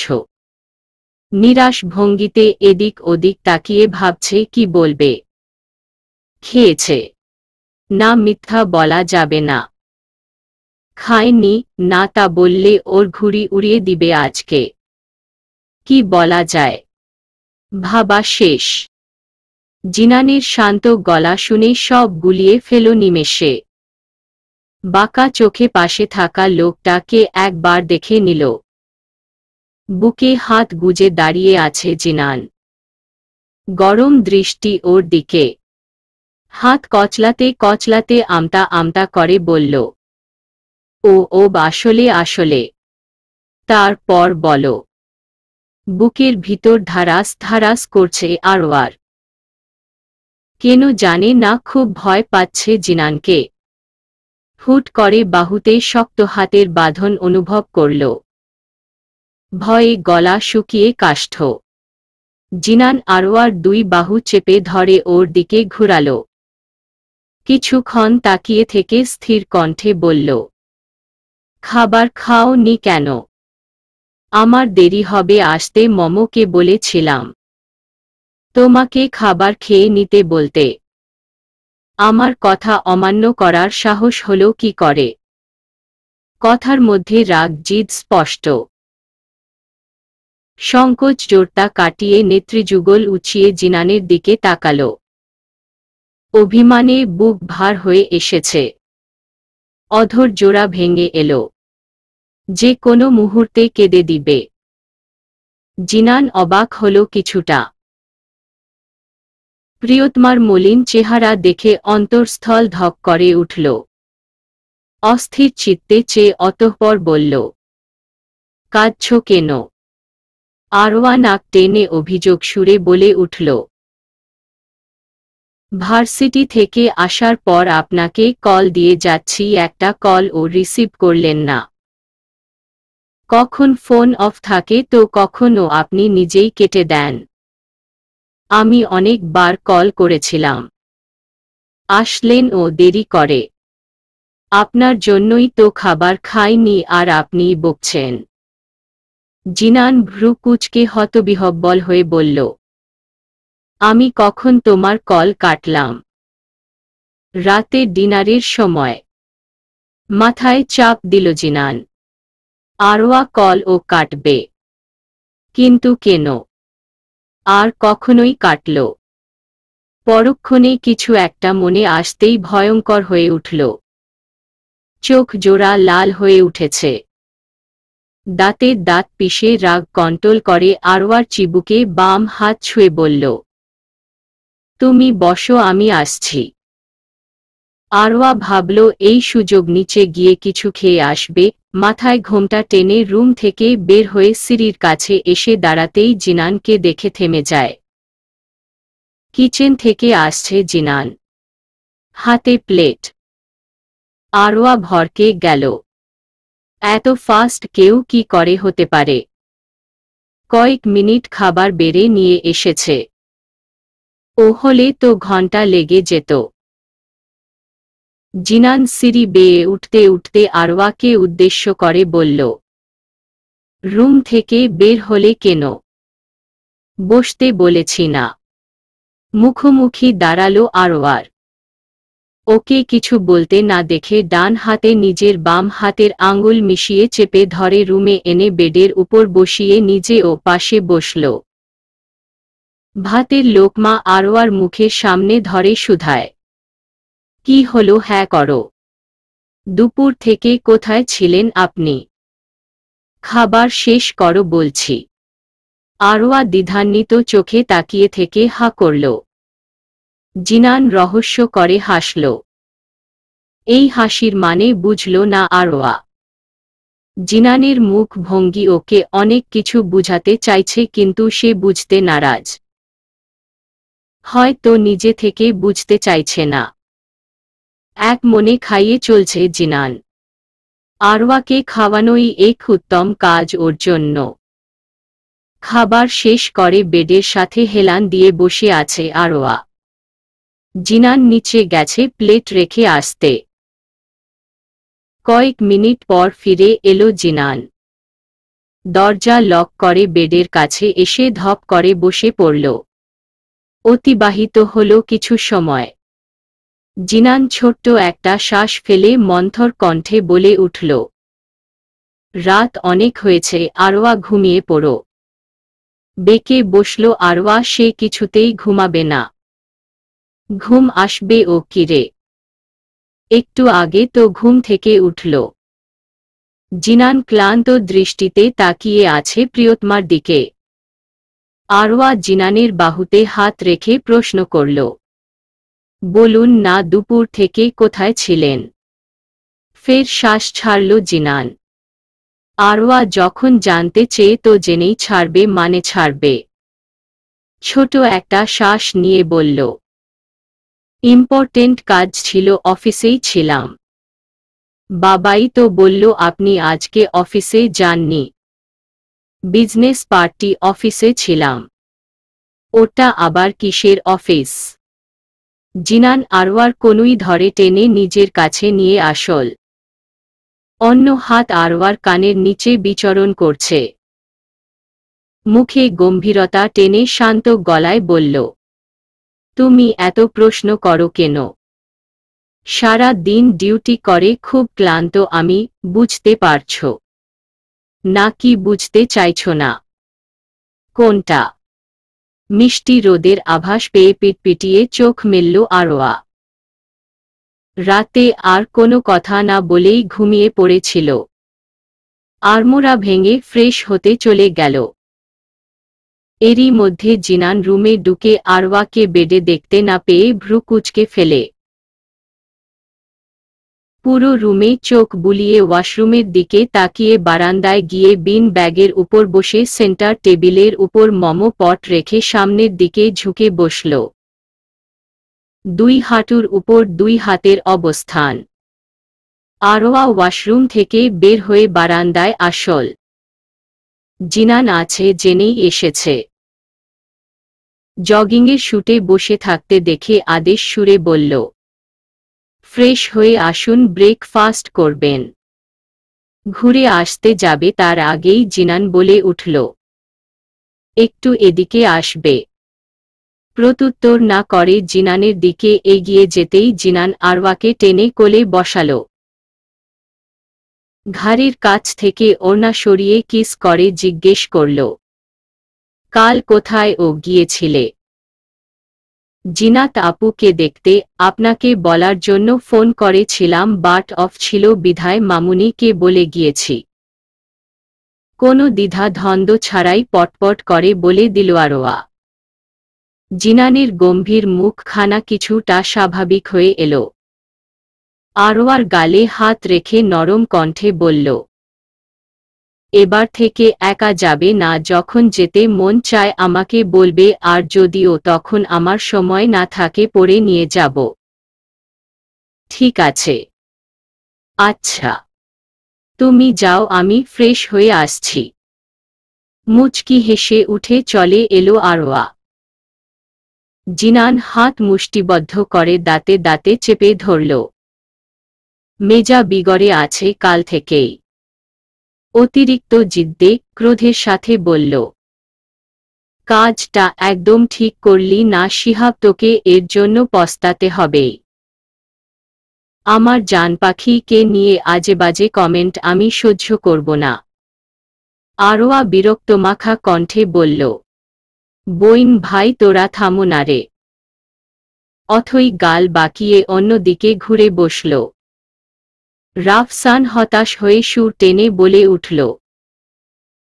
নিরাশ ভঙ্গিতে এদিক ওদিক তাকিয়ে ভাবছে কি বলবে। খেয়েছে, না মিথ্যা বলা যাবে না। খায়নি না তা বললে ওর ঘুড়ি উড়িয়ে দিবে আজকে। কি বলা যায়? ভাবা শেষ। জিনানের শান্ত গলা শুনে সব গুলিয়ে ফেল নিমেষে। বাঁকা চোখে পাশে থাকা লোকটাকে একবার দেখে নিল। বুকে হাত গুজে দাঁড়িয়ে আছে জিনান। গরম দৃষ্টি ওর দিকে। হাত কচলাতে কচলাতে আমতা আমতা করে বলল, ও আসলে আসলে। তারপর বলো। বুকের ভিতর ধারাস ধারাস করছে আরওয়ার। কেন জানে না খুব ভয় পাচ্ছে জিনানকে। হুট করে বাহুতে শক্ত হাতের বাঁধন অনুভব করল। ভয়ে গলা শুকিয়ে কাষ্ঠ। জিনান আরওয়ার দুই বাহু চেপে ধরে ওর দিকে ঘুরালো। কিছুক্ষণ তাকিয়ে থেকে স্থির কণ্ঠে বলল, খাবার খাও নি কেন? আমার দেরি হবে আসতে, মমকে বলেছিলাম তোমাকে খাবার খেয়ে নিতে বলতে। আমার কথা অমান্য করার সাহস হলো কি করে? কথার মধ্যে রাগ জিদ স্পষ্ট। সংকোচ জোরতা কাটিয়ে নেত্রযুগল উঁচিয়ে জিনানের দিকে তাকাল। অভিমানে বুক ভার হয়ে এসেছে। অধর জোড়া ভেঙে এলো। যে কোনো মুহূর্তে কেঁদে দিবে। জিনান অবাক হল কিছুটা। প্রিয়তমার মলিন চেহারা দেখে অন্তরস্থল ধক করে উঠল। অস্থির চিত্তে চেয়ে অতঃপর বলল, কাঁদছ কেন? আরওয়া নাক টেনে অভিযোগ সুরে বলে উঠল, ভার্সিটি থেকে আসার পর আপনাকে কল দিয়ে যাচ্ছি, একটা কল ও রিসিভ করলেন না। কখন ফোন অফ থাকে তো কখনো আপনি নিজেই কেটে দেন। আমি অনেকবার কল করেছিলাম, আসলেন ও দেরি করে। আপনার জন্যই তো খাবার খাইনি আর আপনিই বকছেন। জিনান ভ্রু কুঁচকে হতবিহ্বল হয়ে বলল, আমি কখন তোমার কল কাটলাম? রাতে ডিনারের সময়। মাথায় চাপ দিল জিনান। আরওয়া কল ও কাটবে, কিন্তু কেন? আর কখনোই কাটল? পরক্ষণে কিছু একটা মনে আসতেই ভয়ঙ্কর হয়ে উঠল। চোখ জোড়া লাল হয়ে উঠেছে। দাঁতের দাঁত পিষে রাগ কন্ট্রোল করে আরওয়ার চিবুকে বাম হাত ছুঁয়ে বলল, তুমি বসো, আমি আসছি। আরওয়া ভাবল এই সুযোগ নিচে গিয়ে কিছু খেয়ে আসবে। মাথায় ঘোমটা টেনে রুম থেকে বের হয়ে সিঁড়ির কাছে এসে দাঁড়াতেই জিনানকে দেখে থেমে যায়। কিচেন থেকে আসছে জিনান, হাতে প্লেট। আরওয়া ভরকে গেল। এত ফাস্ট কেউ কি করে হতে পারে? কয়েক মিনিট খাবার বেড়ে নিয়ে এসেছে, ও হলে তো ঘন্টা লেগে যেত। জিনান সিঁড়ি বেয়ে উঠতে উঠতে আরওয়াকে উদ্দেশ্য করে বলল, রুম থেকে বের হলে কেন? বসতে বলেছি না। মুখোমুখি দাঁড়ালো আরওয়ার। ওকে কিছু বলতে না দেখে ডান হাতে নিজের বাম হাতের আঙুল মিশিয়ে চেপে ধরে রুমে এনে বেডের উপর বসিয়ে নিজে ও পাশে বসল। ভাতের লোকমা আরওয়ার মুখের সামনে ধরে শুধায়, কি হলো? হ্যাঁ করো। দুপুর থেকে কোথায় ছিলেন আপনি? খাবার শেষ করো বলছি। আরওয়া দ্বিধান্বিত চোখে তাকিয়ে থেকে হা করল। জিনান রহস্য করে হাসল। এই হাসির মানে বুঝল না আরওয়া। জিনানের মুখ ভঙ্গি ওকে অনেক কিছু বুঝাতে চাইছে, কিন্তু সে বুঝতে নারাজ। হয়তো নিজে থেকে বুঝতে চাইছে না। এক মনে খাইয়ে চলছে জিনান। আরওয়াকে খাওয়ানোই এক উত্তম কাজ ওর জন্য। খাবার শেষ করে বেডের সাথে হেলান দিয়ে বসে আছে আরওয়া। জিনান নিচে গেছে প্লেট রেখে আসতে। কয়েক মিনিট পর ফিরে এলো জিনান। দরজা লক করে বেডের কাছে এসে ধপ করে বসে পড়ল। অতিবাহিত হল কিছু সময়। জিনান ছোট্ট একটা শ্বাস ফেলে মন্থর কণ্ঠে বলে উঠল, রাত অনেক হয়েছে, আরওয়া ঘুমিয়ে পড়ো। বেঁকে বসল আরওয়া, সে কিছুতেই ঘুমাবে না। ঘুম আসবে ও কিরে? একটু আগে তো ঘুম থেকে উঠল। জিনান ক্লান্ত দৃষ্টিতে তাকিয়ে আছে প্রিয়তমার দিকে। আরওয়া জিনানের বাহুতে হাত রেখে প্রশ্ন করল, বলুন না দুপুর থেকে কোথায় ছিলেন? ফের শ্বাস ছাড়ল জিনান। আরওয়া যখন জানতে চেয়ে তো জেনেই ছাড়বে, মানে ছাড়বে। ছোট একটা শ্বাস নিয়ে বলল, ইম্পর্টেন্ট কাজ ছিল, অফিসেই ছিলাম। বাবাই তো বলল আপনি আজকে অফিসে যাননি। বিজনেস পার্টি অফিসে ছিলাম। ওটা আবার কিসের অফিস? জিনান আরওয়ার কনুই ধরে টেনে নিজের কাছে নিয়ে আসল। অন্য হাত আরওয়ার কানের নিচে বিচরণ করছে। মুখে গম্ভীরতা টেনে শান্ত গলায় বলল, তুমি এত প্রশ্ন করো কেন? সারা দিন ডিউটি করে খুব ক্লান্ত আমি, বুঝতে পারছো না কি বুঝতে চাইছো না? কোনটা? মিষ্টি রোদের আভাস পেয়ে পিটপিটিয়ে চোখ মেলল আরওয়া। রাতে আর কোনো কথা না বলেই ঘুমিয়ে পড়েছিল। আড়মোড়া ভেঙে ফ্রেশ হতে চলে গেল। এরই মধ্যে জিনান রুমে ঢুকে আরওয়াকে বেডে দেখতে না পেয়ে ভ্রু কুঁচকে ফেলে। পুরো রুমে চোখ বুলিয়ে ওয়াশরুমের দিকে তাকিয়ে বারান্দায় গিয়ে বিন ব্যাগের উপর বসে সেন্টার টেবিলের উপর মোমো পট রেখে সামনের দিকে ঝুঁকে বসল। দুই হাঁটুর উপর দুই হাতের অবস্থান। আরওয়া ওয়াশরুম থেকে বের হয়ে বারান্দায় আসল। জিনান আছে জেনেই এসেছে। জগিংয়ের শুটে বসে থাকতে দেখে আদেশ সুরে বলল, ফ্রেশ হয়ে আসুন, ব্রেকফাস্ট করবেন। ঘুরে আসতে যাবে তার আগেই জিনান বলে উঠল, একটু এদিকে আসবে? প্রত্যুত্তর না করে জিনানের দিকে এগিয়ে যেতেই জিনান আরওয়াকে টেনে কোলে বসাল। ঘাড়ের কাছ থেকে ওড়না সরিয়ে কিস করে জিজ্ঞেস করল, কাল কোথায় ও গিয়েছিলে? জিনাত আপুকে দেখতে আপনাকে বলার জন্য ফোন করেছিলাম, বাট অফ ছিল বিধায় মামুনিকে বলে গিয়েছি। কোনো দ্বিধা দ্বন্দ্ব ছাড়াই পটপট করে বলে দিল আরওয়া। জিনানের গম্ভীর মুখখানা কিছুটা স্বাভাবিক হয়ে এল। আরওয়ার গালে হাত রেখে নরম কণ্ঠে বলল, এবার থেকে একা যাবে না, যখন যেতে মন চায় আমাকে বলবে, আর যদিও তখন আমার সময় না থাকে পরে নিয়ে যাব। ঠিক আছে? আচ্ছা, তুমি যাও, আমি ফ্রেশ হয়ে আসছি। মুচকি হেসে উঠে চলে এলো আরওয়া। জিনান হাত মুষ্টিবদ্ধ করে দাঁতে দাঁতে চেপে ধরল। মেজা বিগড়ে আছে কাল থেকেই। অতিরিক্ত জিদ্দে ক্রোধের সাথে বলল, কাজটা একদম ঠিক করলি না শিহাব, তোকে এর জন্য পস্তাতে হবে। আমার জান পাখিকে নিয়ে আজেবাজে কমেন্ট আমি সহ্য করব না। আরওয়া বিরক্তমাখা কণ্ঠে বলল, বইন ভাই তোরা থামো না রে। অথই গাল বাকিয়ে অন্যদিকে ঘুরে বসল। রাফসান হতাশ হয়ে সুর টেনে বলে উঠল,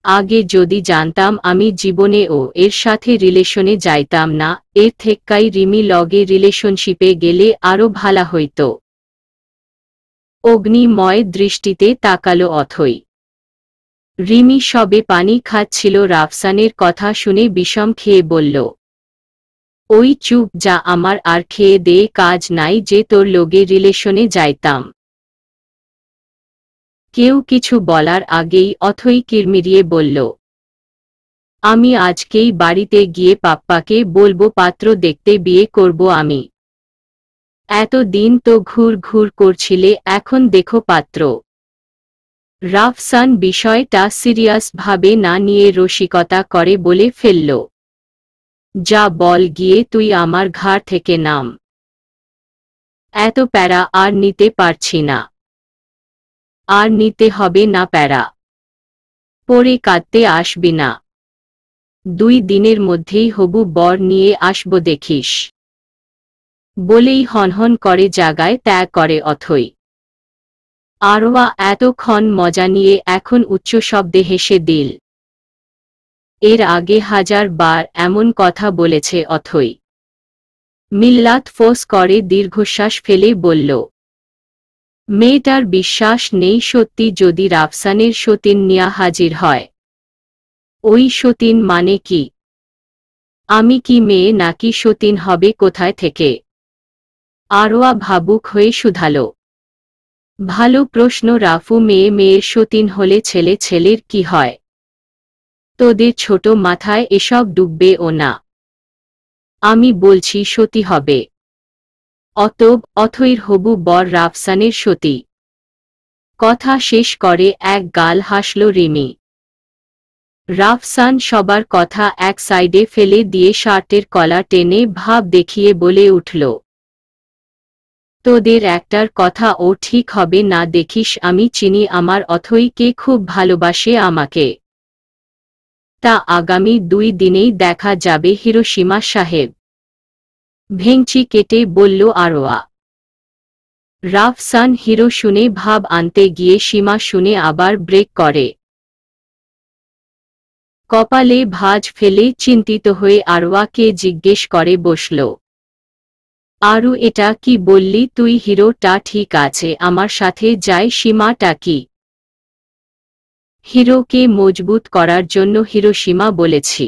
আগে যদি জানতাম আমি জীবনেও এর সাথে রিলেশনে যাইতাম না, এর থেক্কাই রিমি লগে রিলেশনশিপে গেলে আরো ভালা হইত। অগ্নিময় দৃষ্টিতে তাকালো অথই। রিমি সবে পানি খাচ্ছিল, রাফসানের কথা শুনে বিষম খেয়ে বলল, ওই চুপ যা, আমার আর খেয়ে দেয়ে কাজ নাই যে তোর লগে রিলেশনে যাইতাম। কেউ কিছু বলার আগেই অথই কিরমিরিয়ে বলল, আমি আজকেই বাড়িতে গিয়ে পাপ্পাকে বলবো পাত্র দেখতে বিয়ে করব আমি। এত দিন তো ঘুর ঘুর করছিলে, এখন দেখো পাত্র। রাফসান বিষয়টা সিরিয়াস ভাবে না নিয়ে রসিকতা করে বলে ফেলল, যা বল গিয়ে তুই আমার ঘাড় থেকে নাম। এত প্যারা আর নিতে পারছি না। আর নিতে হবে না প্যারা। পরে কাঁদতে আসবি না। 2 দিনের মধ্যেই হবু বর নিয়ে আসব দেখিস। বলেই হনহন করে জাগায় ত্যাগ করে অথই। আরওয়া এতক্ষণ মজা নিয়ে এখন উচ্চ শব্দে হেসে দিল। এর আগে 1000 বার এমন কথা বলেছে অথই। মিল্লাত ফোঁস করে দীর্ঘশ্বাস ফেলে বলল, মেয়েটার বিশ্বাস নেই সত্যি যদি রাফসানের সতীন নিয়া হাজির হয়। ওই সতীন মানে কি? আমি কি মেয়ে নাকি সতীন হবে কোথায় থেকে? আরওয়া ভাবুক হয়ে শুধাল, ভালো প্রশ্ন রাফু, মেয়ে মেয়ের সতীন হলে ছেলে ছেলের কি হয়? তোদের ছোট মাথায় এসব ডুববে ও না। আমি বলছি সতী হবে। অথৈর হবু বর রাফসানের সতী। কথা শেষ করে এক গাল হাসল রিমি। রাফসান সবার কথা এক সাইডে ফেলে দিয়ে শার্টের কলা টেনে ভাব দেখিয়ে বলে উঠল, তোদের একটার কথা ও ঠিক হবে না। দেখিস, আমি চিনি আমার অথৈকে খুব ভালোবাসে আমাকে। তা আগামী 2 দিনেই দেখা যাবে হিরোশিমা সাহেব। ভেংচি কেটে বলল আরোয়া। রাফসান হিরো শুনে ভাব আনতে গিয়ে সীমা শুনে আবার ব্রেক করে। কপালে ভাঁজ ফেলে চিন্তিত হয়ে আরোয়াকে জিজ্ঞেস করে বসল, আরু এটা কি বললি তুই? হিরোটা ঠিক আছে, আমার সাথে যায়। সীমাটা কি? হিরোকে মজবুত করার জন্য হিরোশিমা বলেছি।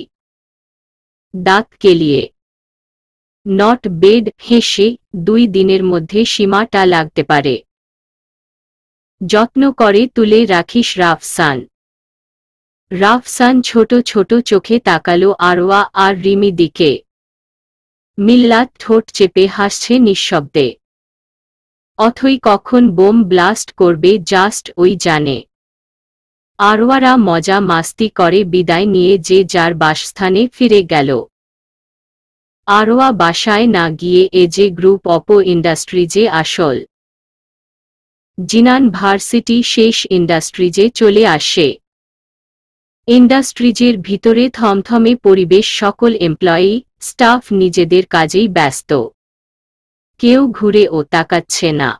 দাঁত কেলিয়ে নট বেড হেসে 2 দিনের মধ্যে সীমাটা লাগতে পারে। যত্ন করে তুলে রাখিস রাফসান। রাফসান ছোট ছোট চোখে তাকালো আরোয়া আর রিমি দিকে। মিল্লাত ঠোঁট চেপে হাসছে নিঃশব্দে। অথই কখন বোম ব্লাস্ট করবে জাস্ট ওই জানে। আরোয়ারা মজা মাস্তি করে বিদায় নিয়ে যে যার বাসস্থানে ফিরে গেল। আরোয়া বাসায় না গিয়ে এজে গ্রুপ অপ ইন্ডাস্ট্রিজে আসল। জিনান ভার্সিটি শেষ ইন্ডাস্ট্রিজে চলে আসে। ইন্ডাস্ট্রিজের ভিতরে থমথমে পরিবেশ, সকল এমপ্লয়ি স্টাফ নিজেদের কাজেই ব্যস্ত। কেউ ঘুরে ও তাকাচ্ছে না।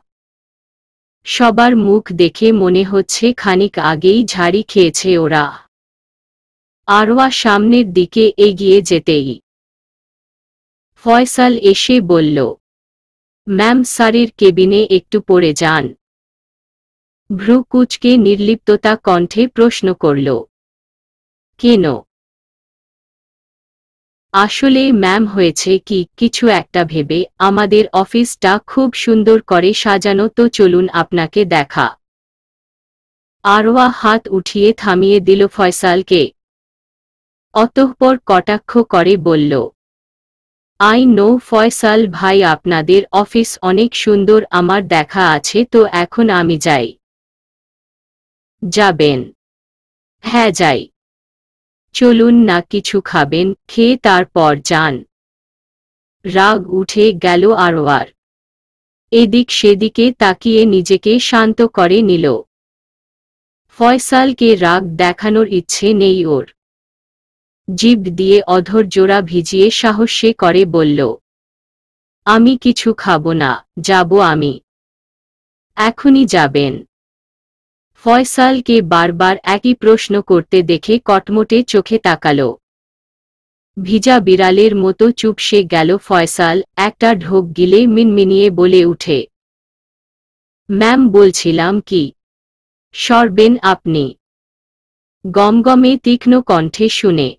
সবার মুখ দেখে মনে হচ্ছে খানিক আগেই ঝাড়ি খেয়েছে ওরা। আরোয়া সামনের দিকে এগিয়ে যেতেই ফয়সাল এসে বলল, ম্যাম, স্যারের কেবিনে একটু পড়ে যান। ভ্রু কুঁচকে নির্লিপ্ততা কণ্ঠে প্রশ্ন করল, কেন? আসলে ম্যাম, হয়েছে কি, কিছু একটা ভেবে। আমাদের অফিসটা খুব সুন্দর করে সাজানো, তো চলুন আপনাকে দেখা। আরোয়া হাত উঠিয়ে থামিয়ে দিল ফয়সালকে। অতঃপর কটাক্ষ করে বলল, আই নো ফয়সাল ভাই, আপনাদের অফিস অনেক সুন্দর, আমার দেখা আছে, তো এখন আমি যাই। যাবেন? হ্যাঁ যাই। চলুন না, কিছু খাবেন, খেয়ে তারপর যান। রাগ উঠে গেল আরোয়ার। এদিক সেদিকে তাকিয়ে নিজেকে শান্ত করে নিল। ফয়সালকে রাগ দেখানোর ইচ্ছে নেই ওর। জিভ দিয়ে অধর জোড়া ভিজিয়ে সাহস্যে করে বলল, আমি কিছু খাবো না, যাব আমি। এখনই যাবেন? ফয়সালকে বারবার একই প্রশ্ন করতে দেখে কটমটে চোখে তাকালো। ভিজা বিড়ালের মতো চুপসে গেল ফয়সাল। একটা ঢোক গিলে মিনমিনিয়ে বলে উঠে, ম্যাম, বলছিলাম কি, সরবেন আপনি? গমগমে তীক্ষ্ণ কণ্ঠে শুনে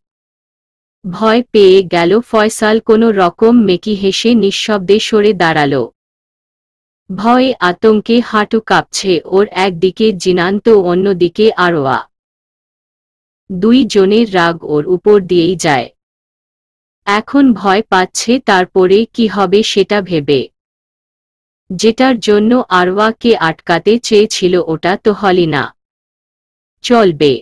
ভয় পেয়ে গেল ফয়সাল। কোনো রকম মেকি হেসে নিঃশব্দে সরে দাঁড়াল। ভয়ে আতঙ্কে হাঁটু কাঁপছে ওর। একদিকে জিনান তো অন্যদিকে আরোয়া। 2 জনের রাগ ওর উপর দিয়েই যায়। এখন ভয় পাচ্ছে, তারপরে কি হবে সেটা ভেবে। যেটার জন্য আরওয়াকে আটকাতে চেয়েছিল ওটা তো হলি না। চলবে।